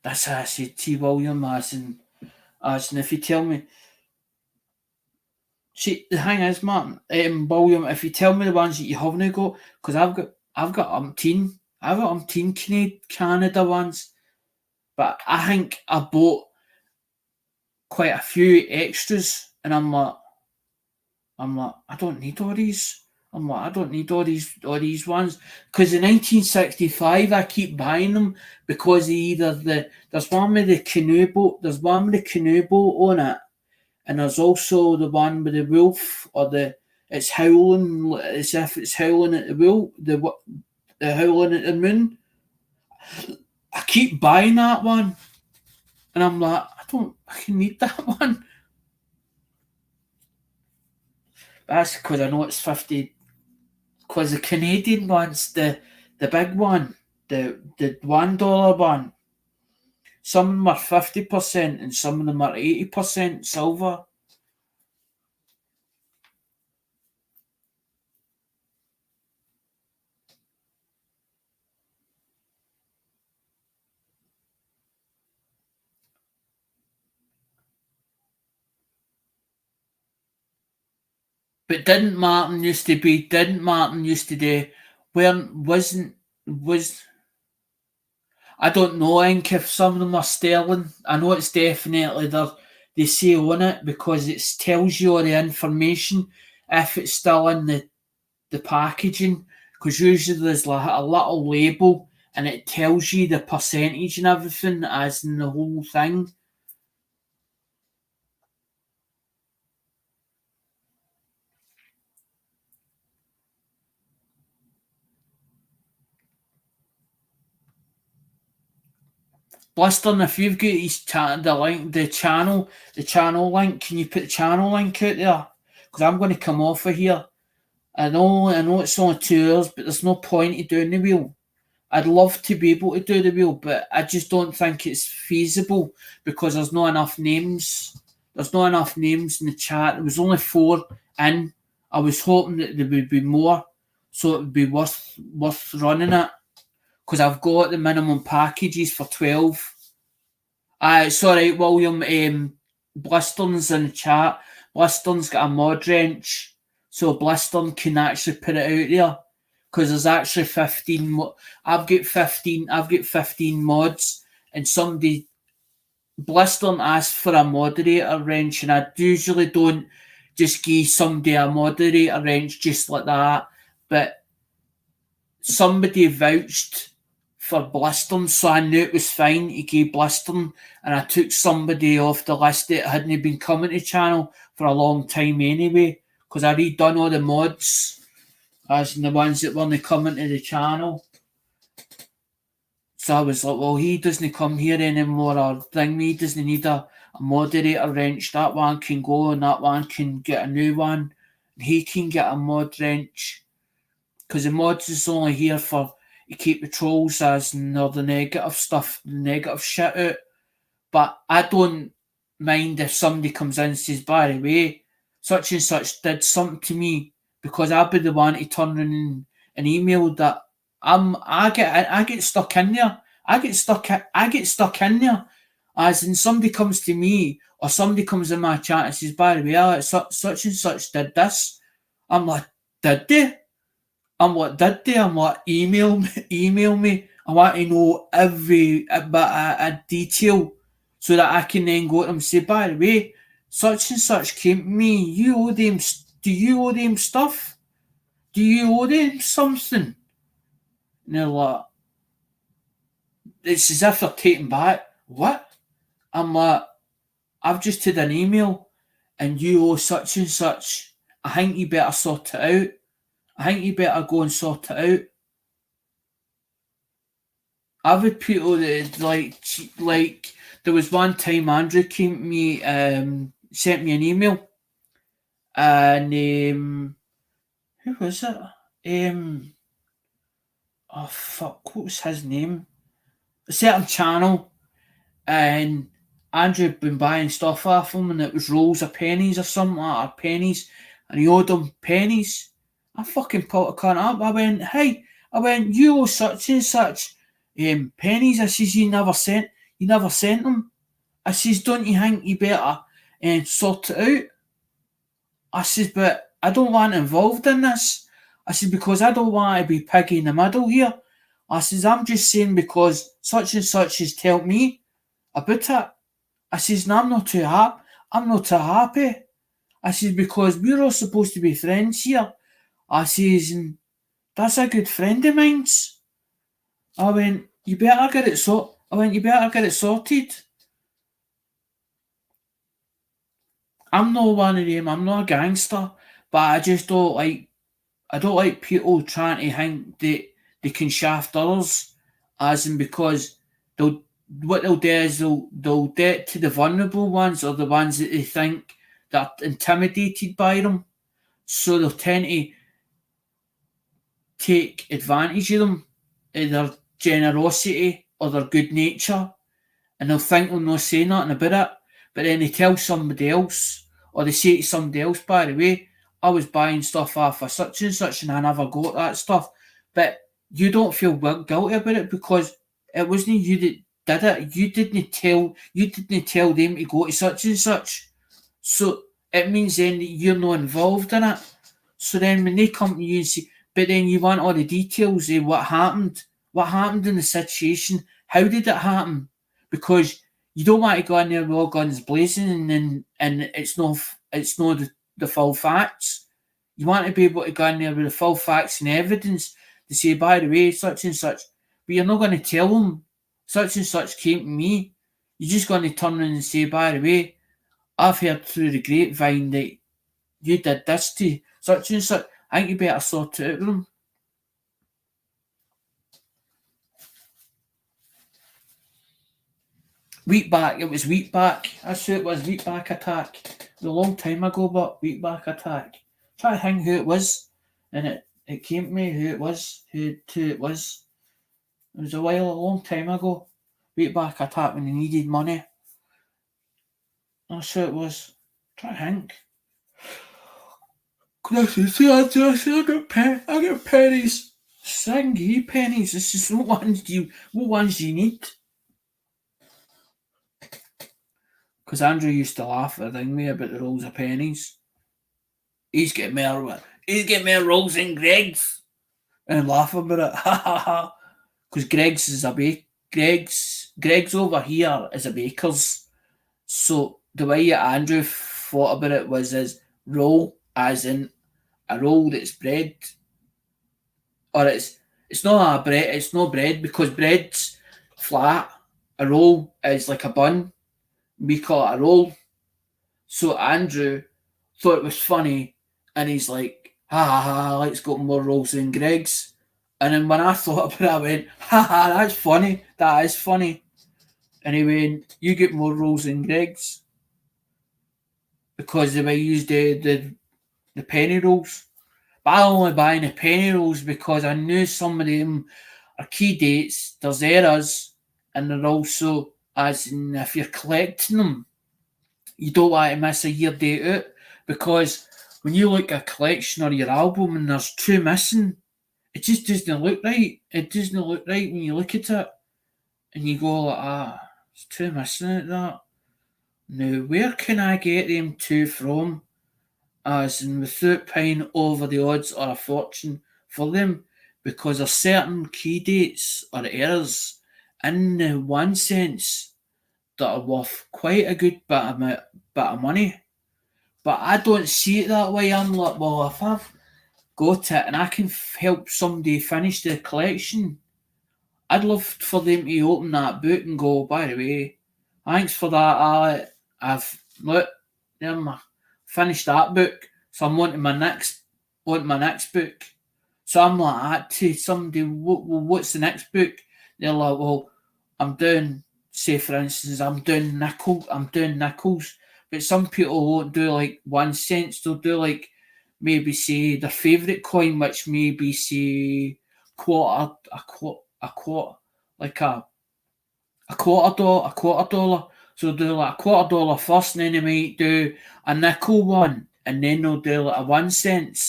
That's how I said T. William, as in if you tell me. See, the thing is, Martin, William, if you tell me the ones that you haven't got, because I've got umpteen Canada ones, but I think I bought quite a few extras, and I'm like, I don't need all these. I'm like, I don't need all these ones. Because in 1965, I keep buying them because there's one with the canoe boat, there's one with the canoe boat on it, and there's also the one with the wolf or it's howling as if it's howling at the wolf, the howling at the moon. I keep buying that one, and I'm like, I don't fucking need that one. That's because I know it's 50. Because the Canadian one's the big one, the $1 one. Some of them are 50% and some of them are 80% silver. But didn't Martin used to be? Didn't Martin used to do? Where wasn't was? I don't know. I think if some of them are sterling, I know it's definitely there. They say on it because it tells you all the information if it's still in the packaging, because usually there's like a little label and it tells you the percentage and everything as in the whole thing. Blister, if you've got the channel link, can you put the channel link out there? Because I'm going to come off of here. I know it's only 2 hours, but there's no point in doing the wheel. I'd love to be able to do the wheel, but I just don't think it's feasible because there's not enough names. There's not enough names in the chat. There was only 4 in. I was hoping that there would be more, so it would be worth running it because I've got the minimum packages for 12. Sorry, William. Blister's in the chat. Blister's got a mod wrench, so Blister can actually put it out there because there's actually 15. I've got 15. I've got 15 mods, and somebody Blister asked for a moderator wrench, and I usually don't just give somebody a moderator wrench just like that, but somebody vouched for Blister, so I knew it was fine. He gave Blister, and I took somebody off the list that hadn't been coming to the channel for a long time anyway, because I redone all the mods as in the ones that weren't coming to the channel. So I was like, well, he doesn't come here anymore, or thing, he doesn't need a moderator wrench. That one can go, and that one can get a new one. And he can get a mod wrench. Because the mods is only here for to keep the trolls as and all the negative stuff, the negative shit out. But I don't mind if somebody comes in and says, by the way, such and such did something to me, because I'll be the one to turn in an email that I get stuck in there. I get stuck in there. As in somebody comes to me or somebody comes in my chat and says, by the way, such and such did this. I'm like, did they? I'm like, email me. I want to know every bit of detail so that I can then go to them and say, by the way, such and such came to me. You owe them. Do you owe them stuff? Do you owe them something? And they're like, it's as if they're taken back. What? I'm like, I've just had an email and you owe such and such. I think you better sort it out. I think you better go and sort it out. I've had people that like there was one time Andrew came to me, sent me an email, and who was it? Oh fuck, what was his name? A certain channel, and Andrew had been buying stuff off him, and it was rolls of pennies or something like that, or pennies, and he owed him pennies. I fucking pulled a cunt up. I went, hey, you owe such and such pennies. I says, you never sent them. I says, don't you think you better sort it out? I says, but I don't want involved in this. I says, because I don't want to be piggy in the middle here. I says, I'm just saying because such and such has told me about it. I says, no, I'm not too happy. I says, because we're all supposed to be friends here. I says, that's a good friend of mine's. I went, you better get it you better get it sorted. I'm not one of them, I'm not a gangster, but I don't like people trying to think that they can shaft others, as in because they'll what they'll do is they'll do it to the vulnerable ones or the ones that they think that are intimidated by them. So they'll tend to take advantage of them, of their generosity or their good nature, and they'll think they'll not say nothing about it, but then they tell somebody else, or they say to somebody else, by the way, I was buying stuff off of such and such and I never got that stuff. But you don't feel guilty about it because it wasn't you that did it. You didn't tell them to go to such and such. So it means then that you're not involved in it. So then when they come to you and say, but then you want all the details of what happened in the situation, how did it happen? Because you don't want to go in there with all guns blazing and it's not the full facts. You want to be able to go in there with the full facts and evidence to say, by the way, such and such. But you're not going to tell them such and such came to me. You're just going to turn around and say, by the way, I've heard through the grapevine that you did this to such and such. I think you better sort it out with them. Wheatback, it was wheatback. That's who it was, wheatback attack. It was a long time ago, but wheatback attack. Try to think who it was, and it came to me who it was, who it was. It was a long time ago. Wheatback attack when they needed money. That's who it was. Try to think. See, I get pennies. Sing pennies. This is what ones do you need? Because Andrew used to laugh at me about the rolls of pennies. He's getting more rolls than Greg's. And laugh about it. Ha ha ha. Because Greg's is a Greg's over here is a baker's. So the way Andrew thought about it was as roll, as in a roll that's bread. Or it's not a bread, it's not bread because bread's flat. A roll is like a bun. We call it a roll. So Andrew thought it was funny, and he's like, ha ha ha, let's got more rolls than Greg's. And then when I thought about it, I went, ha ha, that's funny, that is funny. And he went, you get more rolls than Greg's. Because the way you used the penny rolls. But I only buying the penny rolls because I knew some of them are key dates, there's errors, and they're also, as in if you're collecting them, you don't want to miss a year date out because when you look at a collection or your album and there's two missing, it just doesn't look right. It doesn't look right when you look at it and you go like, it's two missing at that. Now, where can I get them two from? As in without paying over the odds or a fortune for them, because there's certain key dates or errors in the one sense that are worth quite a good bit of money. But I don't see it that way. I'm like, well, if I've got it and I can help somebody finish the collection, I'd love for them to open that book and go, by the way, thanks for that, Alec. Look, finished that book, so I'm wanting my next book. So I'm like that to somebody, what's the next book? They're like, well, I'm doing, say for instance, I'm doing nickels. But some people won't do like 1 cent, they'll do like maybe say their favourite coin, which maybe say quarter, like a quarter dollar. So they'll do like a quarter dollar first, and then they might do a nickel one, and then they'll do like a 1 cent.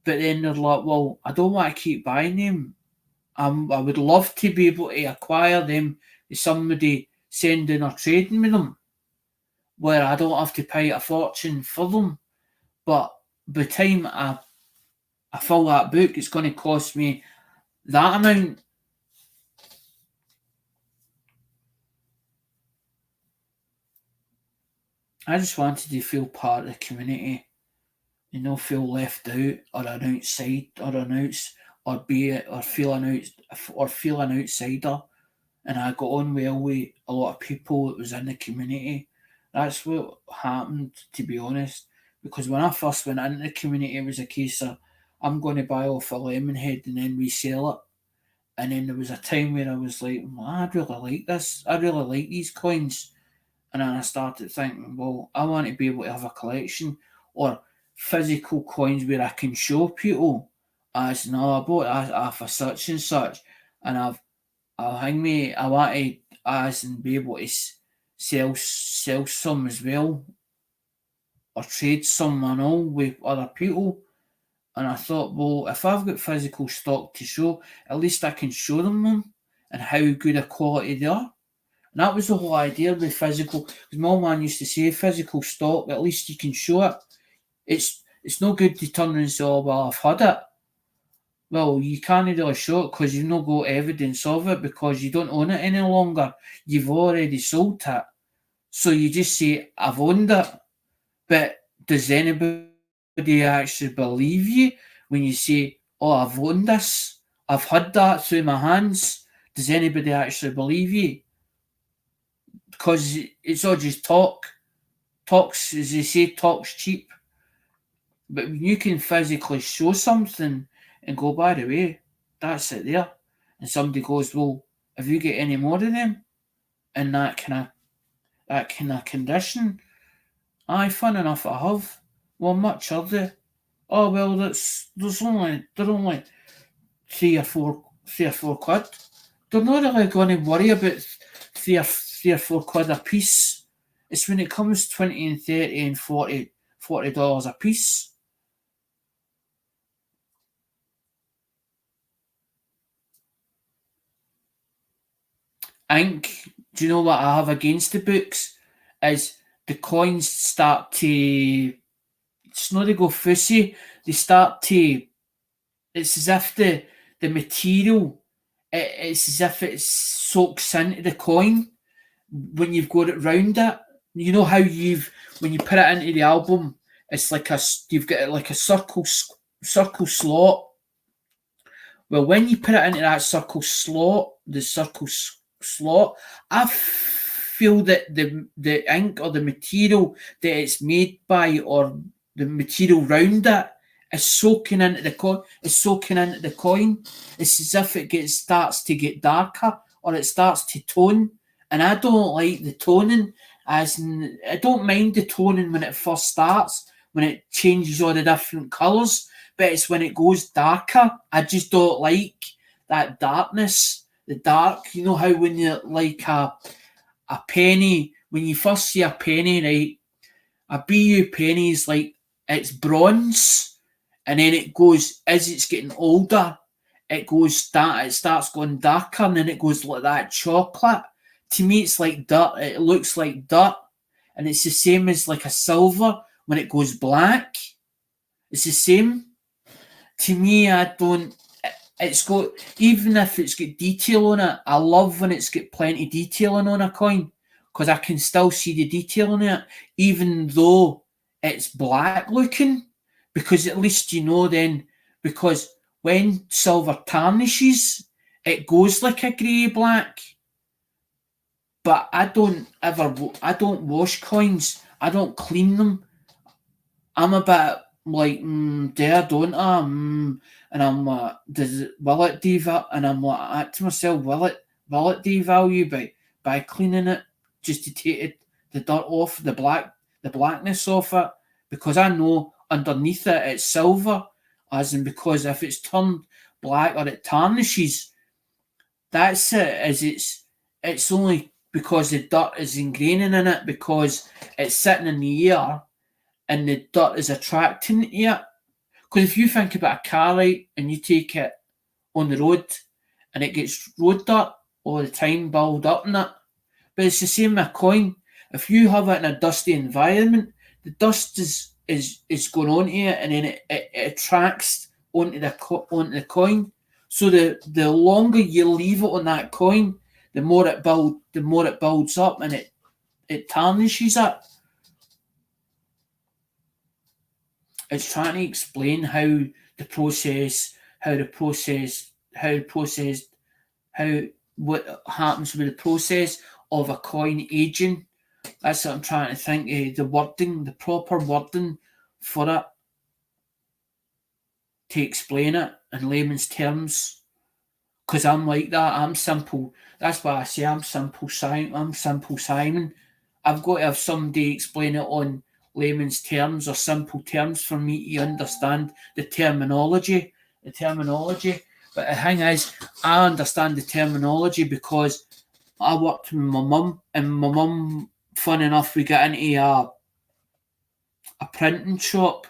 But then they're like, well, I don't want to keep buying them. I would love to be able to acquire them if somebody sending or trading with them, where I don't have to pay a fortune for them. But by the time I fill that book, it's going to cost me that amount. I just wanted to feel part of the community you know, feel left out or an outside or an outs or be it or feel an outsider. And I got on well with a lot of people that was in the community. That's what happened, to be honest. Because when I first went into the community, it was a case of I'm going to buy off a Lemonhead and then resell it. And then there was a time where I was like, well, I really like this. I really like these coins. And then I started thinking, well, I want to be able to have a collection or physical coins where I can show people as no, I bought that for such and such, and I'll hang me. I want to as and be able to sell some as well or trade some and all with other people. And I thought, well, if I've got physical stock to show, at least I can show them and how good a quality they are. And that was the whole idea with physical. Because my old man used to say, physical stock, at least you can show it. It's no good to turn and say, oh, well, I've had it. Well, you can't really show it because you've not got evidence of it because you don't own it any longer. You've already sold it. So you just say, I've owned it. But does anybody actually believe you when you say, oh, I've owned this? I've had that through my hands. Does anybody actually believe you? Because it's all just talk. Talks, as they say, talk's cheap. But when you can physically show something and go, by the way, that's it there. And somebody goes, well, have you got any more of them in that kind of condition? Aye, fun enough I have. Well, much are they? Oh well, they're only three or four quid. They're not really going to worry about three or four quid a piece. It's when it comes 20 and 30 and $40 a piece. I think, do you know what I have against the books? Is the coins start to, it's not to go fussy, they start to, it's as if the material, it's as if it soaks into the coin when you've got it round it. You know how when you put it into the album, it's like you've got it like a circle slot. Well, when you put it into that circle slot, I feel that the ink or the material that it's made by or the material round it is soaking into the coin. It's soaking into the coin. It's as if it starts to get darker or it starts to tone. And I don't like the toning. I don't mind the toning when it first starts, when it changes all the different colours. But it's when it goes darker. I just don't like that darkness. The dark, you know how when you're like a penny, when you first see a penny, right? A BU penny is like it's bronze, and then it goes as it's getting older, it starts going darker, and then it goes like that chocolate. To me, it's like dirt. It looks like dirt, and it's the same as like a silver when it goes black. It's the same. To me, I don't. It's got, even if it's got detail on it, I love when it's got plenty of detailing on a coin because I can still see the detail in it, even though it's black looking. Because at least you know then, because when silver tarnishes, it goes like a grey black. But I don't wash coins. I don't clean them. I'm a bit like, don't I? And I'm like, will it devalue? And I'm like, to myself, will it devalue by cleaning it just to take the dirt off, the blackness off it? Because I know underneath it's silver, as in because if it's turned black or it tarnishes, that's it. As it's only because the dirt is ingraining in it because it's sitting in the air and the dirt is attracting it. Because if you think about a car, right, and you take it on the road and it gets road dirt all the time build up in it. But it's the same with a coin. If you have it in a dusty environment, the dust is going onto it and then it attracts onto the coin. So the longer you leave it on that coin, the more it builds up and it tarnishes it. It's trying to explain the process, how the process, how the process, how what happens with the process of a coin aging. That's what I'm trying to think. The wording, the proper wording for it to explain it in layman's terms. Because I'm like that. I'm simple. That's why I say I'm simple Simon. I'm simple Simon. I've got to have somebody explain it on layman's terms or simple terms for me to understand the terminology. The terminology. But the thing is, I understand the terminology because I worked with my mum, and my mum, fun enough, we got into a printing shop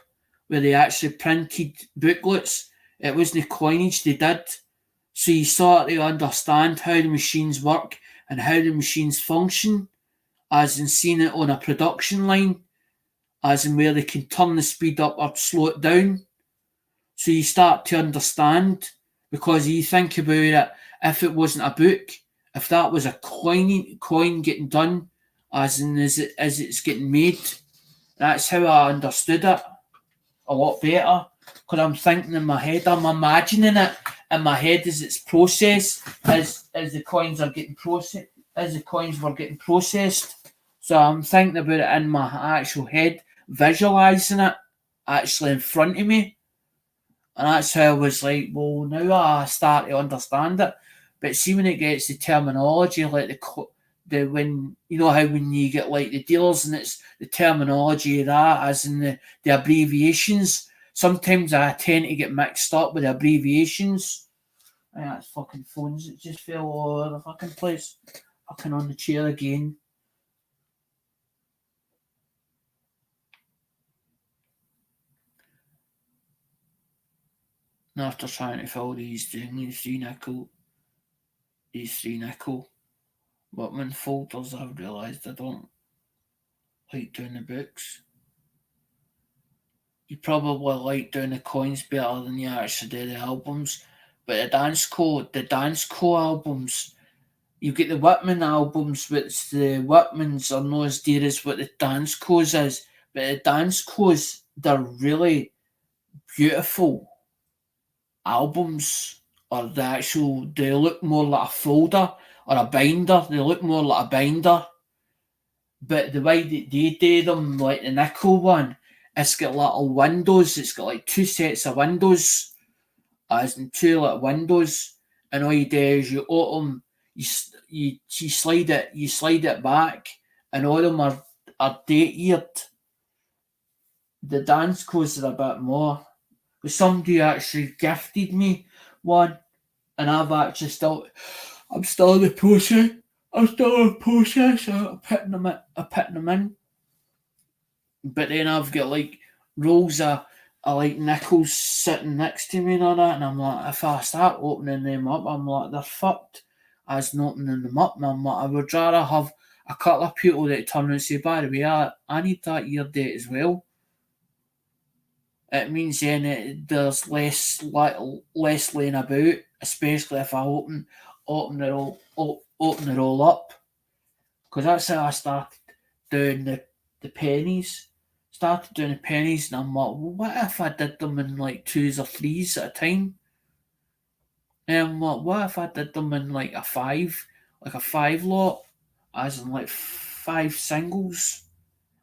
where they actually printed booklets. It wasn't coinage they did. So you start to understand how the machines work and how the machines function, as in seeing it on a production line, as in where they can turn the speed up or slow it down. So you start to understand, because you think about it, if it wasn't a book, if that was a coin getting done, as in as it's getting made, that's how I understood it a lot better. Because I'm thinking in my head, I'm imagining it in my head as it's processed, as the coins are getting processed, as the coins were getting processed. So I'm thinking about it in my actual head, visualizing it actually in front of me. And that's how I was like, well, now I start to understand it. But see, when it gets the terminology, like the when you know how when you get like the dealers and it's the terminology of that, as in the abbreviations. Sometimes I tend to get mixed up with the abbreviations. Yeah, that's fucking phones. It just fell all over the fucking place. Fucking on the chair again. And after trying to fill these three nickel Whitman folders, I've realised I don't like doing the books. You probably like doing the coins better than you actually do the albums. But the dance co albums, you get the Whitman albums, which the Whitmans are not as dear as what the dance co's is. But the dance co's, they're really beautiful albums, or they look more like a folder or a binder. They look more like a binder. But the way that they do them, like the nickel one, it's got little windows. It's got like two sets of windows, as in two little windows, and all you do is you open, you slide it back, and all of them are date yeared. The dance codes are a bit more. But somebody actually gifted me one, and I'm still in the process. I'm still in the process of putting them in. But then I've got like rolls of like nickels sitting next to me and all that, and I'm like, if I start opening them up, I'm like, they're fucked as not opening them up. And I'm like, I would rather have a couple of people that turn and say, by the way, I need that year date as well. It means then there's less laying about, especially if I open it all up, because that's how I started doing the pennies. Started doing the pennies, and I'm like, well, what if I did them in like twos or threes at a time? And I'm like, what if I did them in like a five lot, as in like five singles,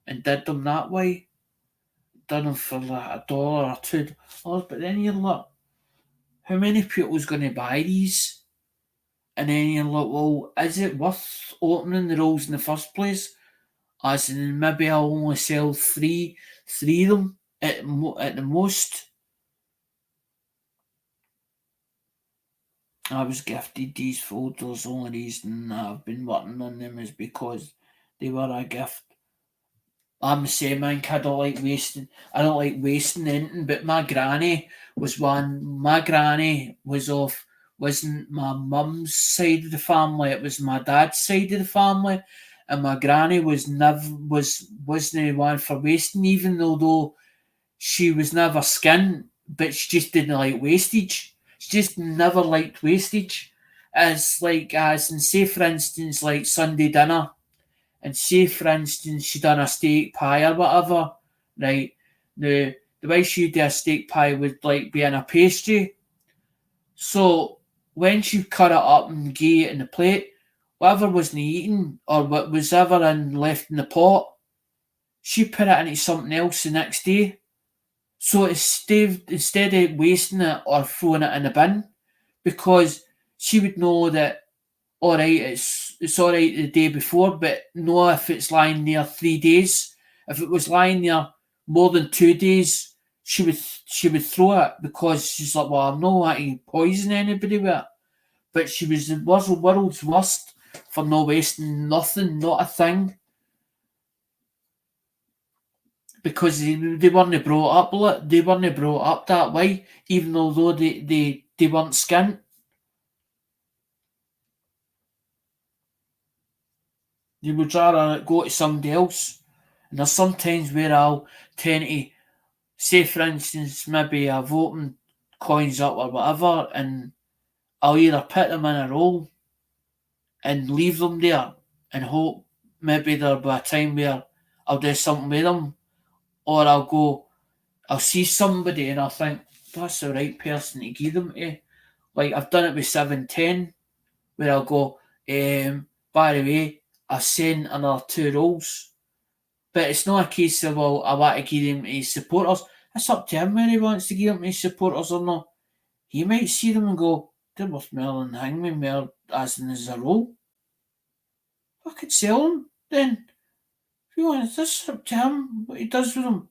and did them that way? Done them for like $1 or $2. But then you're like, how many people's going to buy these? And then you're like, well, is it worth opening the rolls in the first place? As in, maybe I'll only sell three of them at the most. I was gifted these folders. The only reason I've been working on them is because they were a gift. I'm the same man. I don't like wasting. I don't like wasting anything. But my granny was one. My granny wasn't my mum's side of the family. It was my dad's side of the family, and my granny wasn't one for wasting. Even though she was never skint, but she just didn't like wastage. She just never liked wastage. As in, say for instance, like Sunday dinner, and say for instance she done a steak pie or whatever, right? The the way she do a steak pie would like be in a pastry. So when she cut it up and gave it in the plate, whatever wasn't eaten or what was ever in left in the pot, she put it into something else the next day. So instead of wasting it or throwing it in the bin, because she would know that alright, it's alright the day before, but know if it's lying there 3 days. If it was lying there more than 2 days, she would throw it because she's like, well, I'm not wanting to poison anybody with it. But she was the world's worst for not wasting nothing, not a thing. Because they weren't brought up they weren't brought up that way, even although they weren't skint. They would rather go to somebody else. And there's sometimes where I'll tend to say, for instance, maybe I've opened coins up or whatever, and I'll either put them in a roll and leave them there and hope maybe there'll be a time where I'll do something with them, or I'll see somebody and I'll think, that's the right person to give them to. Like, I've done it with 710, where I'll go, by the way, I sent another 2 rolls. But it's not a case of, well, I want to give them to his supporters. It's up to him whether he wants to give them to his supporters or not. He might see them and go, they're worth more than hangman more as in as a roll. I could sell them then. If you want, it's up to him what he does with them.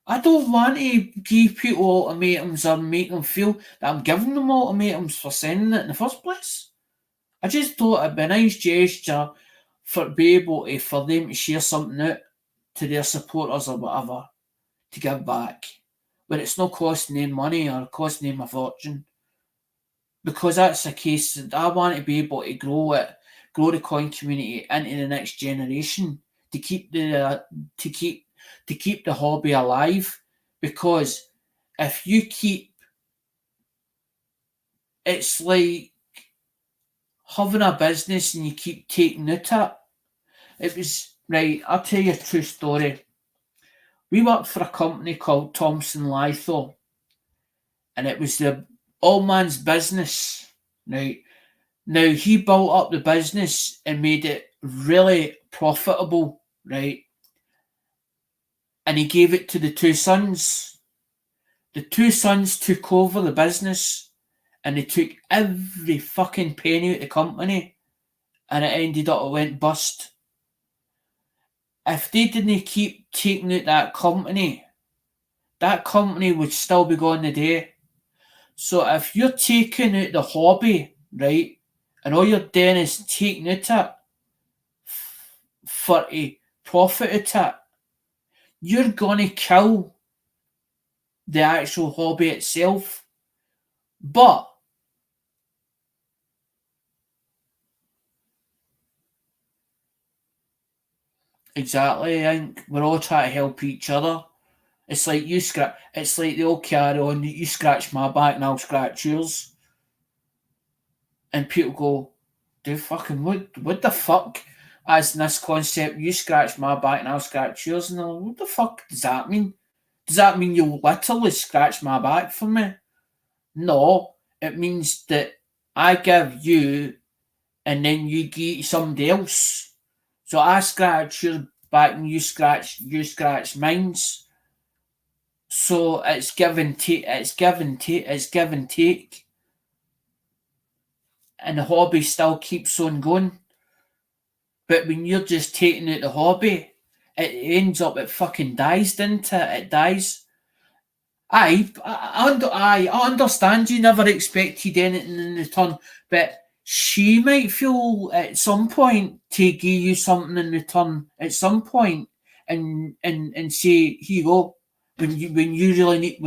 I don't want to give people ultimatums or make them feel that I'm giving them ultimatums for sending it in the first place. I just thought it'd be a nice gesture for be able to, for them to share something out to their supporters or whatever, to give back, where it's not costing them money or costing them a fortune. Because that's the case that I want to be able to grow the coin community into the next generation, to keep the hobby alive. Because if you keep, it's like having a business and you keep taking out it. It was right. I'll tell you a true story. We worked for a company called Thomson Lythor, and it was the old man's business. Right now, he built up the business and made it really profitable. Right, and he gave it to the 2 sons. The 2 sons took over the business, and they took every fucking penny out of the company, and it ended up it went bust. If they didn't keep taking out that company would still be going today. So if you're taking out the hobby, right, and all you're doing is taking out it for a profit out it, you're going to kill the actual hobby itself. But exactly, I think we're all trying to help each other. It's like it's like the old carry on, you scratch my back and I'll scratch yours. And people go, dude, fucking what the fuck? As in this concept, you scratch my back and I'll scratch yours. And they're like, what the fuck does that mean? Does that mean you'll literally scratch my back for me? No, it means that I give you and then you give somebody else. So I scratch your back and you scratch mine's. So it's give and take, it's give and take. And the hobby still keeps on going. But when you're just taking out the hobby, it ends up, it fucking dies, doesn't it? It dies. I understand you never expected anything in return, but she might feel at some point to give you something in return at some point, and say, here you go, when you really need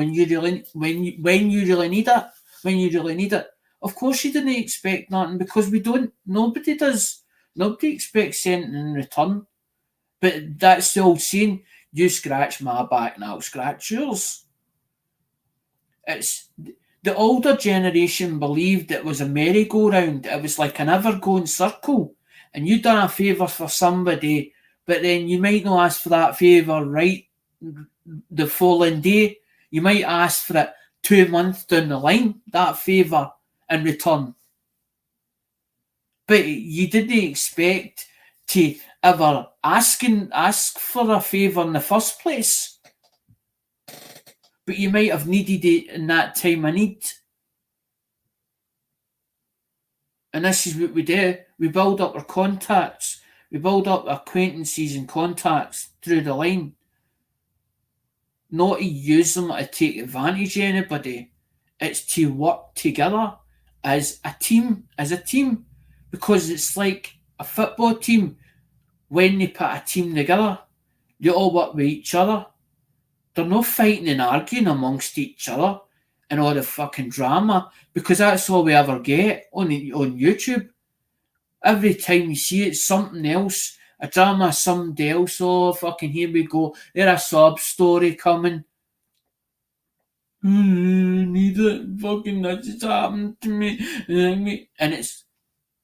it. Of course, you didn't expect nothing, because we don't. Nobody does. Nobody expects anything in return. But that's the old saying: you scratch my back and I'll scratch yours. It's the older generation believed it was a merry-go-round. It was like an ever-going circle, and you done a favour for somebody, but then you might not ask for that favour right the following day. You might ask for it 2 months down the line, that favour in return. But you didn't expect to ever ask for a favour in the first place. But you might have needed it in that time of need. And this is what we do. We build up our contacts. We build up acquaintances and contacts through the line. Not to use them to take advantage of anybody. It's to work together as a team. Because it's like a football team. When they put a team together, they all work with each other. They're not fighting and arguing amongst each other and all the fucking drama, because that's all we ever get on YouTube. Every time you see it, something else, a drama, somebody else. Oh, fucking here we go. There's a sob story coming. Neither fucking that just happened to me. And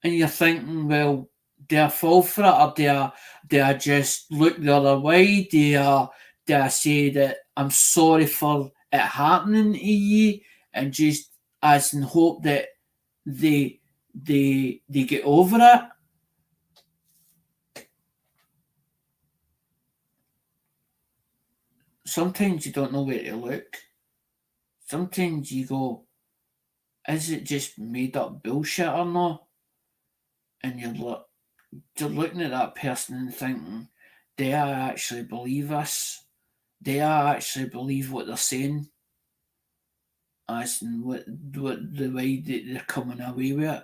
you're thinking, well, do I fall for it, or do I just look the other way? Do I say that I'm sorry for it happening to you, and just as in hope that they get over it? Sometimes you don't know where to look. Sometimes you go, is it just made up bullshit or not? And you're looking at that person and thinking, do I actually believe this? Do I actually believe what they're saying? As in what the way that they're coming away with it?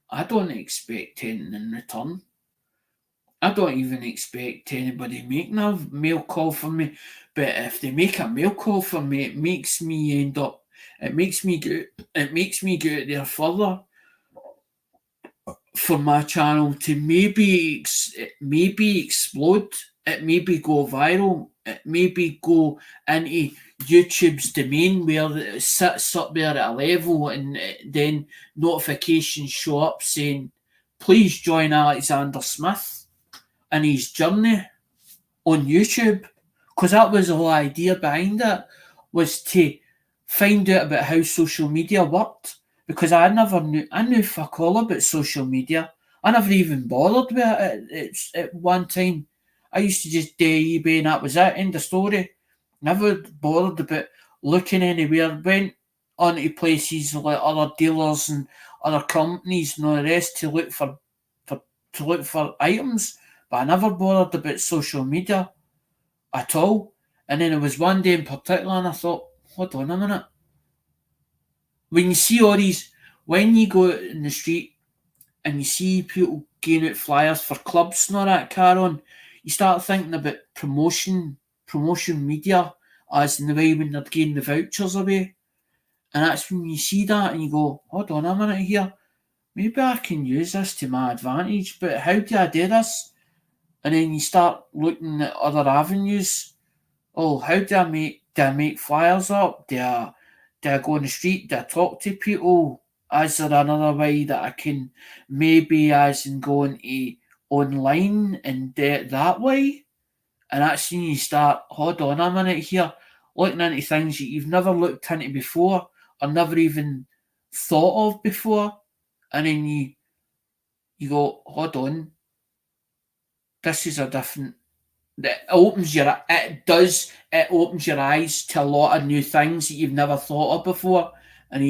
I don't expect anything in return. I don't even expect anybody making a mail call for me. But if they make a mail call for me, it makes me go out there further for my channel to maybe explode. It maybe go viral. It maybe go into YouTube's domain where it sits up there at a level, and then notifications show up saying, please join Alexander Smith in his journey on YouTube. Because that was the whole idea behind it, was to find out about how social media worked. Because I knew fuck all about social media. I never even bothered with it at one time. I used to just do eBay and that was it, end of story. Never bothered about looking anywhere. Went on to places like other dealers and other companies and all the rest to look for items. But I never bothered about social media at all. And then it was one day in particular and I thought, hold on a minute. When you see all these, when you go out in the street and you see people giving out flyers for clubs and all that carry on, you start thinking about promotion media, as in the way when they're giving the vouchers away. And that's when you see that and you go, hold on a minute here, maybe I can use this to my advantage, but how do I do this? And then you start looking at other avenues. Oh, how do I make flyers up? Do I go on the street? Do I talk to people? Is there another way that I can maybe as in go into online and do it that way? And that's when you start, hold on a minute here, looking into things that you've never looked into before or never even thought of before. And then you go, hold on, this is a different. It opens your eyes to a lot of new things that you've never thought of before, and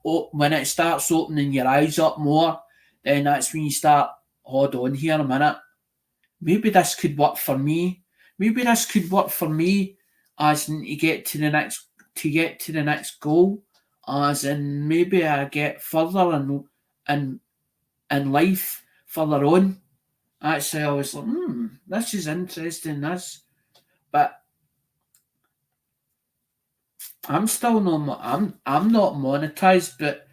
when it starts opening your eyes up more, then that's when you start, hold on here a minute, maybe this could work for me. As in to get to the next goal, as in maybe I get further in life further on. Actually, I was like, this is interesting, this. But I'm still not, I'm not monetized, but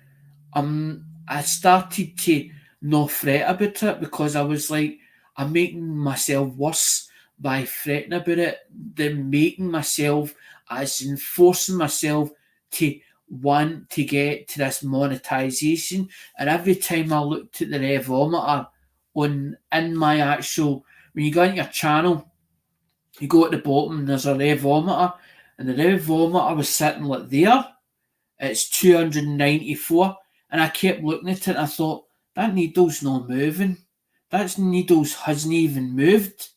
I started to not fret about it, because I was like, I'm making myself worse by fretting about it than making myself, as in forcing myself to want to get to this monetization. And every time I looked at the revometer in my actual, when you go into your channel, you go at the bottom, there's a revometer, and the red vomiter was sitting like there. It's 294, and I kept looking at it and I thought, that needle's not moving. That needle's hasn't even moved.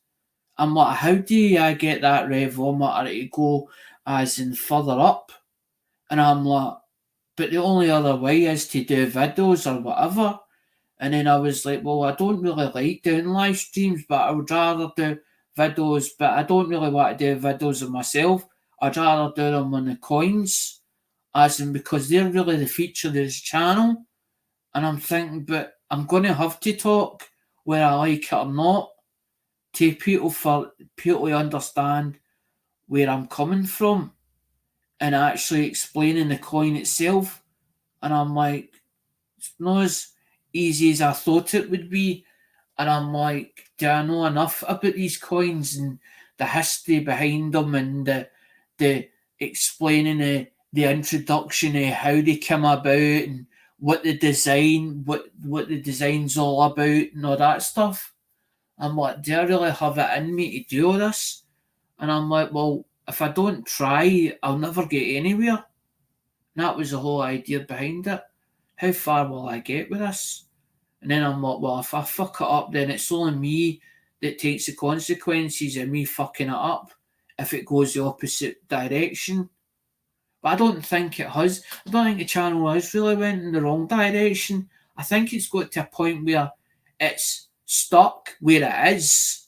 I'm like, how do I get that red vomiter to go as in further up? And I'm like, but the only other way is to do videos or whatever. And then I was like, well, I don't really like doing live streams, but I would rather do videos, but I don't really want to do videos of myself. I'd rather do them on the coins, as in because they're really the feature of this channel. And I'm thinking, but I'm going to have to talk whether I like it or not to people for people to understand where I'm coming from and actually explaining the coin itself. And I'm like, it's not as easy as I thought it would be. And I'm like, do I know enough about these coins and the history behind them and the explaining the introduction of how they come about and what the design's all about and all that stuff. I'm like, do I really have it in me to do all this? And I'm like, well, if I don't try, I'll never get anywhere. And that was the whole idea behind it. How far will I get with this? And then I'm like, well, if I fuck it up, then it's only me that takes the consequences of me fucking it up if it goes the opposite direction. But I don't think it has. I don't think the channel has really went in the wrong direction. I think it's got to a point where it's stuck where it is,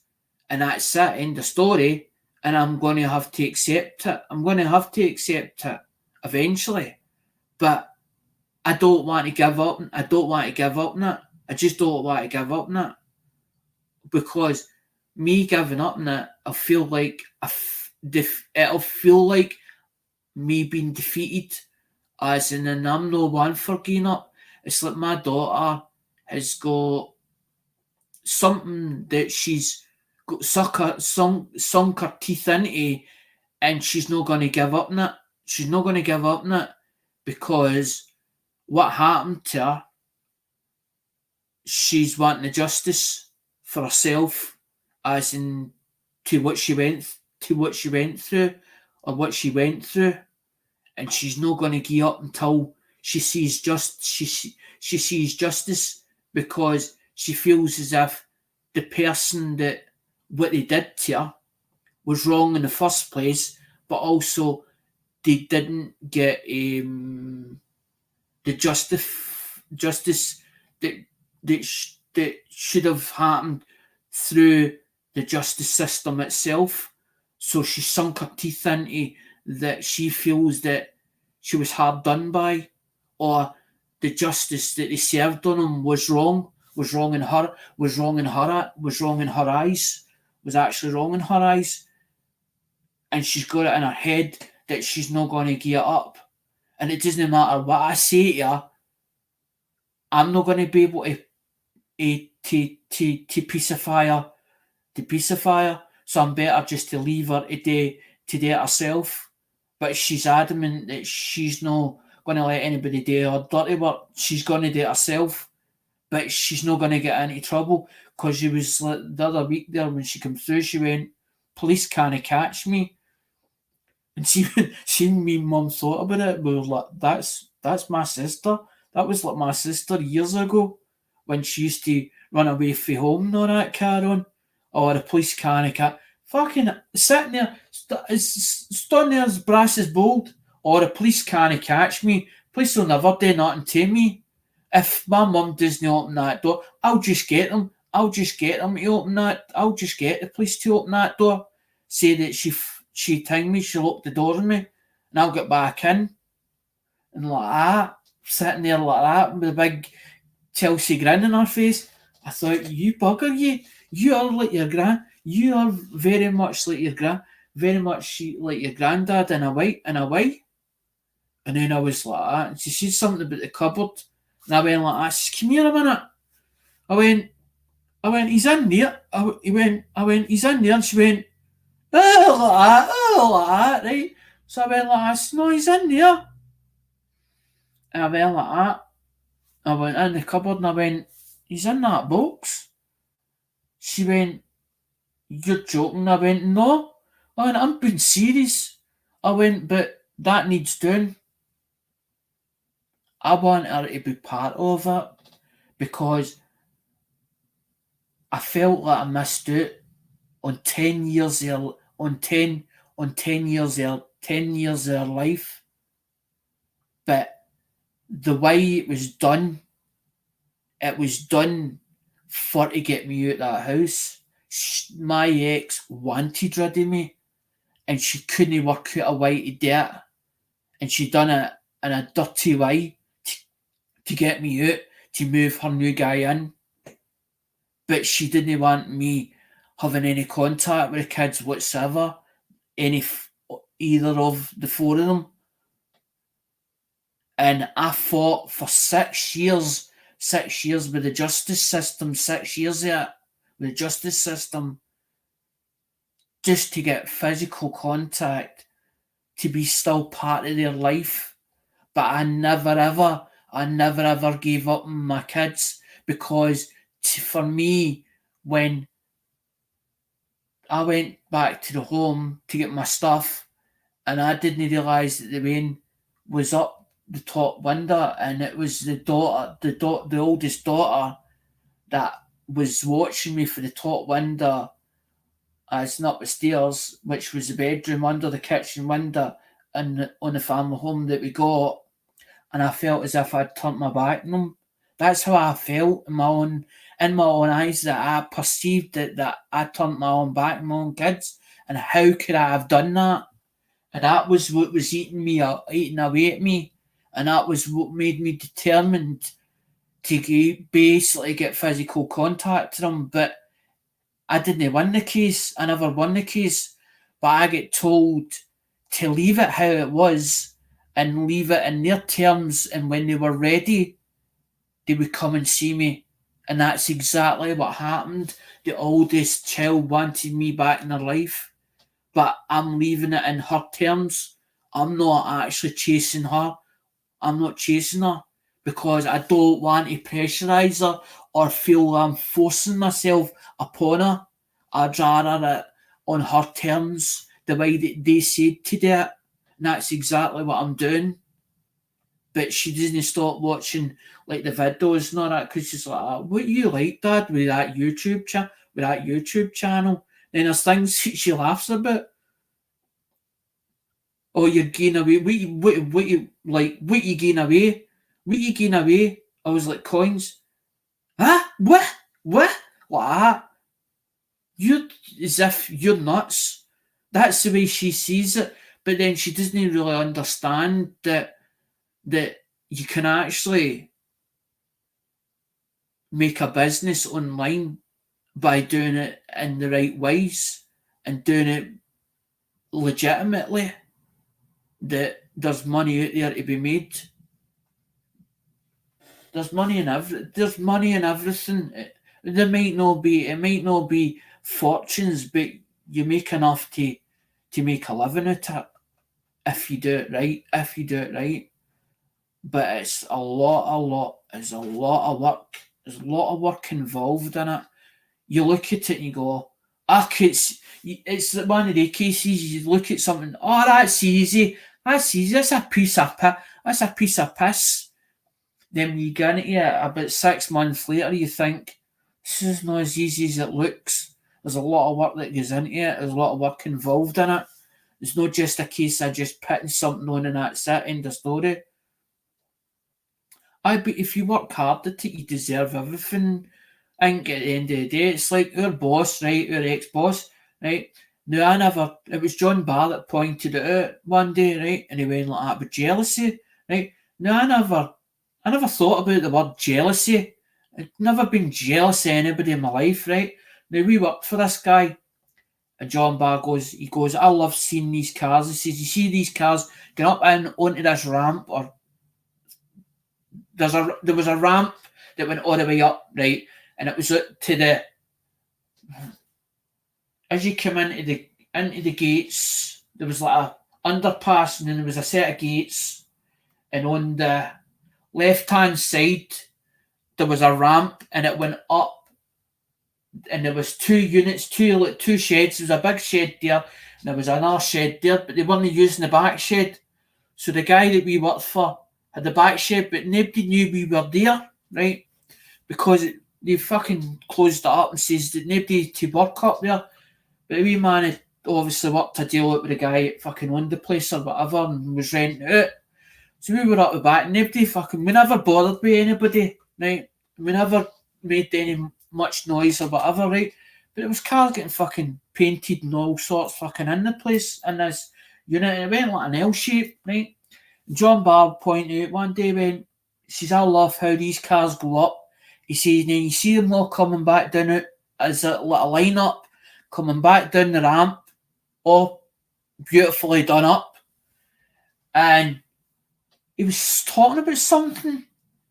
and that's it, end of story. And I'm going to have to accept it. I'm going to have to accept it eventually. But I don't want to give up. I don't want to give up on it. I just don't want to give up on it. Because me giving up on it, I feel like it'll feel like me being defeated, as in, and I'm no one for giving up. It's like my daughter has got something that she's got sunk her teeth into, and she's not going to give up on it. She's not going to give up on it because what happened to her, she's wanting the justice for herself, as in to what she went through, or what she went through, and she's not going to give up until she sees she sees justice, because she feels as if the person that what they did to her was wrong in the first place, but also they didn't get the justice that should have happened through the justice system itself. So she sunk her teeth into that she feels that she was hard done by, or the justice that they served on him was wrong in her, was wrong in her eyes, was actually wrong in her eyes. And she's got it in her head that she's not going to give it up. And it doesn't matter what I say to her, I'm not going to be able to pacify her. So I'm better just to leave her to do it herself. But she's adamant that she's not going to let anybody do her dirty work. She's going to do it herself. But she's not going to get into trouble, because she was like, the other week there when she came through, she went, police can't catch me. And she and me mum thought about it. We were like, that's my sister. That was like my sister years ago when she used to run away from home and all that carry on. Or the police can't catch. Fucking sitting there, standing there as brass as bold. Or the police can't catch me. Police will never do nothing to me. If my mum doesn't open that door, I'll just get them. I'll just get them to open that. I'll just get the police to open that door. Say that she tinged me, she locked the door on me, and I'll get back in. And like that, sitting there like that with a big Chelsea grin on her face. I thought, you bugger you. You are like your you are very much like your very much like your granddad in a way. And then I was like that, and she said something about the cupboard. And I went like that. She said, come here a minute. I went, he's in there. I went, he's in there. And she went, like that, right? So I went like that. I said, no, he's in there. And I went like that. I went in the cupboard and I went, he's in that box. She went, you're joking. I went, no. I went, I'm being serious. I went, but that needs doing. I want her to be part of it because I felt like I missed out on 10 years of on 10 years of her life. But the way it was done for to get me out of that house. My ex wanted rid of me and she couldn't work out a way to do it. And she done it in a dirty way to get me out, to move her new guy in. But she didn't want me having any contact with the kids whatsoever, either of the four of them. And I fought for 6 years, 6 years with the justice system, 6 years of it with the justice system, just to get physical contact, to be still part of their life. But I never ever gave up on my kids because for me, when I went back to the home to get my stuff, and I didn't realise that the rain was up the top window, and it was the oldest daughter that was watching me for the top window as up the stairs, which was the bedroom under the kitchen window, and on the family home that we got. And I felt as if I'd turned my back on them. That's how I felt in my own eyes, that I perceived that I turned my own back on my own kids. And how could I have done that? And that was what was eating away at me. And that was what made me determined to basically get physical contact to them. But I didn't win the case. I never won the case. But I get told to leave it how it was and leave it in their terms. And when they were ready, they would come and see me. And that's exactly what happened. The oldest child wanted me back in her life. But I'm leaving it in her terms. I'm not actually chasing her. I'm not chasing her because I don't want to pressurise her or feel I'm forcing myself upon her. I'd rather it on her terms, the way that they said to do it. And that's exactly what I'm doing. But she doesn't stop watching like the videos and all that because she's like, "What you like, Dad, with that YouTube channel?" Then there's things she laughs about. Oh, you're getting away. What you like? What you getting away? What you getting away? I was like, coins. Huh? What? What? Like that? You as if you're nuts. That's the way she sees it. But then she doesn't really understand that you can actually make a business online by doing it in the right ways and doing it legitimately. That there's money out there to be made. There's money in everything. It might not be fortunes, but you make enough to make a living at it if you do it right. If you do it right. But it's there's a lot of work. There's a lot of work involved in it. You look at it and you go, it's one of the cases you look at something, oh, that's easy. That's easy. That's a piece of piss. Then when you get into it about 6 months later, you think, this is not as easy as it looks. There's a lot of work that goes into it. There's a lot of work involved in it. It's not just a case of just putting something on and that's it, end of story. But if you work hard at it, you deserve everything. I think at the end of the day, it's like our boss, right? Our ex-boss, right? Now, it was John Barr that pointed it out one day, right? And he went like that with jealousy, right? Now, I never thought about the word jealousy. I've never been jealous of anybody in my life, right? Now, we worked for this guy, and John Barr he goes, I love seeing these cars. He says, you see these cars going up and onto this ramp, or there was a ramp that went all the way up, right? And it was up to the, as you come into the gates, there was like a underpass, and then there was a set of gates, and on the left hand side there was a ramp, and it went up and there was two units, two sheds. There was a big shed there, and there was another shed there, but they weren't using the back shed. So the guy that we worked for had the back shed, but nobody knew we were there, right? Because they fucking closed it up and says that nobody to work up there. But we man had obviously worked a deal out with the guy that fucking owned the place or whatever and was renting it out. So we were up the back, nobody fucking, we never bothered with anybody, right? We never made any much noise or whatever, right? But it was cars getting fucking painted and all sorts fucking in the place in this unit, and it went like an L shape, right? John Barb pointed out one day, he says, I love how these cars go up. He says, and then you see them all coming back down it as a little line up, coming back down the ramp, all beautifully done up. And he was talking about something,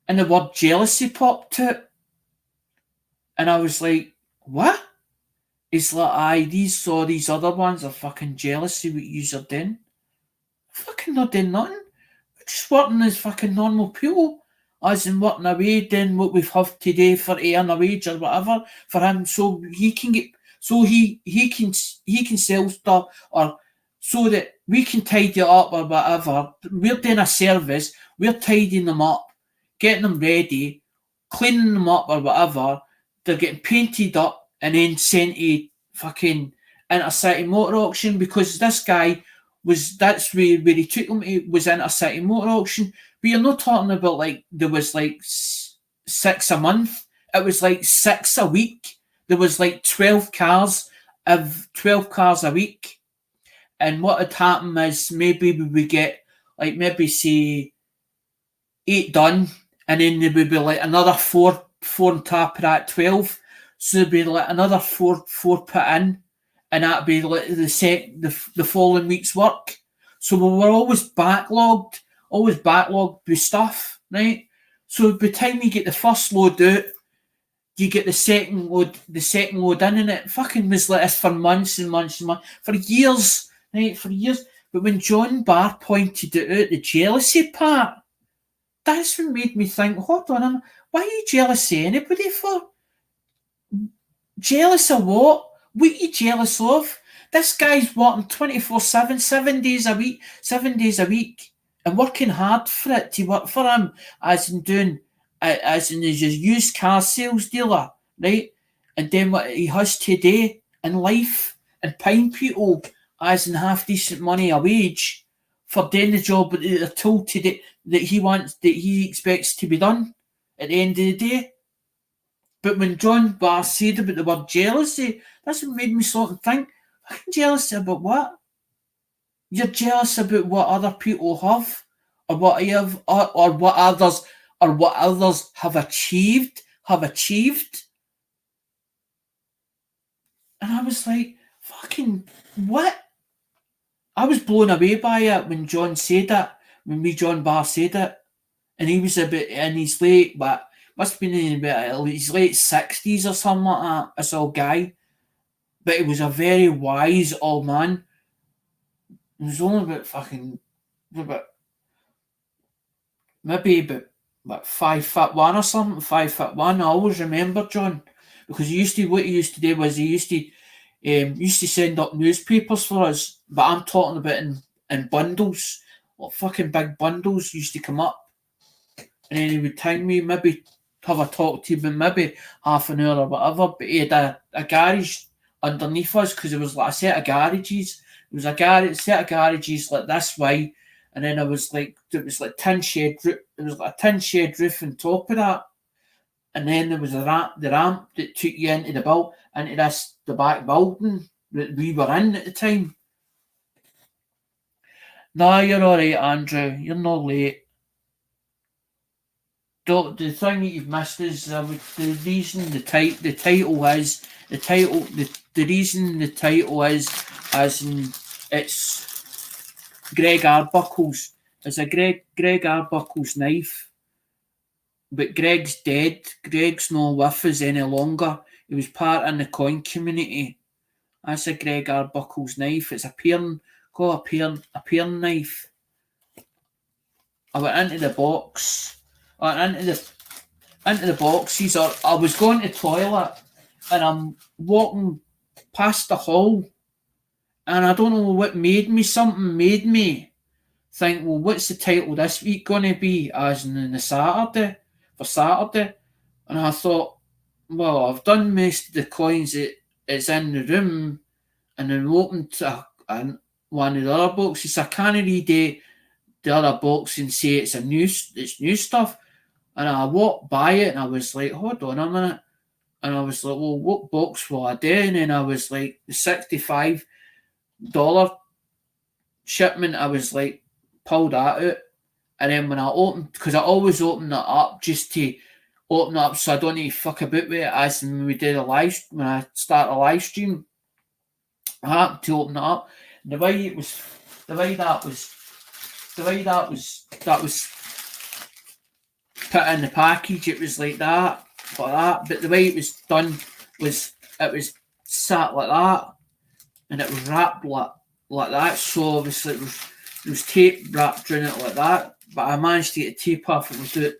and the word jealousy popped out. And I was like, what? He's like, aye, these other ones are fucking jealousy what yous are doing. Fucking not doing nothing. We're just working as fucking normal people. As in working away, doing what we've had today for earn a wage or whatever for him, so he can get, so he can sell stuff, or so that we can tidy it up or whatever. We're doing a service, we're tidying them up, getting them ready, cleaning them up or whatever. They're getting painted up and then sent to fucking intercity motor auction, because this guy was, that's where he took them to, was intercity motor auction. But you're not talking about like there was like 6 a month. It was like 6 a week. There was like 12 cars a week. And what would happen is maybe we would get like maybe say 8 done, and then there would be like another four on top of that 12. So there'd be like another four put in, and that'd be like the following week's work. So we were always backlogged with stuff, right? So by the time you get the first load out, you get the second load in, and it fucking was like this for months and months and months, for years, right? For years. But when John Barr pointed it out, the jealousy part, that's what made me think, hold on, why are you jealous of anybody for? Jealous of what? What are you jealous of? This guy's working 24/7, 7 days a week, and working hard for it to work for him, as in as a used car sales dealer, right? And then what he has today in life, and paying people as in half decent money a wage for doing the job that they're told to do, that he expects to be done at the end of the day. But when John Barr said about the word jealousy, that's what made me sort of think, fucking jealous about what? You're jealous about what other people have, or what you have, or what others have achieved. And I was like, fucking what? I was blown away by it when John Barr said it. And he was in his late, but must have been in about his late 60s or something like that, this old guy. But he was a very wise old man. He was only maybe about 5'1" or something, 5'1". I always remember John, because what he used to do was he used to send up newspapers for us, but I'm talking about in bundles, what fucking big bundles used to come up, and then he would time me, maybe have a talk to him in maybe half an hour or whatever. But he had a garage underneath us, because there was like a set of garages. There was a set of garages like this way, and then it was like tin shed. There was like a tin shed roof on top of that, and then there was the ramp that took you into the back building that we were in at the time. Nah, you're all right, Andrew. You're not late. The thing that you've missed is the reason the title is the reason the title is, as in it's Greg Arbuckle's. It's a Greg Arbuckle's knife, but Greg's dead. Greg's no with us any longer. He was part in the coin community. That's a Greg Arbuckle's knife. It's a paring knife. I went into the box. Into the boxes, or I was going to the toilet, and I'm walking past the hall, and I don't know what made me. Something made me think, well, what's the title this week going to be, as in the Saturday, for Saturday? And I thought, well, I've done most of the coins that it's in the room, and then opened one of the other boxes. I can't read the other box and say it's new stuff. And I walked by it, and I was like, hold on a minute. And I was like, well, what box will I do? And then I was like, the $65 shipment, I was like, pulled that out. And then when I opened, because I always open it up just to open it up so I don't need to fuck about with it, as when we did when I start a live stream, I happened to open it up. And the way that was put in the package, it was like that, like that. But the way it was done was, it was sat like that, and it was wrapped like that. So obviously there was tape wrapped around it like that. But I managed to get the tape off it without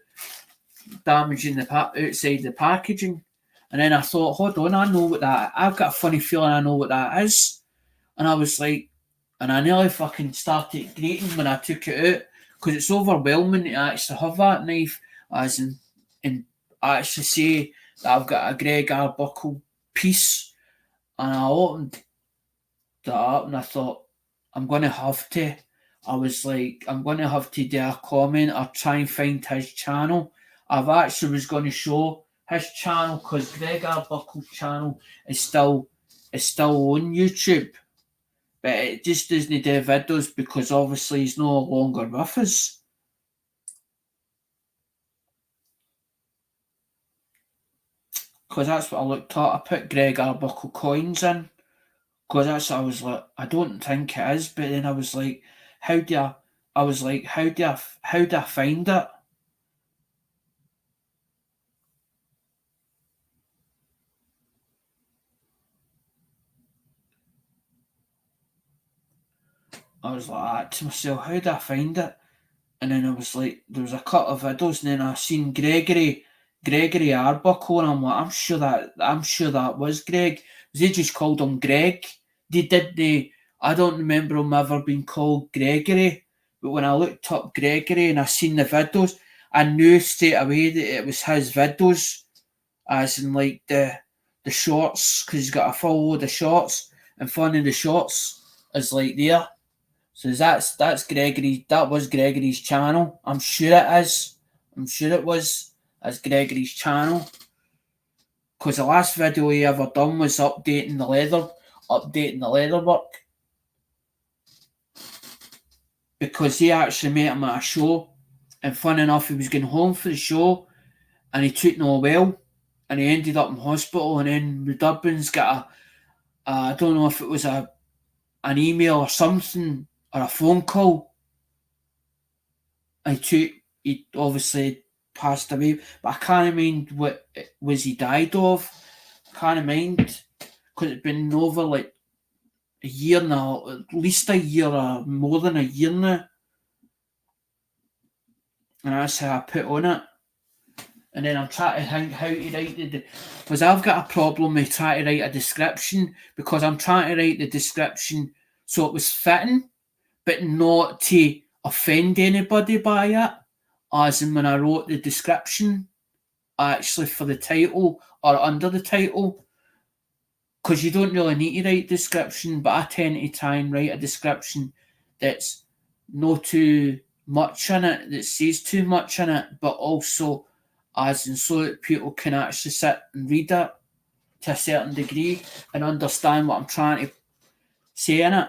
damaging the outside the packaging. And then I thought, hold on, I know what that. I've got a funny feeling I know what that is. And I was like, and I nearly fucking started grating when I took it out, because it's overwhelming to actually have that knife, as in actually say that I've got a Greg Arbuckle piece. And I opened that up, and I thought, I'm going to have to. I was like, I'm going to have to do a comment or try and find his channel. I've actually was going to show his channel, because Greg Arbuckle's channel is still on YouTube, but it just doesn't do videos because obviously he's no longer with us. Because that's what I looked at. I put Greg Arbuckle coins in, because that's what I was like, I don't think it is. But then I was like, how do I find it? I was like that to myself, how do I find it? And then I was like, there was a cut of videos, and then I seen Gregory Arbuckle, and I'm like, I'm sure that was Greg. They just called him Greg. I don't remember him ever being called Gregory. But when I looked up Gregory and I seen the videos, I knew straight away that it was his videos, as in like the shorts, because he's got a full load of shorts, and one of the shorts is like there. So that's Gregory. That was Gregory's channel. I'm sure it is. I'm sure it was as Gregory's channel, because the last video he ever done was updating the leather work, because he actually met him at a show, and fun enough, he was going home for the show, and he took no well, and he ended up in hospital, and then the Durbin's got I don't know if it was an email or something, or a phone call. He obviously passed away, but I can't mind what was he died of. I can't mind, because it's been over like a year now, at least a year or more than a year now. And that's how I put on it. And then I'm trying to think how to write because I've got a problem with trying to write a description, because I'm trying to write the description so it was fitting, but not to offend anybody by it. As in when I wrote the description, actually for the title or under the title, because you don't really need to write description, but I tend to try and write a description that's not too much in it, that says too much in it, but also as in so that people can actually sit and read it to a certain degree and understand what I'm trying to say in it.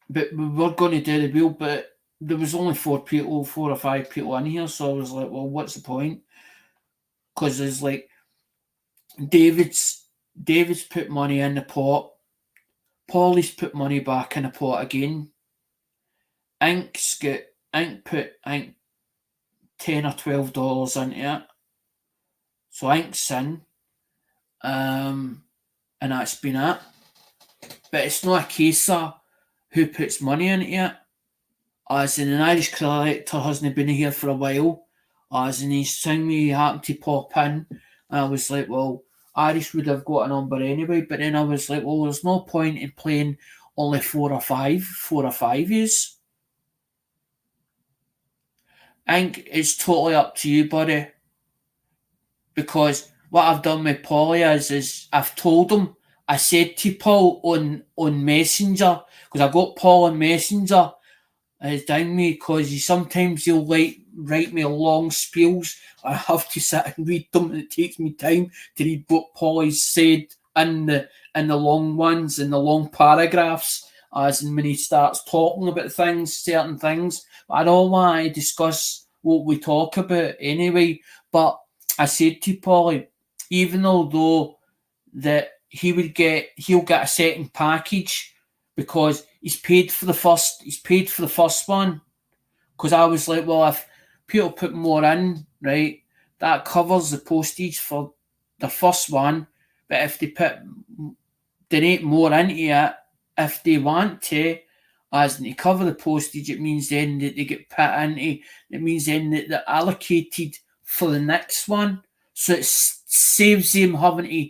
But we were going to do the wheel, but there was only 4 or 5 people in here, so I was like, well, what's the point? Because there's like David's put money in the pot, Paulie's put money back in the pot again, Ink put $10 or $12 into it, so Ink's in, and that's been it. But it's not a case of who puts money into it, as in an Irish collector hasn't been here for a while, as in he's seen me happen to pop in, And I was like, well, Irish would have got a number anyway. But then I was like, well, there's no point in playing only 4 or 5 years. I think it's totally up to you, buddy. Because what I've done with Polly is I've told him, I said to Paul on Messenger, because I got Paul on Messenger, it's down me because sometimes he'll write me long spiels. I have to sit and read them, and it takes me time to read what Polly's said in the long ones, in the long paragraphs, as in when he starts talking about things, certain things. But I don't want to discuss what we talk about anyway. But I said to Polly, even though that he'll get a second package because he's paid for the first one. Because I was like, well, if people put more in, right, that covers the postage for the first one. But if they donate more into it, if they want to, as to cover the postage, it means then that they get put into. It means then that they're allocated for the next one. So it saves them having to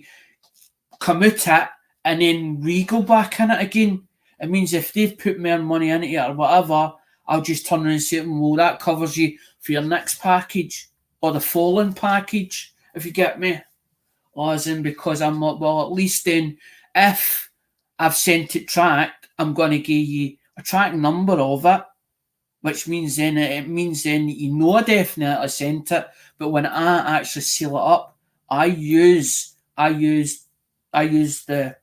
come out it and then re-go back in it again. It means if they've put more money into it or whatever, I'll just turn around and say, well, that covers you for your next package or the following package, if you get me. Or as in, because I'm like, well, at least then if I've sent it tracked, I'm going to give you a track number of it, which means then you know I definitely sent it. But when I actually seal it up, I use the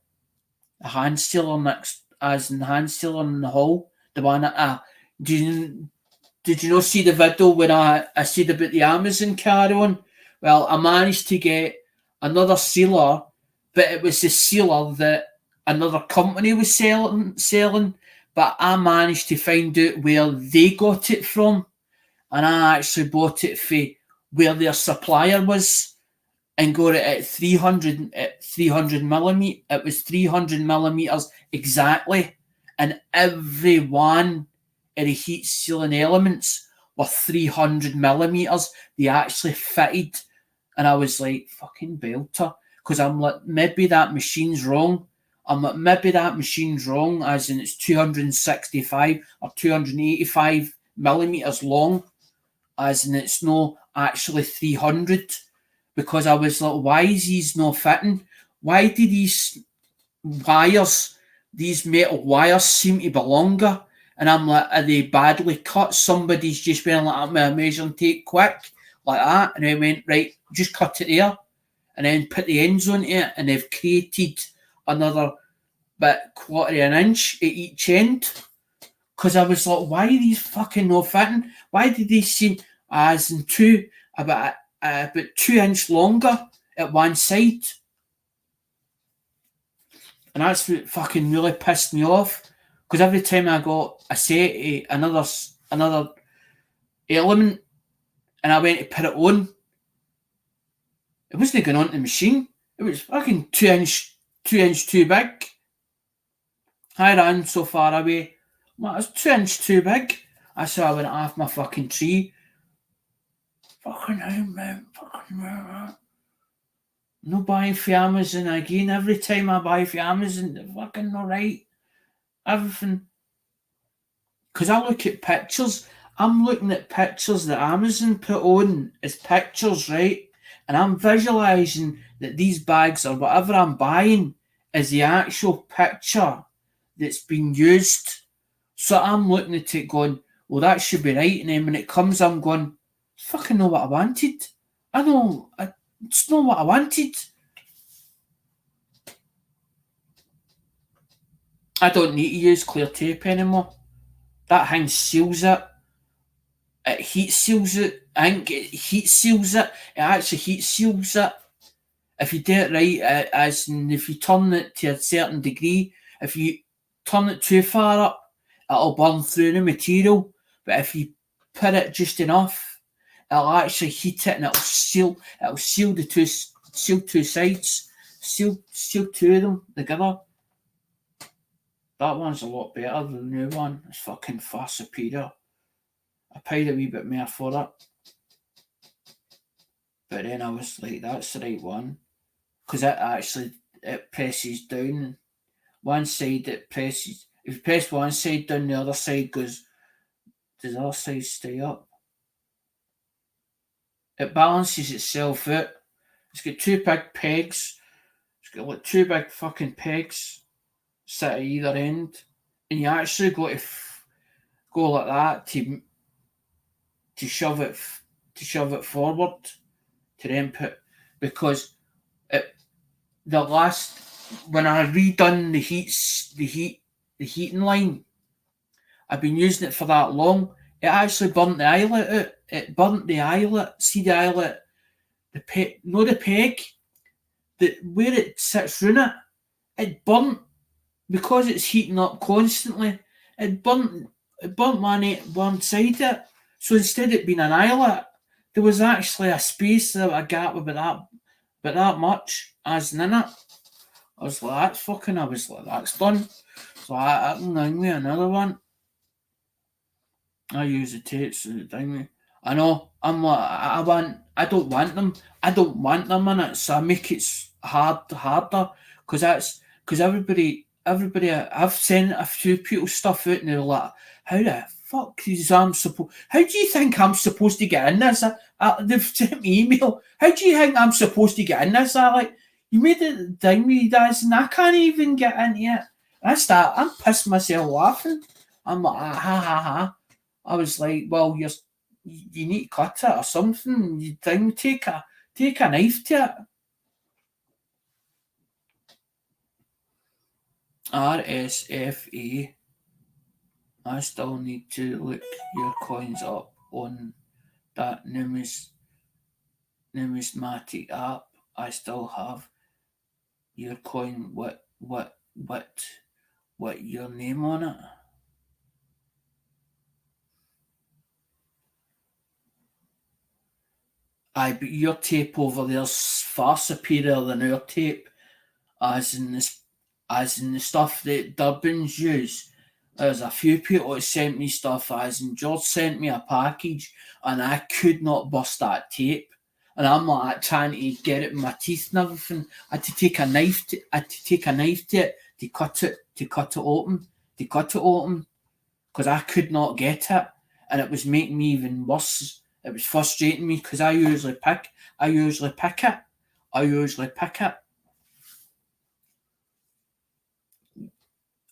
hand sealer next, as in the hand sealer in the hall. The one that did you not see the video when I said about the Amazon carry-on? Well, I managed to get another sealer, but it was the sealer that another company was selling. But I managed to find out where they got it from, and I actually bought it for where their supplier was, and got it at 300 millimeter. It was 300 millimeters exactly, and every one of the heat sealing elements were 300 millimeters. They actually fitted, and I was like, fucking belter, because I'm like, maybe that machine's wrong. As in it's 265 or 285 millimeters long, as in it's no actually 300. Because I was like, why is these not fitting? Why do these metal wires seem to be longer? And I'm like, are they badly cut? Somebody's just been like, I'm going to measure and take quick, like that. And I went, right, just cut it there. And then put the ends on it, and they've created another bit, quarter of an inch at each end. Because I was like, why are these fucking not fitting? Why did they seem as in about 2 inch longer at one side? And that's what fucking really pissed me off. Because every time I got a set of another element and I went to put it on, it wasn't going onto the machine. It was fucking 2 inch too big. I ran so far away. Well, it's 2 inch too big. I saw I went off my fucking tree. Fucking hell, man. Fucking hell. No buying for Amazon again. Every time I buy for Amazon, they're fucking alright. Everything. Because I look at pictures. I'm looking at pictures that Amazon put on as pictures, right? And I'm visualising that these bags or whatever I'm buying is the actual picture that's been used. So I'm looking at it going, well, that should be right. And then when it comes, I'm going, fucking know what I wanted. I know, it's not what I wanted. I don't need to use clear tape anymore. That thing seals it. It heat seals it. I think it heat seals it. It actually heat seals it. If you do it right, as in if you turn it to a certain degree, if you turn it too far up, it'll burn through the material. But if you put it just enough, it'll actually heat it and it'll seal. It'll seal two sides, seal two of them together. That one's a lot better than the new one. It's fucking far superior. I paid a wee bit more for it. But then I was like, that's the right one. Because it presses down. One side it presses. If you press one side down, the other side goes. Does the other side stay up? It balances itself out. It's got two big pegs. It's got like two big fucking pegs sit at either end, and you actually got to go like that to shove it forward to then put, because it the last when I redone the heating line, I've been using it for that long. It actually burnt the eyelet out. It burnt the eyelet. See the eyelet, the peg, where it sits round it. It burnt because it's heating up constantly. It burnt one side of it. So instead of it being an eyelet, there was actually a space there, a gap about that much as in it. I was like, that's done. So I can ring me another one. I use the tapes and the thing. I know. I'm like, I don't want them. I don't want them in it. So I make it harder, because everybody. I've sent a few people stuff out, and they're like, "How the fuck is I'm supposed? How do you think I'm supposed to get in this?" They've sent me email. How do you think I'm supposed to get in this? I like, you made it thing with you guys, and I can't even get in yet. I'm pissed myself laughing. I'm like, ha ha ha. I was like, well, you need to cut it or something. You think take a knife to it. RSFA. I still need to look your coins up on that numismatic app. I still have your coin. What your name on it? Aye, but your tape over there's far superior than our tape, as in the stuff that Durbins use. There's a few people that sent me stuff, as in George sent me a package, and I could not bust that tape. And I'm like trying to get it in my teeth and everything. I had to take a knife to it to cut it open, because I could not get it, and it was making me even worse. It was frustrating me because I usually pick it. I usually pick it.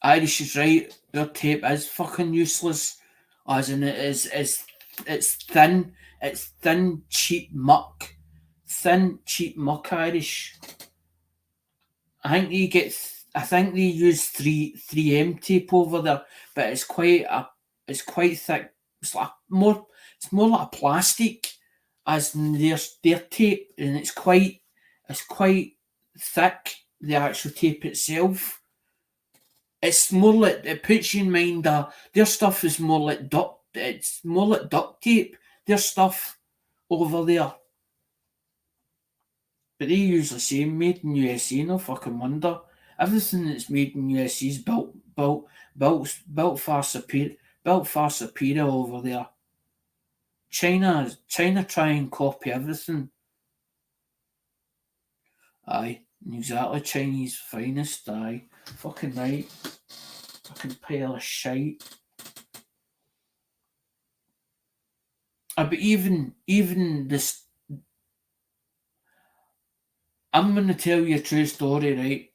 Irish is right. Their tape is fucking useless. As in, it's thin. It's thin, cheap muck. Thin, cheap muck. Irish. I think they use 3M tape over there, but it's quite thick. It's more like a plastic, as in their tape, and it's quite thick. The actual tape itself. It's more like, it puts you in mind that their stuff is more like duct. It's more like duct tape. Their stuff over there, but they usually say made in USA. No fucking wonder. Everything that's made in USA is built far superior over there. China try and copy everything. Aye, exactly. Chinese finest. Aye, fucking right. Fucking pile of shite. But even this, I'm gonna tell you a true story, right?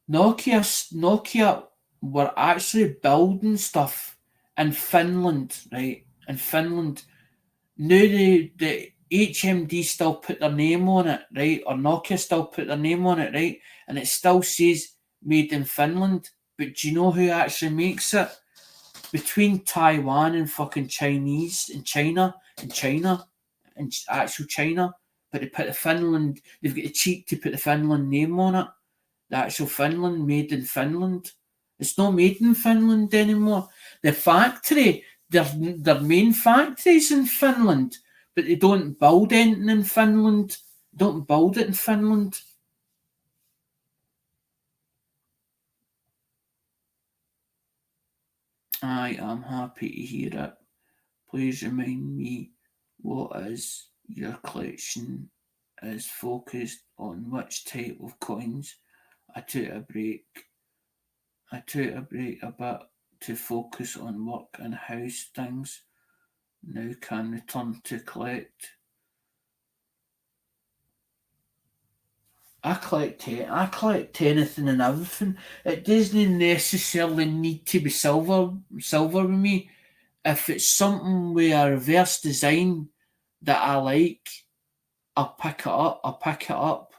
Nokia were actually building stuff in Finland, right? In Finland. Now the HMD still put their name on it, right? Or Nokia still put their name on it, right? And it still says made in Finland. But do you know who actually makes it? Between Taiwan and fucking Chinese and China and actual China. But they've got the cheek to put the Finland name on it. The actual Finland, made in Finland. It's not made in Finland anymore. The factory, their main factory's in Finland, but they don't build anything in Finland. Don't build it in Finland. I am happy to hear it. Please remind me, what is your collection is focused on which type of coins. I took a break. I took a break a bit to focus on work and house things. Now can return to collect. I collect anything and everything. It doesn't necessarily need to be silver with me. If it's something with a reverse design that I like, I'll pick it up.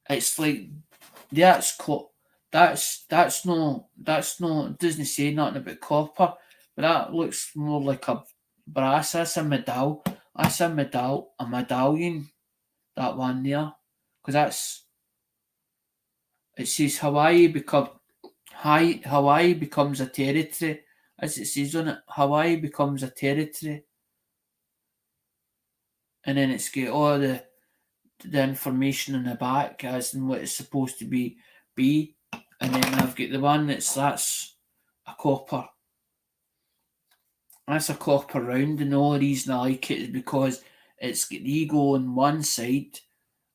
It's like that's that's no it doesn't say nothing about copper, but that looks more like a brass. That's a medal. A medallion. That one there, because that's it says Hawaii becomes a territory, as it says on it. Hawaii becomes a territory, and then it's got all the information in the back as in what it's supposed to be, and then I've got the one that's a copper. That's a copper round, and the only reason I like it is because it's got the eagle on one side,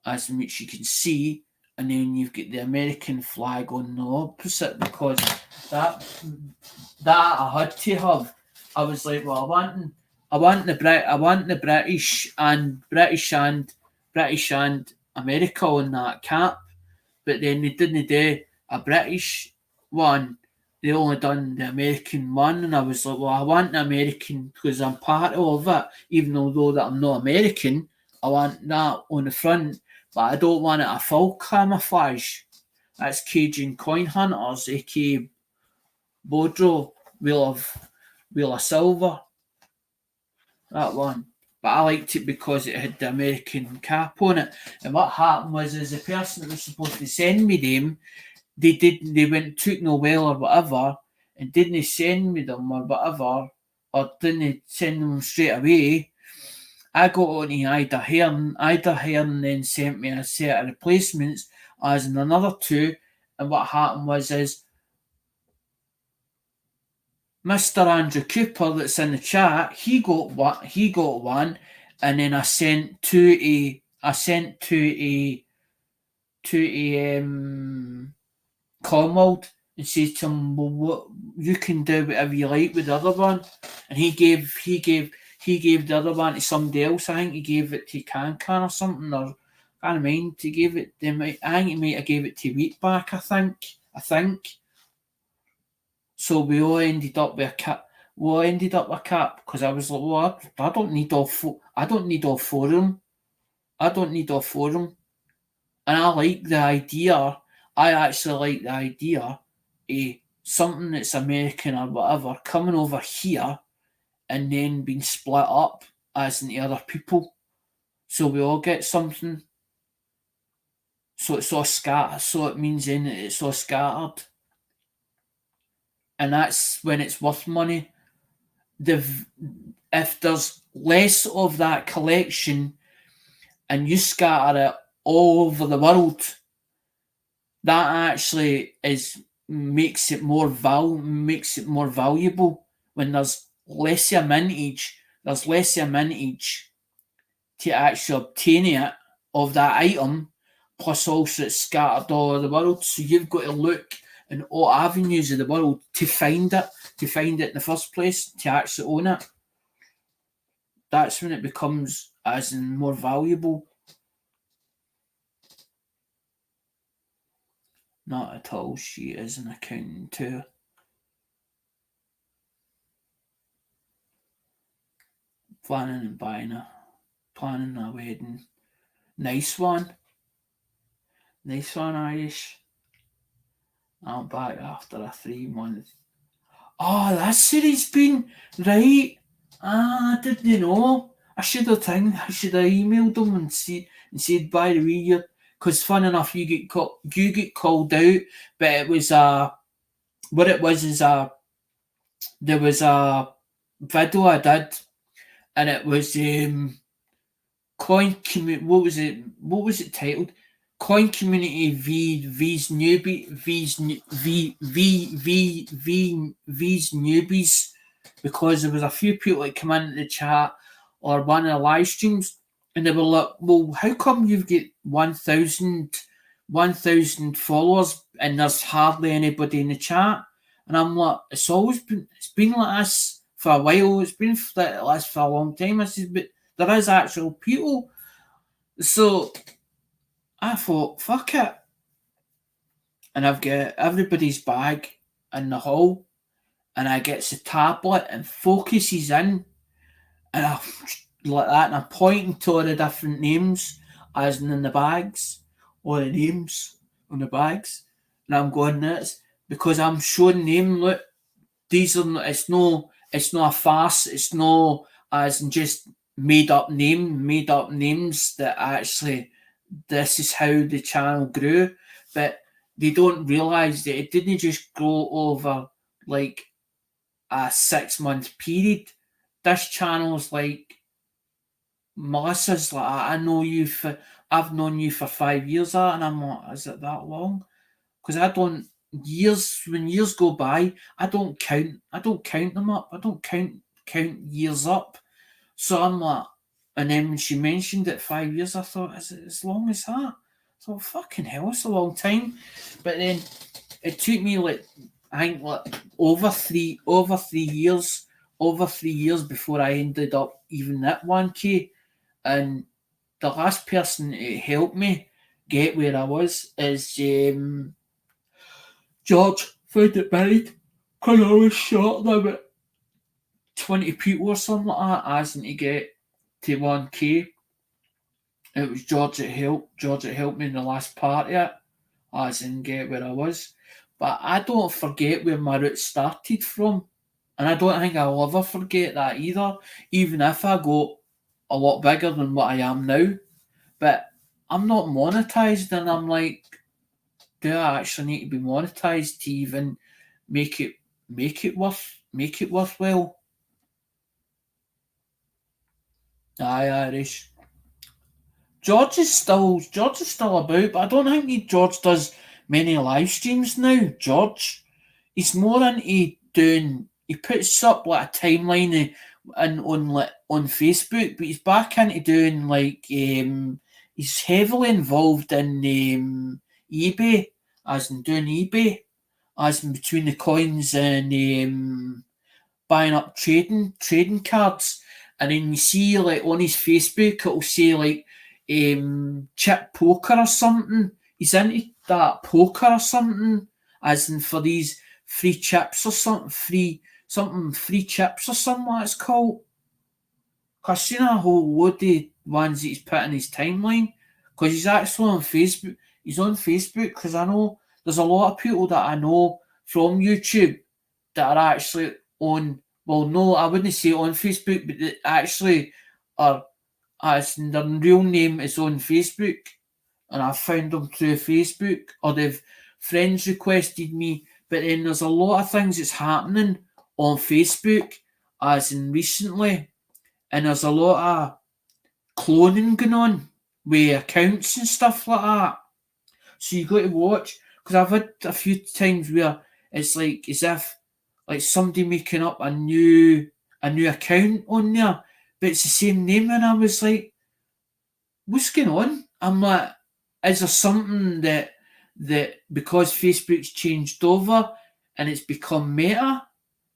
as in which you can see, and then you've got the American flag on the opposite, because that I had to have. I was like, well, I want the British and America on that cap, but then they didn't do a British one. They only done the American one, and I was like, well, I want the American because I'm part of it, even though that I'm not American. I want that on the front, but I don't want it a full camouflage. That's Cajun Coin Hunters, aka Bodro, Wheel of Silver. That one. But I liked it because it had the American cap on it. And what happened was, is the person that was supposed to send me them, they went took no well or whatever, and didn't send me them or whatever, or didn't send them straight away. I got on to Ida Hearn then sent me a set of replacements, as in another two, and what happened was is Mr. Andrew Cooper that's in the chat, he got one, and then I sent to a Comwald and says to him, well, what, you can do whatever you like with the other one, and he gave the other one to somebody else. I think he gave it to Can or something, or I don't mind. He gave it. I think he might have gave it to Wheatback. I think. So we all ended up with a cap. Because I was like, well, I don't need all four. I don't need all four of them. And I like the idea. I actually like the idea of something that's American or whatever coming over here and then being split up as in the other people. So we all get something. So it's all scattered. So it means in it, it's all scattered. And that's when it's worth money. If there's less of that collection and you scatter it all over the world, that actually makes it more valuable. When there's less of a mintage, to actually obtain it of that item, plus also it's scattered all over the world. So you've got to look in all avenues of the world to find it in the first place, to actually own it. That's when it becomes as in more valuable. Not at all. She is an accountant too. Planning a wedding. Nice one, Irish. I'm back after a 3 month. Oh, that's where he's been, right? I didn't know. I should have emailed him and said, by the way, because fun enough, you get called out, but it was what it was is there was a video I did, and it was what was it titled? Coin Community V's newbies, because there was a few people that come into the chat or one of the live streams, And they were like, well, how come you've got 1,000 followers and there's hardly anybody in the chat? And I'm like, it's been like this for a while. It's been like this for a long time. I said, but there is actual people. So I thought, fuck it. And I've got everybody's bag in the hall, and I gets the tablet and focuses in, and I like that, and I'm pointing to all the different names as in the bags, all the names on the bags, and I'm going nuts because I'm showing them, look, these are not, it's not a farce, it's no as in just made up names that actually this is how the channel grew, but they don't realise that it didn't just grow over like a 6 month period. This channel's like Melissa's like, I've known you for 5 years, and I'm like, is it that long? Because I don't when years go by, I don't count them up. I don't count years up. So I'm like, and then when she mentioned it 5 years, I thought, is it as long as that? So fucking hell, it's a long time. But then it took me like I think like over three years before I ended up even at 1K. And the last person to help me get where I was is George. Found it buried because I was short of about 20 people or something like that, as in to get to 1K. It was George that helped. George that helped me in the last part of it, as in get where I was. But I don't forget where my roots started from. And I don't think I'll ever forget that either, even if I go a lot bigger than what I am now. But I'm not monetized, and I'm like, do I actually need to be monetized to even make it worthwhile? Aye, Irish. George is still about, but I don't think George does many live streams now. George, he's more into doing. He puts up like a timeline on Facebook, but he's back into doing like he's heavily involved in eBay, as in doing eBay, as in between the coins and buying up trading cards, and then you see like on his Facebook it'll say like chip poker or something. He's into that poker or something, as in for these free chips or free chips or something like it's called. I've seen a whole load of ones that he's put in his timeline because he's actually on Facebook. He's on Facebook because I know there's a lot of people that I know from YouTube that are actually on. Well, no, I wouldn't say on Facebook, but they actually are, as in their real name is on Facebook, and I found them through Facebook, or they've friends requested me. But then there's a lot of things that's happening on Facebook, as in recently, and there's a lot of cloning going on with accounts and stuff like that. So you got to watch, because I've had a few times where it's like as if like somebody making up a new account on there, but it's the same name, and I was like, what's going on? I'm like, is there something that because Facebook's changed over and it's become meta,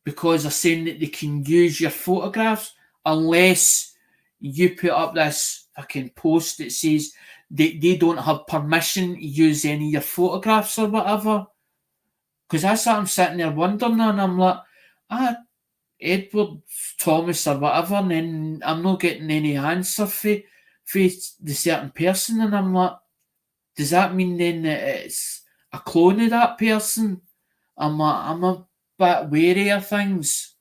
because they're saying that they can use your photographs unless you put up this fucking post that says they don't have permission to use any of your photographs or whatever. Because that's what I'm sitting there wondering, and I'm like, Edward Thomas or whatever, and then I'm not getting any answer for the certain person, and I'm like, does that mean then that it's a clone of that person? I'm a bit wary of things.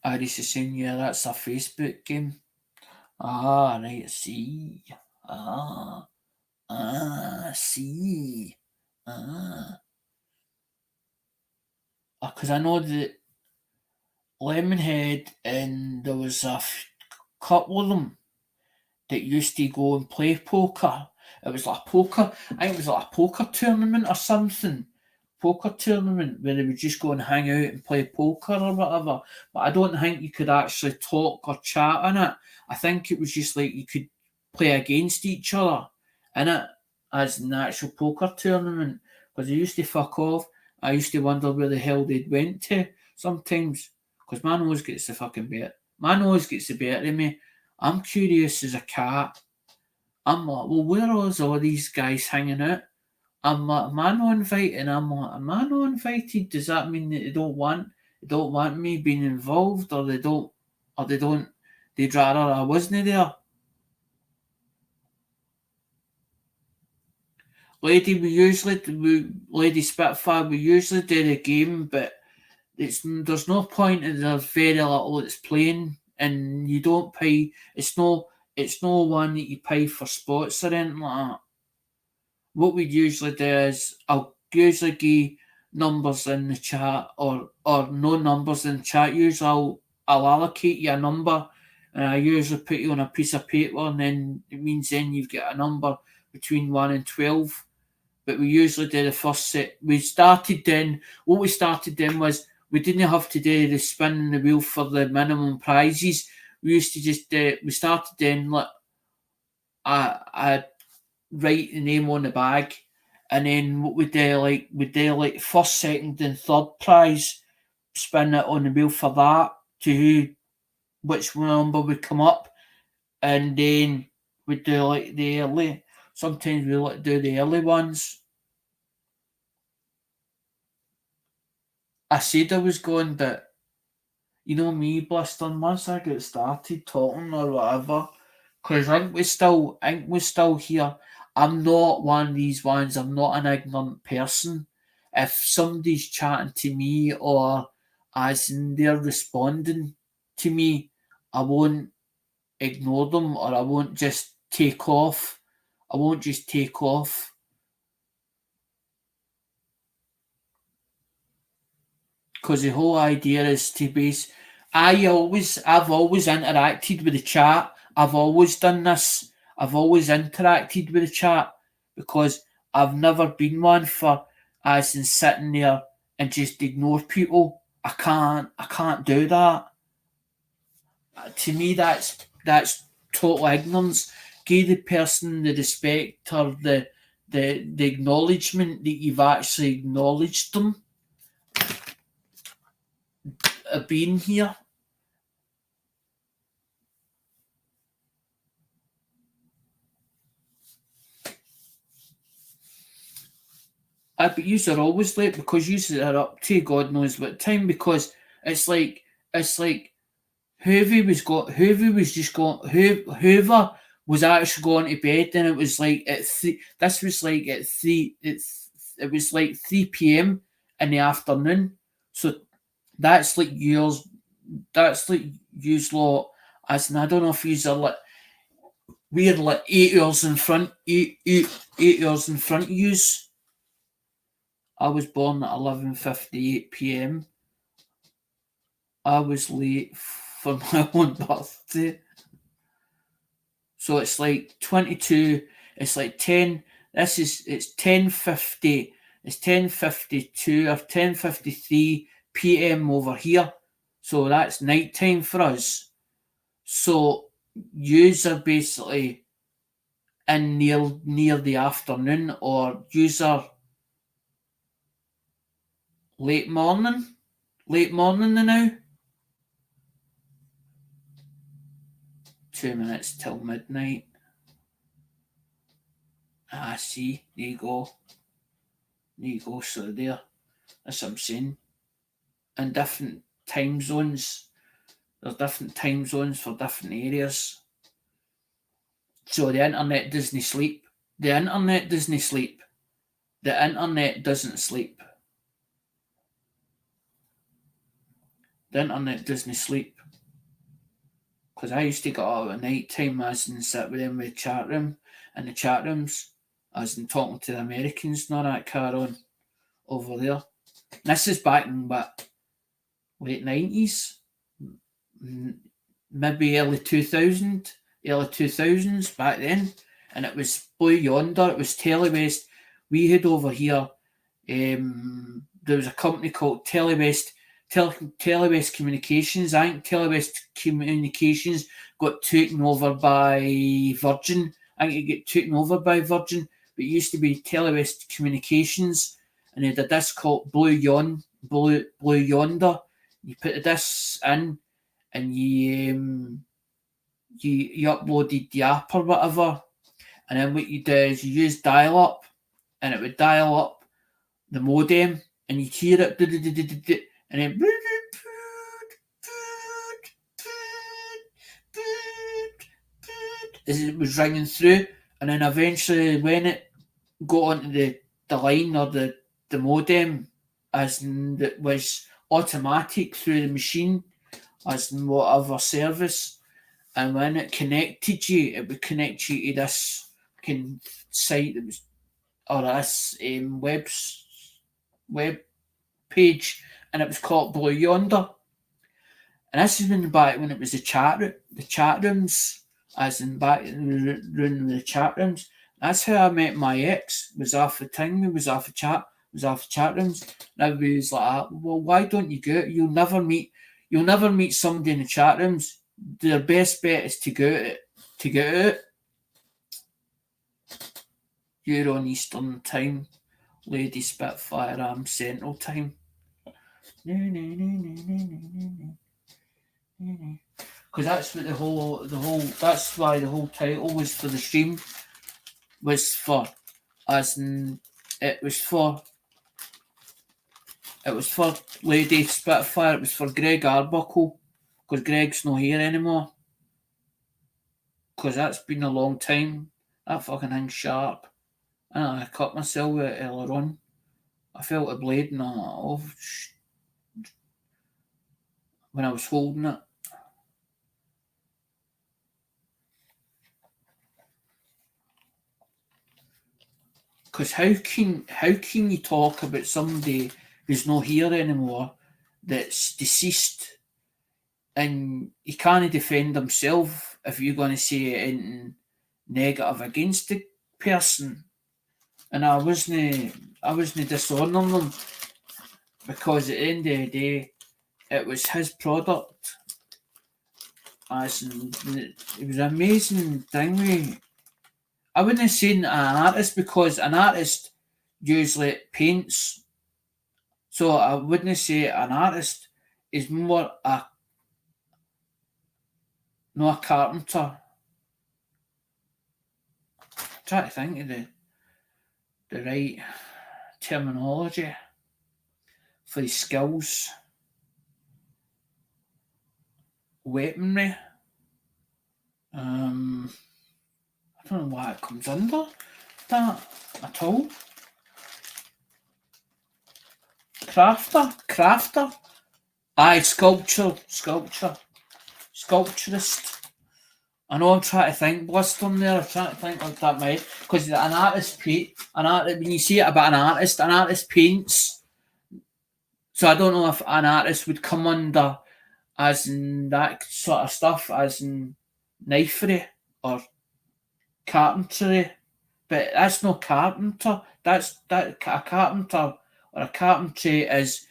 Irish is saying, yeah, that's a Facebook game. Ah, right, I see. I see. Because I know that Lemonhead, and there was a couple of them that used to go and play poker. It was like a poker, I think it was like a poker tournament or something. poker tournament where they would just go and hang out and play poker or whatever. But I don't think you could actually talk or chat in it. I think it was just like you could play against each other in it as an actual poker tournament. Because they used to fuck off. I used to wonder where the hell they'd went to sometimes. Because my nose gets the fucking better. My nose gets the better of me. I'm curious as a cat. I'm like, well, where was all these guys hanging out? I'm like, am I not invited? I'm like, am I not invited? Does that mean that they don't want me being involved, or they'd rather I wasn't there? Lady Spitfire, we usually do the game, but there's no point in there's very little that's playing, and you don't pay. It's no one that you pay for spots or anything like that. What we usually do is I'll usually give numbers in the chat, or no numbers in the chat. Usually I'll allocate you a number, and I usually put you on a piece of paper, and then it means then you've got a number between 1 and 12. But we usually do the first set. What we started then was we didn't have to do the spinning the wheel for the minimum prizes. We used to just we started then like I write the name on the bag, and then what we do like first, second, and third prize, spin it on the wheel for that to which number would come up, and then we do like the early. Sometimes we like do the early ones. I said I was going, but you know me, Blister. Once I get started talking or whatever, because I think we're still here. I'm not one of these ones. I'm not an ignorant person. If somebody's chatting to me, or as in they're responding to me, I won't ignore them, or I won't just take off. I won't just take off. Because the whole idea is to base. I've always interacted with the chat. I've always done this. I've always interacted with the chat, because I've never been one for as in sitting there and just ignore people. I can't do that. To me, that's total ignorance. Give the person the respect, or the acknowledgement that you've actually acknowledged them being here. But you are always late, because you are up to God knows what time. Because it's like Hoover was actually going to bed, and it was like at three. This was like at three. It was like 3 p.m. in the afternoon. So that's like yours. That's like yours lot. As in, I don't know if you are like we're like 8 hours in front. 8 hours in front of yous. I was born at 11:58 p.m. I was late for my own birthday. So it's like 22, it's like 10, it's 10:50, it's 10:52 or 10:53 p.m. over here. So that's night time for us. So yous are basically in near the afternoon, or yous are late morning. Late morning now. 2 minutes till midnight. See, there you go. There you go. So there, that's what I'm saying. And different time zones. There's different time zones for different areas. So the internet doesn't sleep. The internet doesn't sleep. The internet doesn't sleep. The internet doesn't sleep. Because I used to get out at night time as and sit with them with the chat room, in the chat rooms, as in talking to the Americans and all that car on over there. This is back in what, late 90s, maybe early 2000s back then. And it was Blue Yonder, it was Telewest. We had over here There was a company called Telewest Communications. I think Telewest Communications got taken over by Virgin. I think it got taken over by Virgin, but it used to be Telewest Communications, and they had a disc called Blue Yonder. You put the discs in, and you uploaded the app or whatever, and then what you do is you use dial up, and it would dial up the modem, and you'd hear it, and then as it was ringing through, and then eventually when it got onto the line or the modem, as in it was automatic through the machine, as in whatever service, and when it connected you, it would connect you to this site that was, or this web page, and it was called Blue Yonder. And this is back when it was the chat rooms, as in back in the chat rooms. That's how I met my ex. Was off the thing. Was off the chat rooms. And everybody was like, "Well, why don't you go? You'll never meet somebody in the chat rooms. Their best bet is to go out. You're on Eastern time, Lady Spitfire. I'm Central time." Because that's what that's why the whole title was for the stream was for, as in it was for Lady Spitfire. It was for Greg Arbuckle, because Greg's not here anymore, because that's been a long time. That fucking thing's sharp. I cut myself with it earlier on. I felt a blade when I was holding it. Because how can you talk about somebody who's not here anymore, that's deceased, and he can't defend himself if you're going to say anything negative against the person? And I wasn't dishonouring them, because at the end of the day, it was his product. As in, it was an amazing thing. I wouldn't say an artist, because an artist usually paints. So I wouldn't say an artist is more not a carpenter. I'm trying to think of the right terminology for his skills. Weaponry. I don't know why it comes under that at all. Crafter. Aye, sculpturist. I know I'm trying to think, Blister there. I'm trying to think like that, mate. Because an artist when you see it about an artist paints. So I don't know if an artist would come under as in that sort of stuff, as in knifery or carpentry. But that's no carpenter. A carpenter or a carpentry is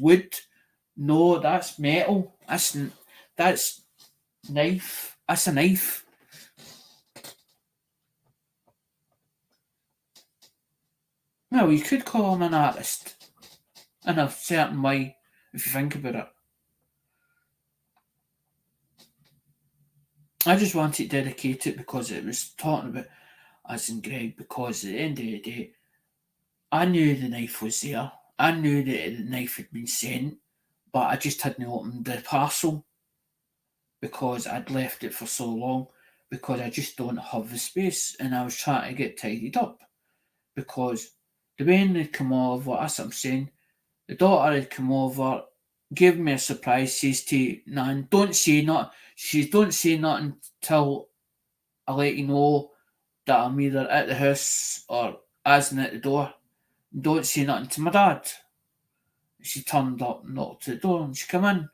wood. No, that's metal. That's knife. That's a knife. No, you could call him an artist in a certain way if you think about it. I just wanted to dedicate it because it was talking about, as in Greg, because at the end of the day, I knew the knife was there. I knew that the knife had been sent, but I just hadn't opened the parcel because I'd left it for so long, because I just don't have the space, and I was trying to get tidied up, because the man had come over, that's what I'm saying, the daughter had come over, gave me a surprise, says to Nan, don't say nothing till I let you know that I'm either at the house or as in at the door. Don't say nothing to my dad. She turned up, knocked at the door, and she come in,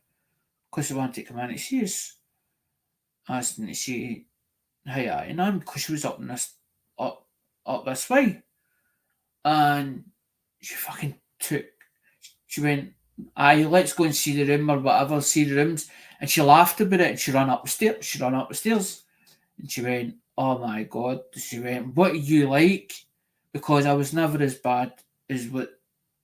because she wanted to come in and see us. I asked her to say hi, Nan, because she was up this way. and she fucking took. She went, "Aye, let's go and see the room or whatever. See the rooms." And she laughed about it. And she ran up the stairs. She ran up the stairs, and she went, "Oh my god!" She went, "What are you like?" Because I was never as bad as what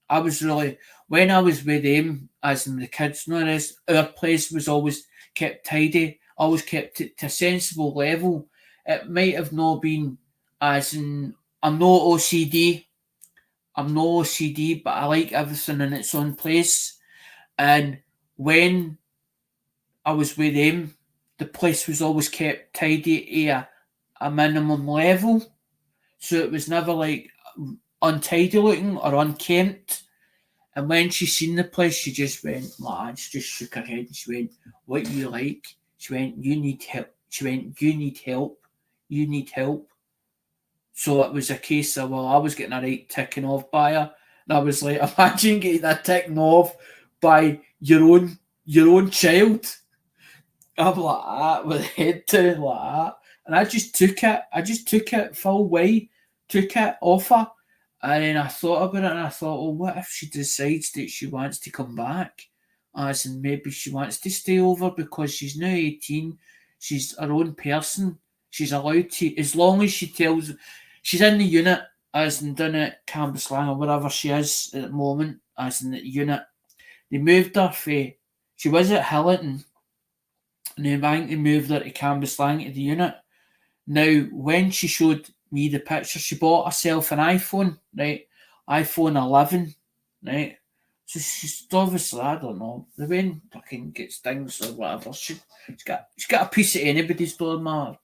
I was really when I was with them, as in the kids. No, this our place was always kept tidy, always kept it to a sensible level. It might have not been as in I'm no OCD. I'm no OCD, but I like everything in its own place. And when I was with them, the place was always kept tidy at a minimum level. So it was never like untidy looking or unkempt. And when she seen the place, she just went, man, she just shook her head and she went, "What you like?" She went, "You need help." She went, "You need help. You need help." So it was a case of, well, I was getting a right ticking off by her. And I was like, imagine getting that ticking off by your own child. I'm like that with head down like that. And I just took it. I just took it full way, took it off her. And then I thought about it and I thought, well, what if she decides that she wants to come back? As in maybe she wants to stay over because she's now 18. She's her own person. She's allowed to, as long as she tells, she's in the unit, as in down at Cambuslang or wherever she is at the moment, as in the unit. They moved her for, she was at Hillington and then I think they moved her to Cambuslang to the unit. Now, when she showed me the picture, she bought herself an iPhone, right? iPhone 11, right? So she's obviously, I don't know, the way fucking gets things or whatever. She's got a piece of anybody's door, my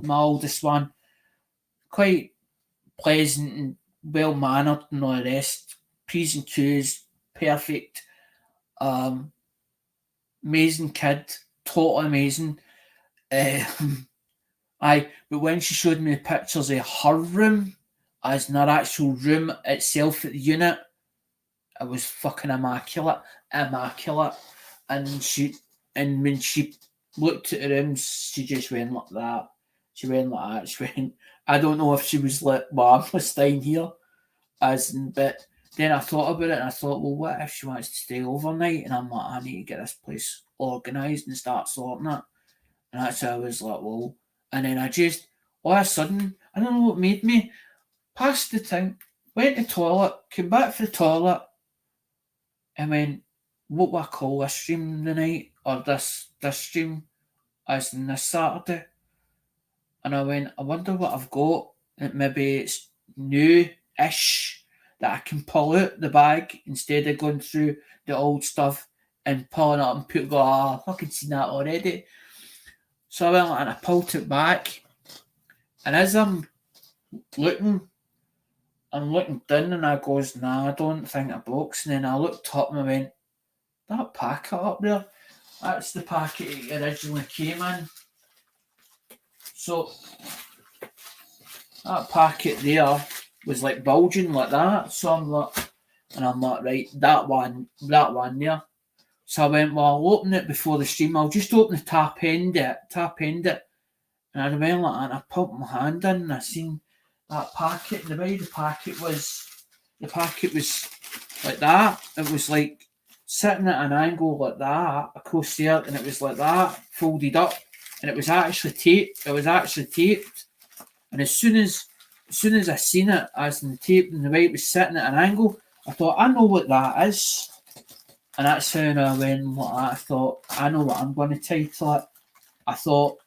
oldest one. Quite pleasant and well mannered and all the rest. P's and Q's, perfect. Um, Amazing kid, totally amazing. Aye, but when she showed me the pictures of her room, as in her actual room itself at the unit, it was fucking immaculate, immaculate. And when she looked at the rooms, she just went like that. She went like that. She went. I don't know if she was like, "Well, I'm staying here," as in, but then I thought about it and I thought, well, what if she wants to stay overnight? And I'm like, I need to get this place organised and start sorting it. And that's how I was like, well, and then I just, all of a sudden, I don't know what made me, passed the thing, went to the toilet, came back for the toilet, and went, what will I call this stream tonight? Or this stream, as in this Saturday? And I went, I wonder what I've got. And maybe it's new-ish that I can pull out the bag instead of going through the old stuff and pulling it up and go, I've fucking seen that already. So I went and I pulled it back. And as looking, I'm looking down and I goes, nah, I don't think a box. And then I looked up and I went, that packet up there, that's the packet it originally came in. So that packet there was like bulging like that. So I'm like, right, that one there. So I went, well, I'll open it before the stream. I'll just open the tap end it. And I went like that and I put my hand in and I seen that packet. The way the packet was like that. It was like sitting at an angle like that across there, and it was like that, folded up, and it was actually taped. And as soon as I seen it as in the tape and the way it was sitting at an angle, I thought, I know what that is. And that's how I went like that. I thought, I know what I'm going to title it. I thought,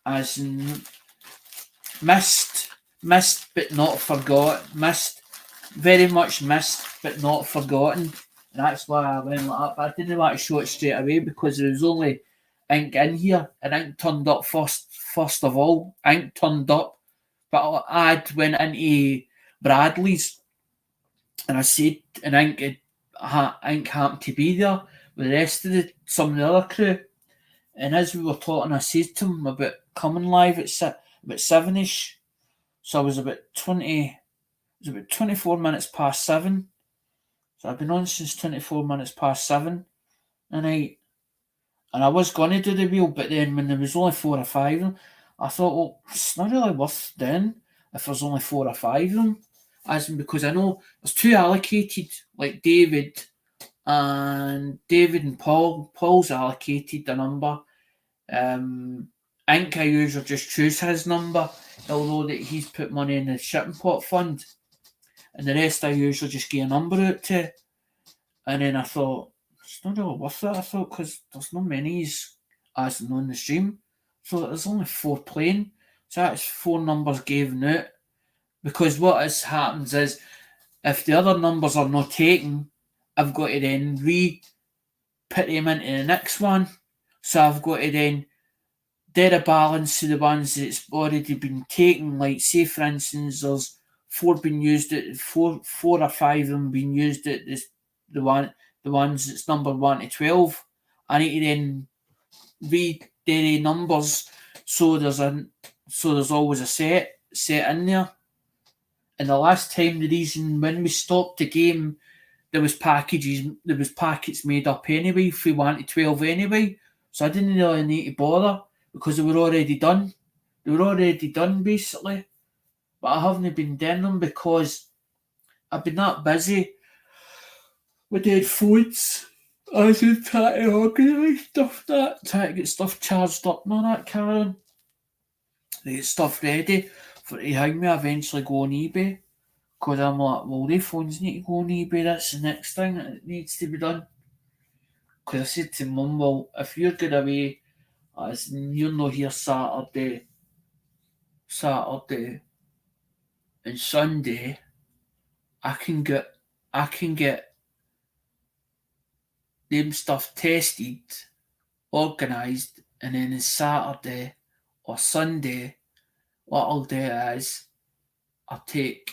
as in missed but not forgotten. Very much missed but not forgotten. And that's why I went like that. But I didn't want to show it straight away because there was only ink in here, and ink turned up first of all. Ink turned up, but I went into Bradley's and I said, and ink happened to be there with the rest of some of the other crew. And as we were talking, I said to him about coming live at about 7ish. So I was about 24 minutes past 7. So I've been on since 24 minutes past 7 tonight. And I was going to do the wheel, but then when there was only 4 or 5, I thought, well, it's not really worth doing. if there's only 4 or 5 of them. As in, because I know there's 2 allocated, like David and Paul. Paul's allocated a number. I think I usually just choose his number, although that he's put money in the shipping pot fund, and the rest I usually just give a number out to. And then I thought, it's not really worth it. I thought, because there's not many as on the stream. So there's only 4 playing. So that's 4 numbers given out. Because what happens is, if the other numbers are not taken, I've got to then put them into the next one. So I've got to then do a balance to the ones that's already been taken. Like, say for instance, there's 4 being used at 4 or 5 of them being used at the ones that's number 1 to 12. I need to then read the numbers so there's always a set in there. And the last time, the reason when we stopped the game, there was packets made up anyway for 1 to 12 anyway. So I didn't really need to bother because they were already done. They were already done basically. But I haven't been doing them because I've been that busy with dead phones. I was just trying to organise stuff, trying to get stuff charged up and all that, Karen. To get stuff ready for behind me eventually go on eBay. Because I'm like, well, the phones need to go on eBay, that's the next thing that needs to be done. Because I said to Mum, well, if you're going away, as you're not here Saturday and Sunday, I can get them stuff tested, organised, and then on Saturday or Sunday, what I'll do is I'll take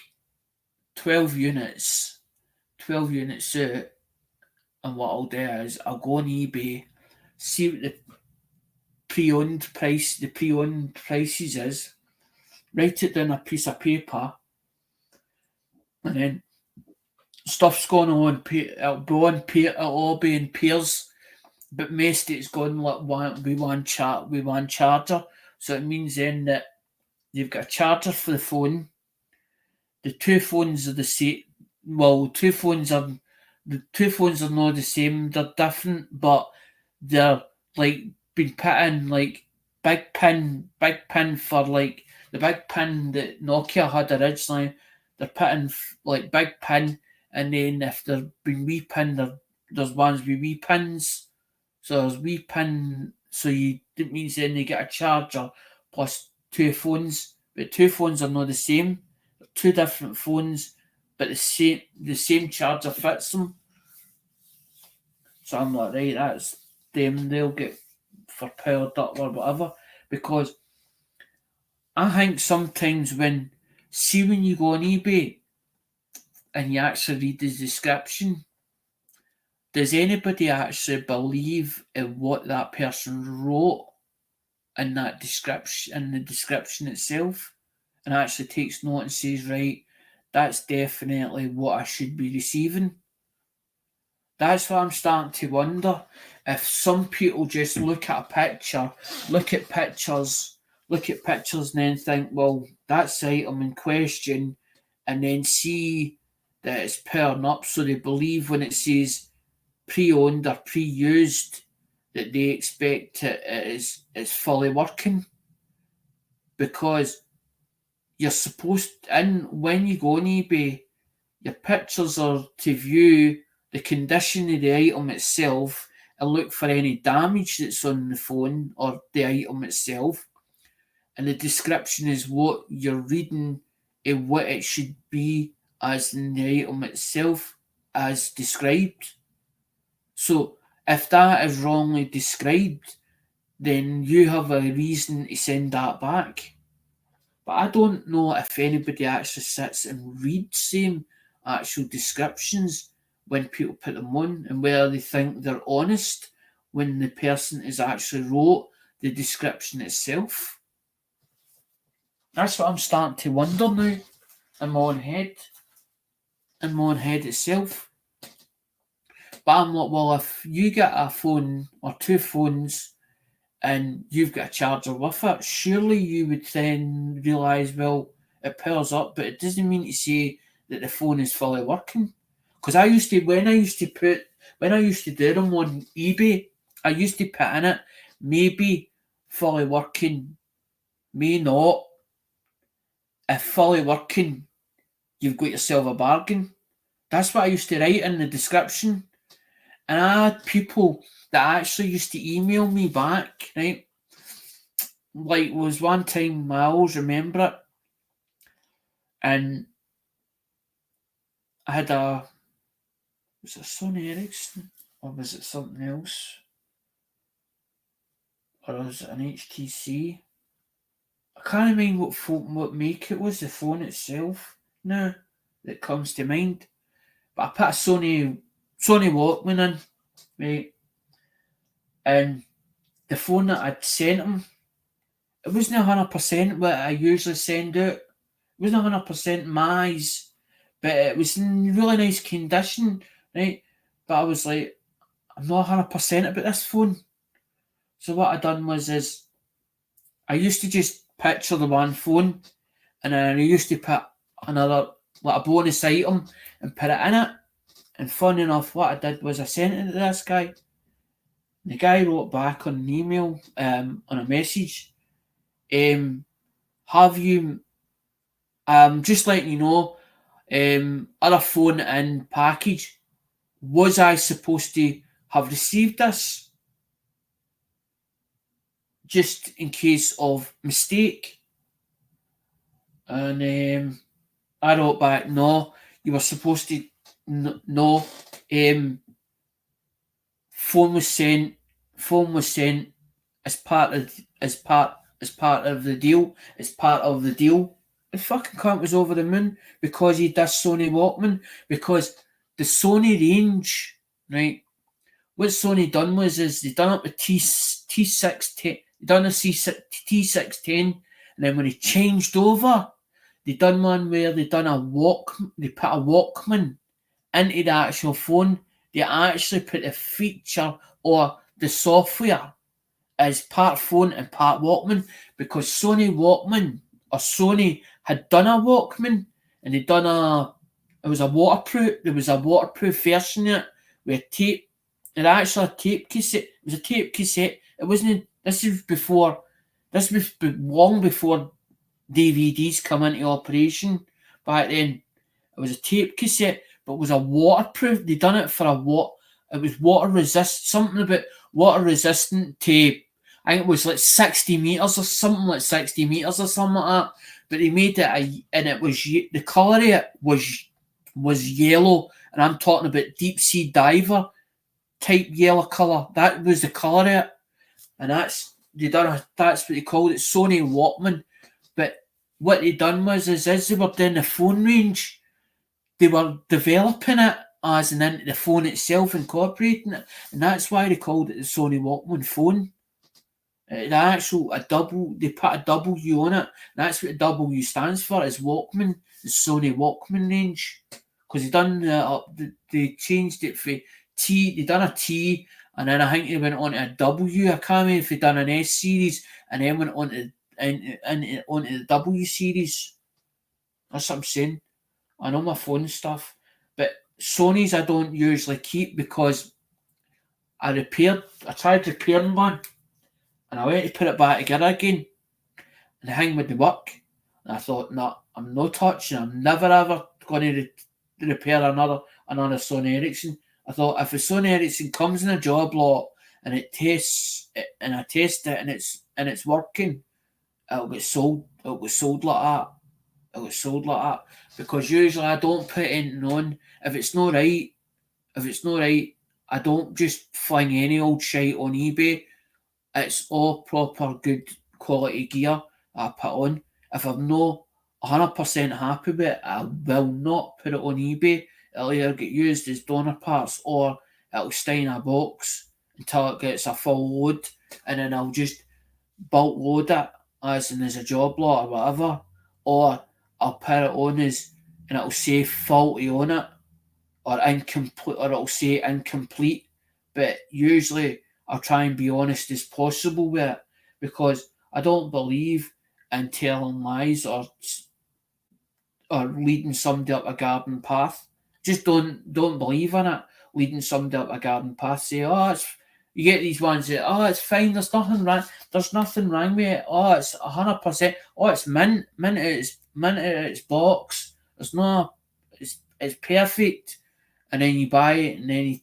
12 units out, and what I'll do is I'll go on eBay, see what the pre-owned prices is, write it down on a piece of paper, and then stuff's going on. It'll all be in pairs, but most of it's going like one charger. So it means then that you've got a charger for the phone. The 2 phones are the same. Well, the 2 phones are not the same. They're different, but they're like been put in like big pin for like the big pin that Nokia had originally. They're put in like big pin, and then if they're been wee pin, there's ones with wee pins. So there's wee pin. So it means then you get a charger plus 2 phones, but 2 phones are not the same. They're 2 different phones, but the same charger fits them. So I'm like, right, that's them. They'll get for powered up or whatever. Because I think sometimes when you go on eBay and you actually read the description, does anybody actually believe in what that person wrote in that description, in the description itself, and actually takes note and says, right, that's definitely what I should be receiving? That's what I'm starting to wonder. If some people just look at a picture, look at pictures and then think, well, that's the item in question, and then see that it's pairing up, so they believe when it says pre-owned or pre-used that they expect it is fully working. Because you're supposed, and when you go on eBay, your pictures are to view the condition of the item itself and look for any damage that's on the phone or the item itself. And the description is what you're reading and what it should be as in the item itself as described. So if that is wrongly described, then you have a reason to send that back. But I don't know if anybody actually sits and reads them actual descriptions when people put them on, and whether they think they're honest when the person has actually wrote the description itself. That's what I'm starting to wonder now in my own head itself. But I'm like, well, if you get a phone or 2 phones and you've got a charger with it, surely you would then realise, well, it powers up, but it doesn't mean to say that the phone is fully working. Because when I used to do them on eBay, I used to put in it, maybe fully working, may not. If fully working, you've got yourself a bargain. That's what I used to write in the description. And I had people that actually used to email me back, right? Like, was one time, I always remember it, and I had was it Sony Ericsson? Or was it something else? Or was it an HTC? I can't remember what make it was, the phone itself now that comes to mind. But I put a Sony Walkman in, right? And the phone that I'd sent him, it wasn't 100% what I usually send out. It wasn't 100% my eyes, but it was in really nice condition, right? But I was like, I'm not 100% about this phone. So what I done is I used to just picture the one phone, and then I used to put another, like a bonus item, and put it in it. And fun enough, what I did was I sent it to this guy. The guy wrote back on an email, on a message, have you, just letting you know, other phone in package. Was I supposed to have received this? Just in case of mistake. And I wrote back, no, you were supposed to, no, phone was sent, as part of, the deal, as part of the deal. The fucking cunt was over the moon because he does Sony Walkman, because the Sony range, right? What Sony done is they done up the T610, they done the T610, and then when he changed over, they done one where they put a Walkman into the actual phone. They actually put a feature or the software as part phone and part Walkman, because Sony had done a Walkman, and there was a waterproof version of it with tape. It actually a tape cassette. It was a tape cassette. It wasn't. This was long before DVDs come into operation. Back then, it was a tape cassette, but it was a waterproof. They done it for it was water resist. Something about water resistant to. I think it was like 60 meters or something like 60 meters or something like that. But they made it, and it was the colour of it was yellow, and I'm talking about deep sea diver type yellow colour. That was the colour of it, and that's what they called it, Sony Walkman. But what they done was as they were doing the phone range, they were developing it as an into the phone itself, incorporating it, and that's why they called it the Sony Walkman phone. They put a W on it. That's what the W stands for, is Walkman, the Sony Walkman range. Because they changed it for T, they done a T, and then I think they went on to a W. I can't remember if they done an S series, and then went on to onto the W series. That's what I'm saying. I know my phone stuff. But Sony's I don't usually keep, because I tried repairing one, and I went to put it back together again, and the thing wouldn't work. And I thought, no, I'm no touching. I'm never ever going to repair another Sony Ericsson. I thought, if a Sony Ericsson comes in a job lot and it tests it, and I test it, and it's working, it'll get sold. It'll get sold like that. It'll get sold like that, because usually I don't put anything on if it's not right. I don't just fling any old shite on eBay. It's all proper good quality gear I put on. If I'm not 100% happy with it, I will not put it on eBay. It'll either get used as donor parts, or it'll stay in a box until it gets a full load, and then I'll just bulk load it as a job lot or whatever, or I'll put it on and it'll say faulty on it, or incomplete, or it'll say incomplete. But usually I'll try and be honest as possible with it, because I don't believe in telling lies, or or leading somebody up a garden path. Just don't believe in it. Leading somebody up a garden path, say, oh, it's, you get these ones that, oh, it's fine. There's nothing wrong. There's nothing wrong with it. Oh, it's 100%. Oh, it's mint out its box. There's no, it's perfect. And then you buy it, and then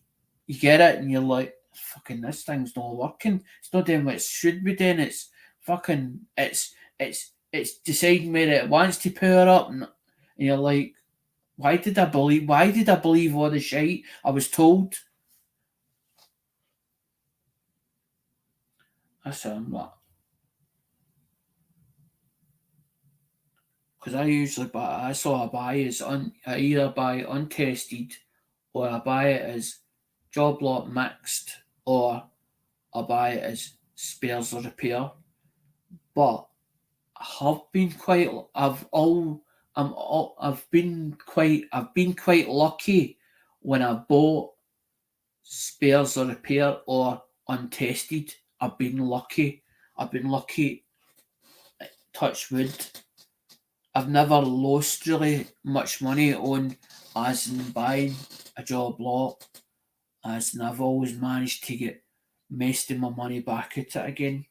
you get it, and you're like, fucking, this thing's not working. It's not doing what it should be doing. It's fucking, it's deciding where it wants to power up, and you're like, why did I believe all the shite I was told? That's what I'm like. Because I usually buy, I buy as I either buy untested, or I buy it as job lot mixed, or I buy it as spares or repair. But I've been quite, I've been quite lucky when I bought spares or repair or untested. I've been lucky. Touch wood. I've never lost really much money on, as in buying a job lot, as in I've always managed to get most of my money back at it again.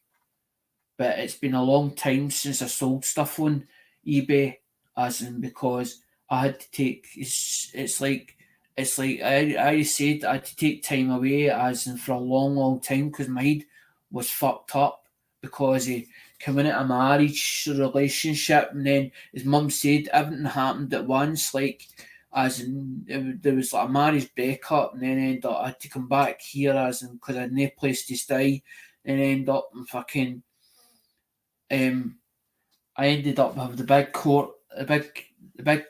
But it's been a long time since I sold stuff on eBay, as in, because I had to take, it's like I said, I had to take time away, as in, for a long time, because my head was fucked up because of coming out of marriage relationship, and then, as mum said, everything happened at once, like, as in, there was like a marriage breakup, and then end up I had to come back here, as in, because I had no place to stay, and end up in fucking I ended up having the big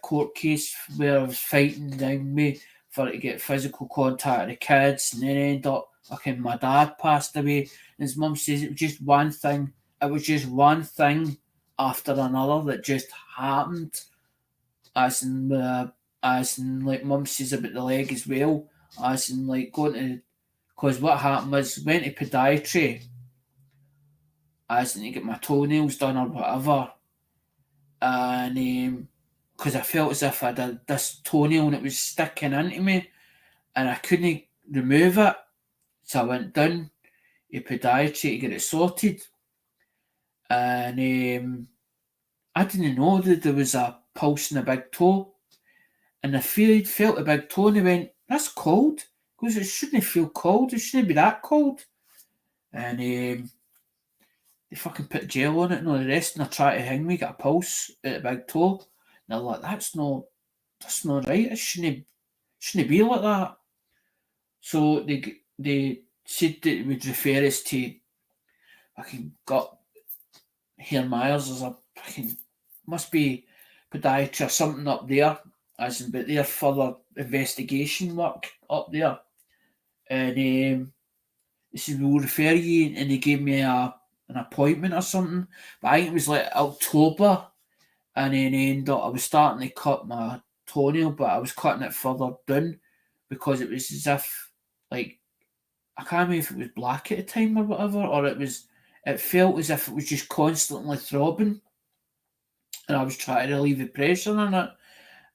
court case where I was fighting down me for to get physical contact with the kids, and then end up fucking my dad passed away. And his mum says it was just one thing. It was just one thing after another that just happened. As in, like mum says about the leg as well. As in, like, going to, because what happened was, went to podiatry, as in to get my toenails done or whatever, and because I felt as if I had this toenail and it was sticking into me, and I couldn't remove it, so I went down to podiatry to get it sorted, and I didn't know that there was a pulse in the big toe, and I felt a big toe, and I went, that's cold, because it shouldn't feel cold, it shouldn't be that cold, and they fucking put gel on it and all the rest, and I try to hang me, get a pulse at the big toe. And they're like, that's not right. It shouldn't be like that. So they said that they would refer us to fucking got Herr Myers. There's a fucking, must be podiatry or something up there, as in, but their further investigation work up there. And they said, we'll refer you, and they gave me an appointment or something, but I think it was like October, and then I was starting to cut my toenail, but I was cutting it further down because it was as if, like, I can't remember if it was black at the time or whatever, or it felt as if it was just constantly throbbing, and I was trying to relieve the pressure on it,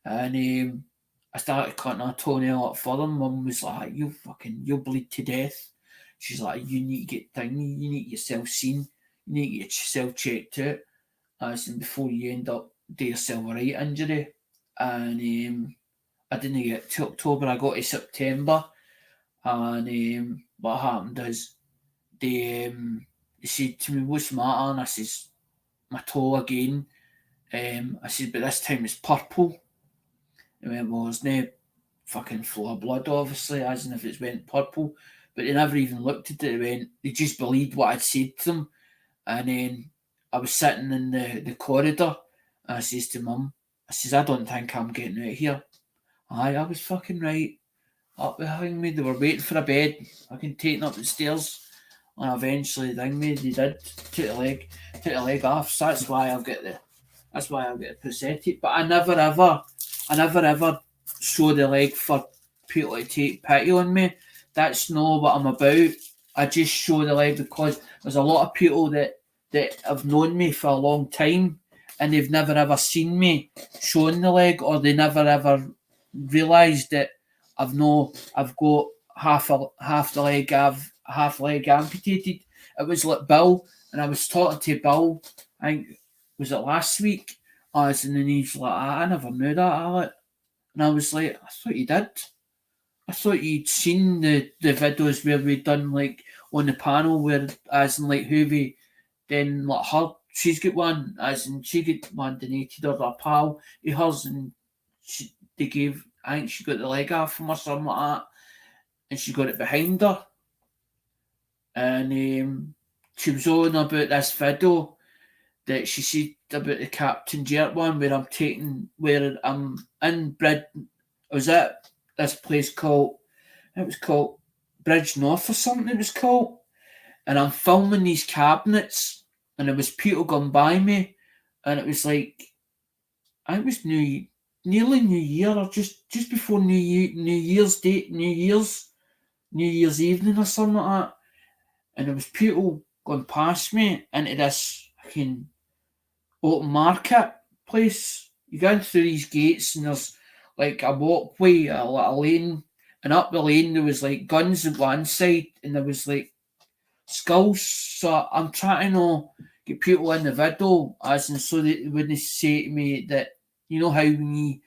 and I started cutting my toenail up further. Mum was like, you'll bleed to death. She's like, you need to get you need to get yourself seen, you need to get yourself checked out, as in, before you end up doing yourself a right injury. And I didn't get to October, I got to September, and what happened is they said to me, what's the matter? And I says, my toe again. I said, but this time it's purple. They went, well, there's no fucking flow of blood, obviously, as in if it's went purple. But they never even looked at it. They just believed what I'd said to them. And then I was sitting in the corridor, and I says to mum, I says, I don't think I'm getting out of here. Aye, I was fucking right. Up behind me, they were waiting for a bed. I can take them up the stairs. And eventually, they did. Took the leg off. So that's why I've got the prosthetic. But I never ever show the leg for people to take pity on me. That's not what I'm about. I just show the leg because there's a lot of people that have known me for a long time, and they've never ever seen me showing the leg, or they never ever realised that I've got half the leg, I've half leg amputated. It was like Bill, and I was talking to Bill, I think, was it last week? And then he's like, I never knew that, Alec. And I was like, I thought you did. I thought you'd seen the videos where we'd done like on the panel where as in like Hoovy, then like her, she's got one, as in she got one donated, or a pal of hers, and they gave, I think she got the leg off from or something like that, and she got it behind her. And she was on about this video that she said about the Captain Jerk one where I'm in Britain. I was at this place called, it was called Bridge North or something it was called, and I'm filming these cabinets, and there was people going by me, and it was like, I think it was nearly New Year, or just before New Year's evening or something like that, and there was people going past me into this fucking open market place. You go in through these gates, and there's like a walkway, a lane, and up the lane there was like guns at one side, and there was like skulls. So I'm trying to get people in the video, as in so that they wouldn't say to me that, you know how when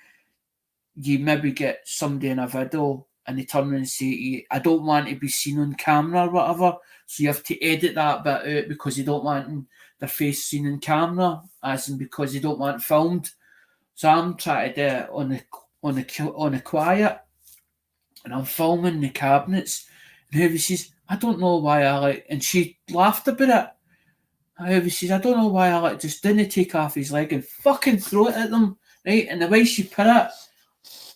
you maybe get somebody in a video and they turn around and say to you, I don't want to be seen on camera or whatever, so you have to edit that bit out because you don't want their face seen on camera, as in because you don't want it filmed. So I'm trying to do it on the quiet, and I'm filming the cabinets, and Harvey says, I don't know why Alec, and she laughed about it. Harvey says, I don't know why Alec just didn't take off his leg and fucking throw it at them, right? And the way she put it,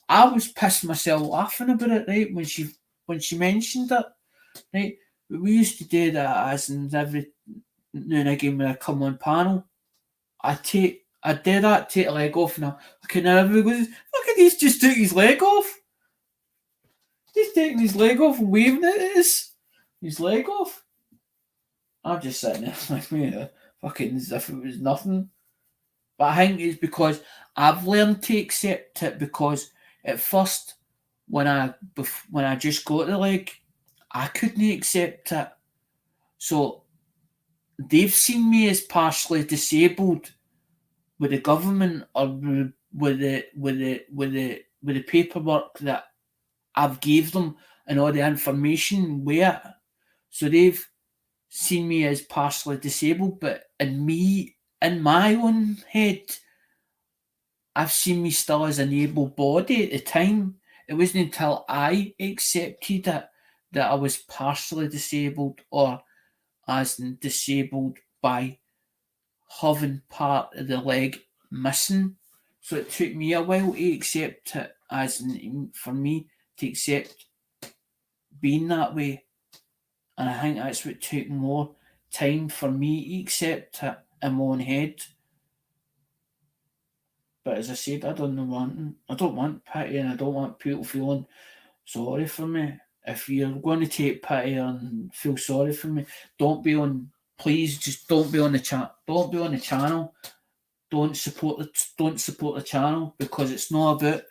I was pissing myself laughing about it, right? When she mentioned it, right? But we used to do that, as in every now and again when I come on panel, I do that, take a leg off, and everybody goes, look at he's just took his leg off. He's taking his leg off and waving at us. His leg off. I'm just sitting there like me, fucking as if it was nothing. But I think it's because I've learned to accept it, because at first, when I just got the leg, I couldn't accept it. So they've seen me as partially disabled with the government, or with the paperwork that I've gave them and all the information where. So they've seen me as partially disabled, but in my own head, I've seen me still as an able body at the time. It wasn't until I accepted it that I was partially disabled, or as in disabled by having part of the leg missing. So it took me a while to accept it, as in for me to accept being that way. And I think that's what took more time for me to accept it in my own head. But as I said, I don't want pity, and I don't want people feeling sorry for me. If you're going to take pity and feel sorry for me, please just don't be on the chat. Don't be on the channel. Don't support the channel, because it's not about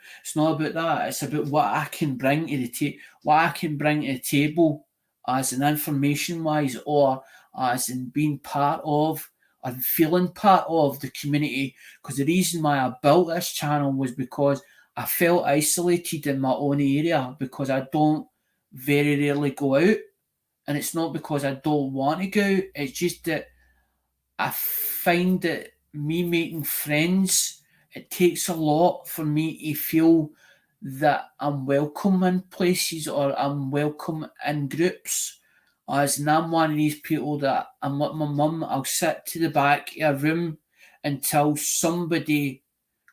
that. It's about what I can bring to the table, as in information wise, or as in being part of and feeling part of the community. Because the reason why I built this channel was because I felt isolated in my own area, because I don't very rarely go out, and it's not because I don't want to go out. It's just that I find that me making friends, it takes a lot for me to feel that I'm welcome in places, or I'm welcome in groups. As in, I'm one of these people that I'm like my mum, I'll sit to the back of a room until somebody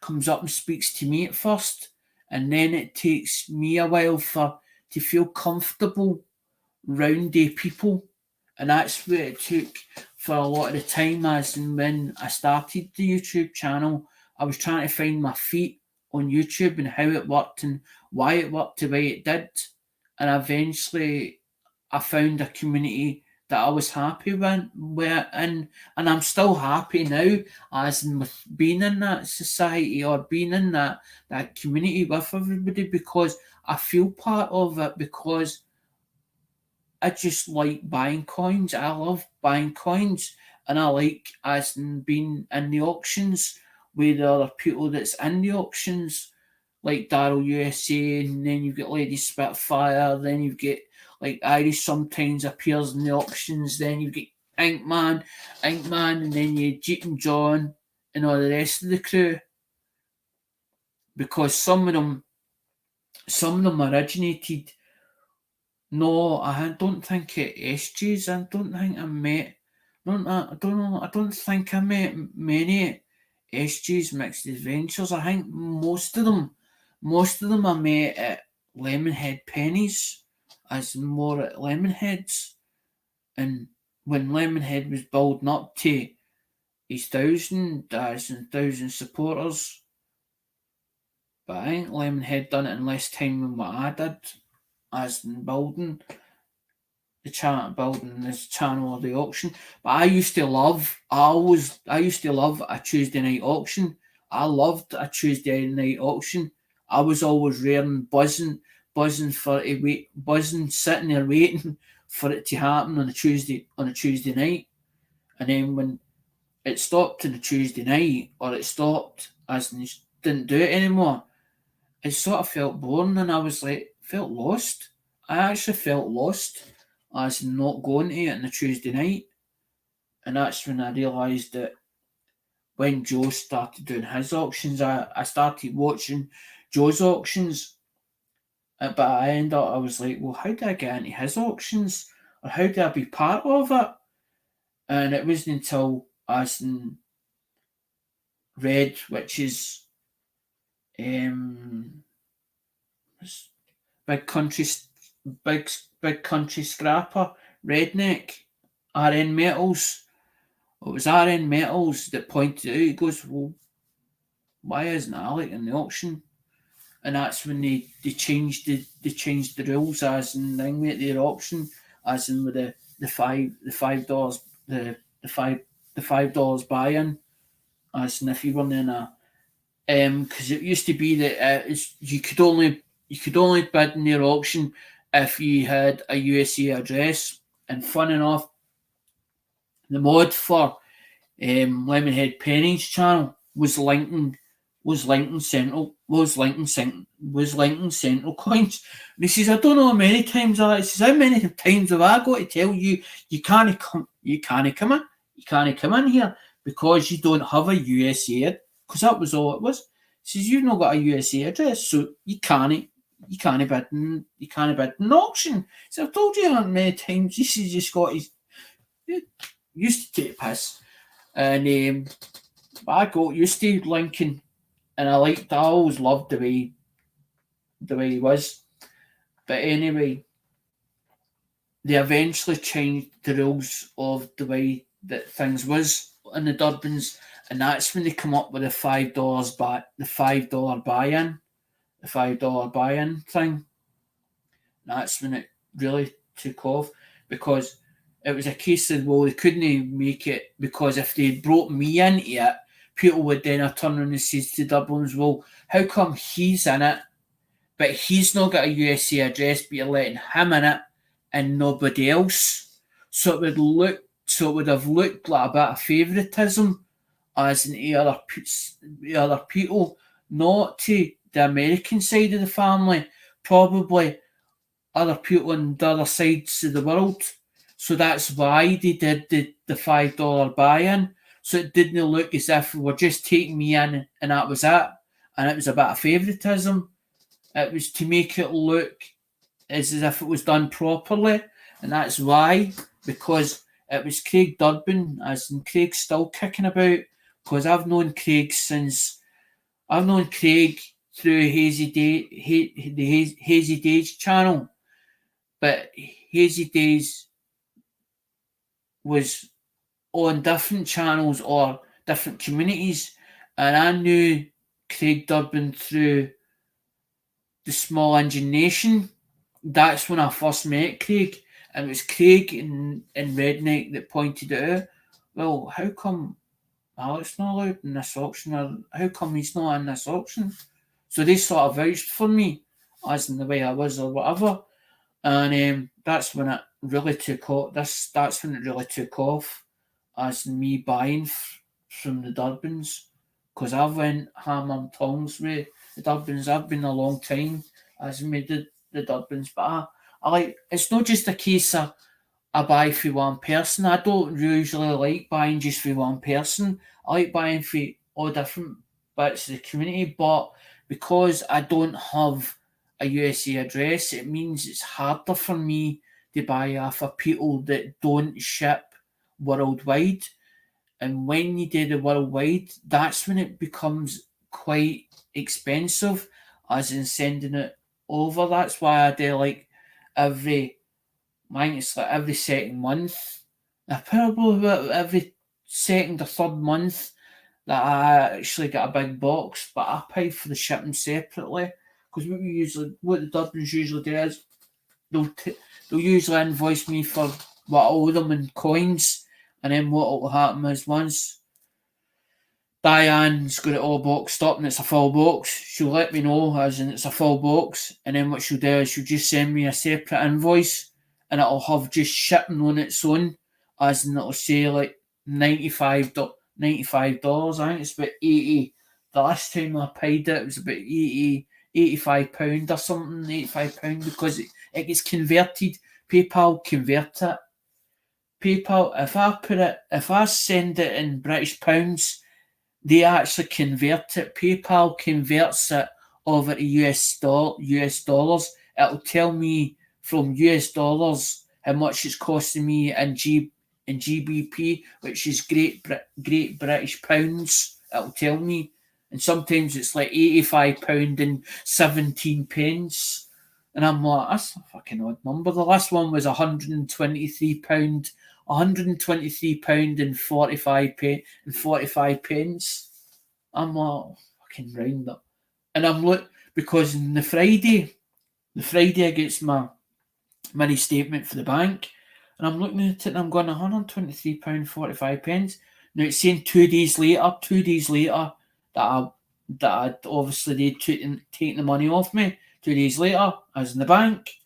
comes up and speaks to me at first, and then it takes me a while to feel comfortable round people. And that's what it took for a lot of the time. As in, when I started the YouTube channel, I was trying to find my feet on YouTube and how it worked and why it worked the way it did. And eventually I found a community that I was happy with, and I'm still happy now, as in with being in that society or being in that community with everybody, because I feel part of it, because I just like buying coins. I love buying coins, and I like as in being in the auctions with the other people that's in the auctions, like Daryl USA, and then you've got Lady Spitfire, then you've got like Irish sometimes appears in the auctions, then you get Inkman, and then you Jeep and John and all the rest of the crew, because some of them originated. No, I don't think it SGs. I don't think I met. I don't know. I don't think I met many SGs mixed adventures. I think most of them I met at Lemonhead Pennies, as in more at Lemonheads, and when Lemonhead was building up to his thousand supporters. But I think Lemonhead done it in less time than what I did, as in building this channel or the auction. But I used to love a Tuesday night auction. I loved a Tuesday night auction. I was always raring, buzzing for to wait, buzzing, sitting there waiting for it to happen on a Tuesday night. And then when it stopped on a Tuesday night, or it stopped as in didn't do it anymore, it sort of felt boring, and I was like, felt lost. I actually felt lost as in not going to it on a Tuesday night. And that's when I realised that when Joe started doing his auctions, I started watching Joe's auctions. But I ended up, I was like, well, how do I get into his auctions? Or how do I be part of it? And it wasn't until I was in Red, which is um, big country, big big country scrapper, Redneck, RN Metals. It was RN Metals that pointed it out. He goes, well, why isn't Alec in the auction? And that's when they changed the rules, as in thing with their auction, as in with the $5 the $5 buy-in, as in if you were in a because it used to be that you could only bid in their auction if you had a USA address. And fun enough, the mod for Lemonhead Penny's channel was Lincoln Central coins. And he says, I don't know how many times he says, how many times have I got to tell you you can't come in, here because you don't have a USA, because that was all it was. He says, you've not got a USA address, so you can't bid in auction. So I've told you how many times. He says, you Scotties used to take a piss. And I got used to Lincoln, and I always loved the way he was. But anyway, they eventually changed the rules of the way that things was in the Durbins, and that's when they come up with the $5 buy-in, the $5 buy-in thing. That's when it really took off, because it was a case of, well, they couldn't make it, because if they brought me into it, people would then turn around and say to Dublins, well, how come he's in it, but he's not got a USA address, but you're letting him in it and nobody else? So it would have looked like a bit of favouritism, as in the other people, not to the American side of the family, probably other people on the other sides of the world. So that's why they did the $5 buy-in. So it didn't look as if we were just taking me in and that was it. And it was a bit of favouritism. It was to make it look as if it was done properly. And that's why, because it was Craig Durbin, as in Craig's still kicking about, because I've known Craig through the Hazy Days channel. But Hazy Days was on different channels or different communities, and I knew Craig Durbin through the Small Engine Nation. That's when I first met Craig, And it was Craig in Redneck that pointed it out. Well, how come Alex not allowed in this auction? Or how come he's not in this auction? So they sort of vouched for me, as in the way I was or whatever. And that's when it really took off. That's when it really took off, as in me buying from the Durbins, because I've went ham and tongs with the Durbins. I've been a long time as me the Durbins, but I like, it's not just a case of I buy for one person. I don't usually like buying just for one person. I like buying for all different bits of the community, but because I don't have a USA address, it means it's harder for me to buy off of people that don't ship worldwide. And when you do the worldwide, that's when it becomes quite expensive, as in sending it over. That's why I do like every mine. It's like every second month. Probably about every second or third month that I actually get a big box, but I pay for the shipping separately. Because what the Durbins usually do is they'll usually invoice me for what I owe them in coins, and then what will happen is once Diane's got it all boxed up and it's a full box, she'll let me know as in it's a full box, and then what she'll do is she'll just send me a separate invoice, and it'll have just shipping on its own, as in it'll say like $95. I think it's about 80. The last time I paid it, it was about 85 pound or something, £85, because it gets converted. PayPal convert it. PayPal, if I send it in British pounds, they actually convert it. PayPal converts it over to US dollars. It'll tell me from US dollars how much it's costing me in GBP, which is Great British pounds. It'll tell me, and sometimes it's like £85 and 17 pence. And I'm like, that's a fucking odd number. The last one was £123, £123 and 45 pence. I'm like, fucking round up. And I'm look because on the Friday I gets my money statement for the bank, and I'm looking at it and I'm going £123.45. Now it's saying 2 days later that I obviously they'd taken the money off me. 2 days later, I was in the bank.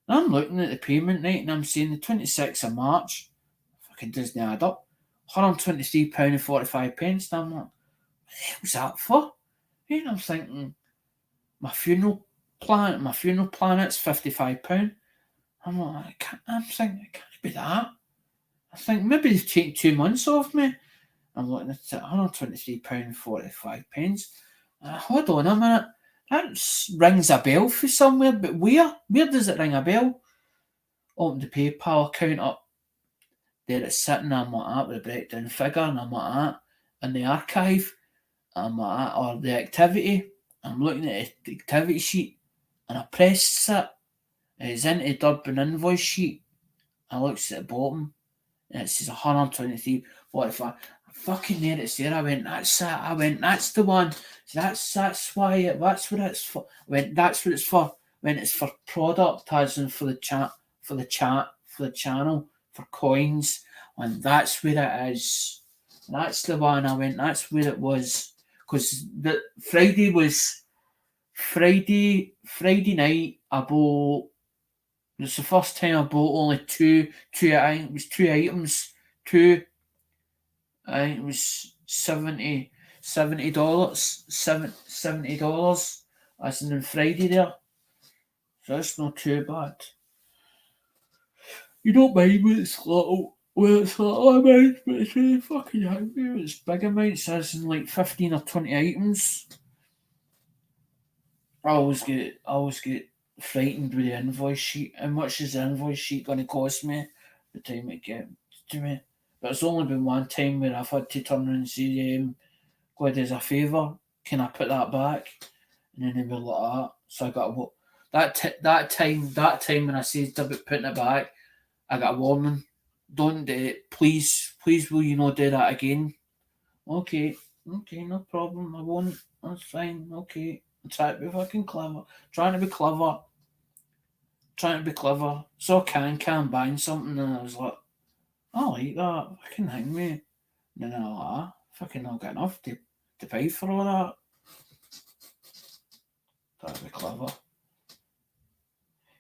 And I'm looking at the payment night and I'm saying the 26th of March, fucking doesn't add up. £123.45. And I'm like, what the hell's that for? And I'm thinking, my funeral planet's £55. I'm thinking, it can't be that. I think maybe they've taken 2 months off me. I'm looking at it, £123.45. Hold on a minute. That rings a bell for somewhere, but where? Where does it ring a bell? Open the PayPal account up. There it's sitting. I'm like that with a breakdown figure, and I'm like that in the archive. I'm like that, or the activity. I'm looking at the activity sheet, and I press it. It's into the Durbin invoice sheet. I looks at the bottom, and it says 123.45. Fucking there it's there. I went, that's it. I went, that's the one. That's why that's what it's for. I went, that's what it's for. When it's for product, as in for the channel, for coins, and that's where it is. That's the one. I went, that's where it was, because the Friday night I bought. It's the first time I bought only two. I think it was two items. Two. I think it was $70. $70. As in Friday there. So that's not too bad. You don't mind when it's little. When it's little amounts, but it's really fucking heavy. It's big amounts, as in like 15 or 20 items. I always get frightened with the invoice sheet. How much is the invoice sheet going to cost me by the time it gets to me? But it's only been one time where I've had to turn around and say, God, as a favour, can I put that back? And then they were like that. So I got that time when I said about putting it back, I got a warning. Don't do it. Please, will you not do that again? Okay, no problem. I won't. That's fine. Okay. I'm trying to be fucking clever. Trying to be clever. trying to be clever. Saw Can buying something and I was like, I like that. Fucking hang me. And then I was like, fucking not got enough to pay for all that. That'd be clever.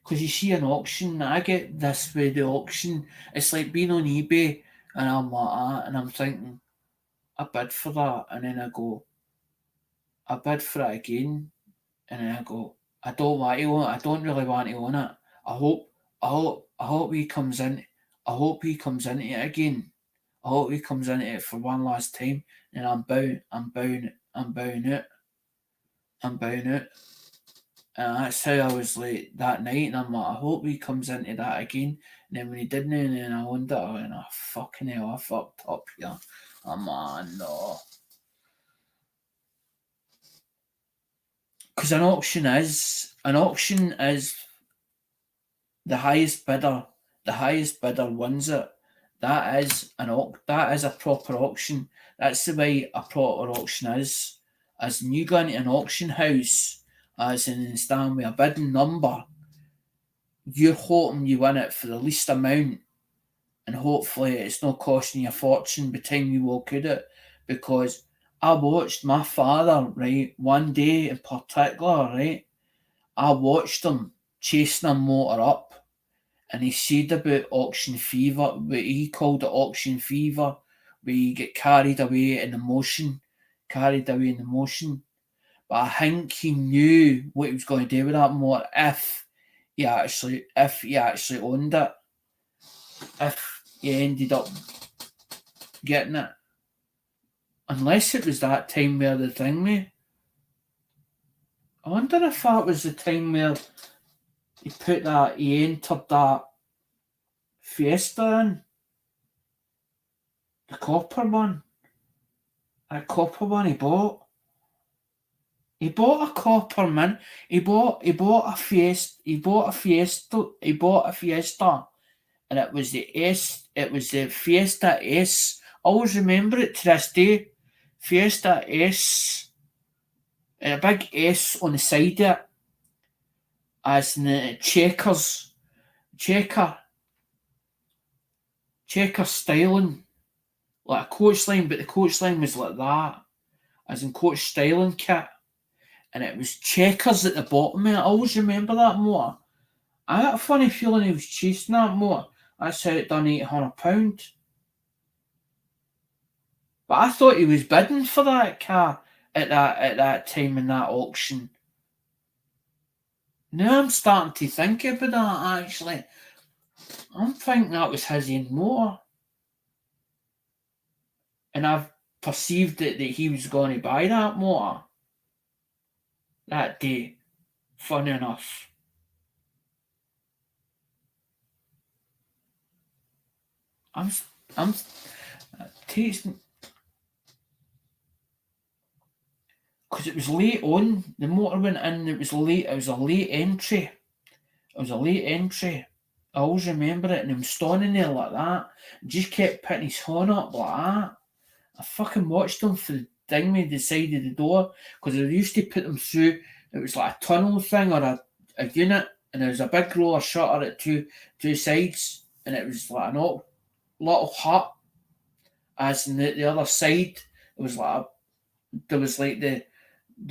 Because you see an auction, I get this with the auction. It's like being on eBay and I'm like that and I'm thinking, I bid for that and then I bid for it again and then I go, I don't want to own it. I don't really want to own it. I hope he comes in. I hope he comes into it again. I hope he comes into it for one last time. And I'm bowing it. And that's how I was like that night. And I'm like, I hope he comes into that again. And then when he didn't, and then I wondered, and I fucking hell, I fucked up here. I'm like, no. Because an auction is the highest bidder. The highest bidder wins it. That is a proper auction. That's the way a proper auction is. As when you go into an auction house, as in stand with a bidding number, you're hoping you win it for the least amount, and hopefully it's not costing you a fortune by the time you walk out it. Because I watched my father, right, one day in particular, right, I watched him chasing a motor up, and he said about auction fever, what he called it auction fever, where you get carried away in emotion. But I think he knew what he was going to do with that motor if he actually owned it. If he ended up getting it. Unless it was that time where the thing me. I wonder if that was the time where he entered that Fiesta in. The copper one. That copper one he bought. He bought a copper man. He bought a Fiesta. He bought a Fiesta, and it was the S. It was the Fiesta S. I always remember it to this day. Fiesta S, and a big S on the side of it, as in the checker styling, like a coach line, but the coach line was like that, as in coach styling kit. And it was checkers at the bottom of it. I always remember that motor. I had a funny feeling he was chasing that motor. That's how it done £800. But I thought he was bidding for that car at that time in that auction. Now I'm starting to think about that actually. I'm thinking that was his own motor. And I've perceived that he was going to buy that motor that day. Funny enough. I'm takes me because it was late on. The motor went in. It was late. It was a late entry. I always remember it, and him standing there like that, just kept putting his horn up like that. I fucking watched him for the thing with the side of the door because they used to put them through. It was like a tunnel thing or a unit, and there was a big roller shutter at two sides, and it was like an little hut. As in the other side, it was like there was like the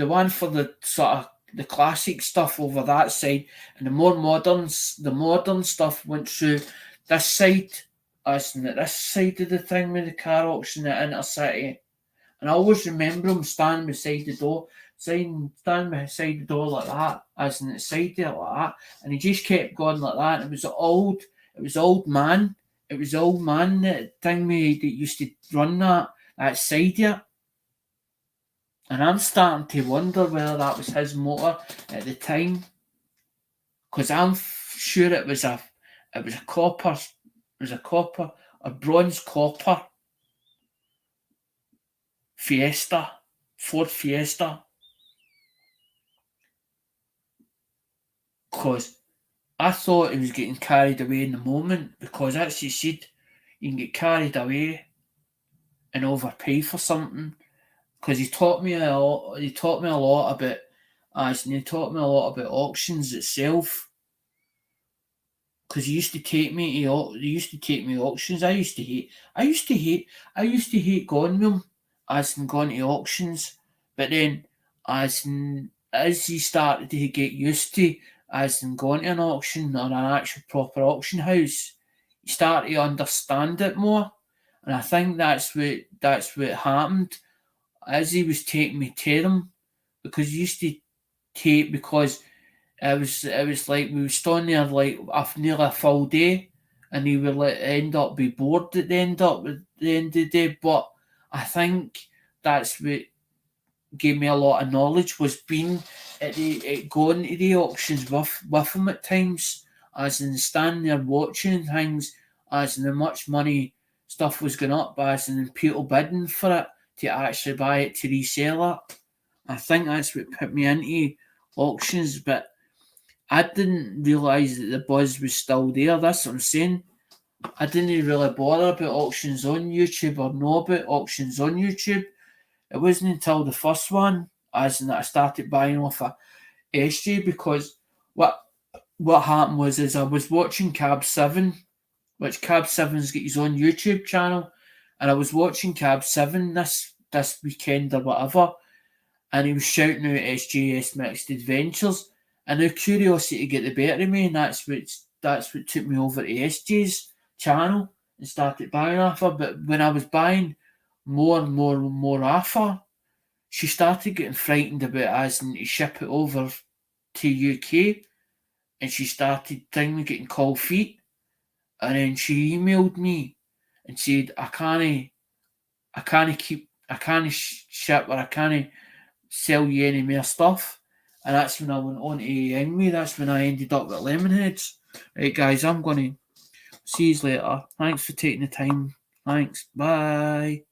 one for the sort of the classic stuff over that side, and the modern stuff went through this side, as in at this side of the thing with the car auction at Intercity. And I always remember him standing beside the door, standing beside the door like that, as in the side there like that, and he just kept going like that. And it was old man that thing me that used to run that side here. And I'm starting to wonder whether that was his motor at the time, because I'm sure it was a bronze copper Ford Fiesta, because I thought he was getting carried away in the moment, because as you said, you can get carried away and overpay for something. Because he taught me a lot. He taught me a lot about auctions itself. because he used to take me to auctions. I used to hate going with him, as in going to auctions. But then, as he started to get used to, as in going to an auction or an actual proper auction house, he started to understand it more. And I think that's what happened as he was taking me to them, because he used to take because it was like we was staying there like nearly a full day, and he would like end up be bored at the end of the day. But I think that's what gave me a lot of knowledge, was being at going to the auctions with him at times, as in standing there watching things, as in how much money stuff was going up, as in people bidding for it to actually buy it to resell it. I think that's what put me into auctions, but I didn't realise that the buzz was still there. That's what I'm saying. I didn't really bother about auctions on YouTube or know about auctions on YouTube. It wasn't until the first one, as in that I started buying off a SJ, because what happened was is I was watching Cab 7, which Cab 7's got his own YouTube channel, and I was watching Cab 7 this weekend or whatever, and he was shouting out SJS Mixed Adventures, and the curiosity get the better of me, and that's what took me over to SJ's channel and started buying off her. But when I was buying more and more and more off her, she started getting frightened about us and to ship it over to UK, and she started getting cold feet, and then she emailed me and said I can't ship, or I can't sell you any more stuff. And that's when I went on to Ingwe. That's when I ended up with Lemonheads. Right, guys, I'm going to see you later. Thanks for taking the time. Thanks. Bye.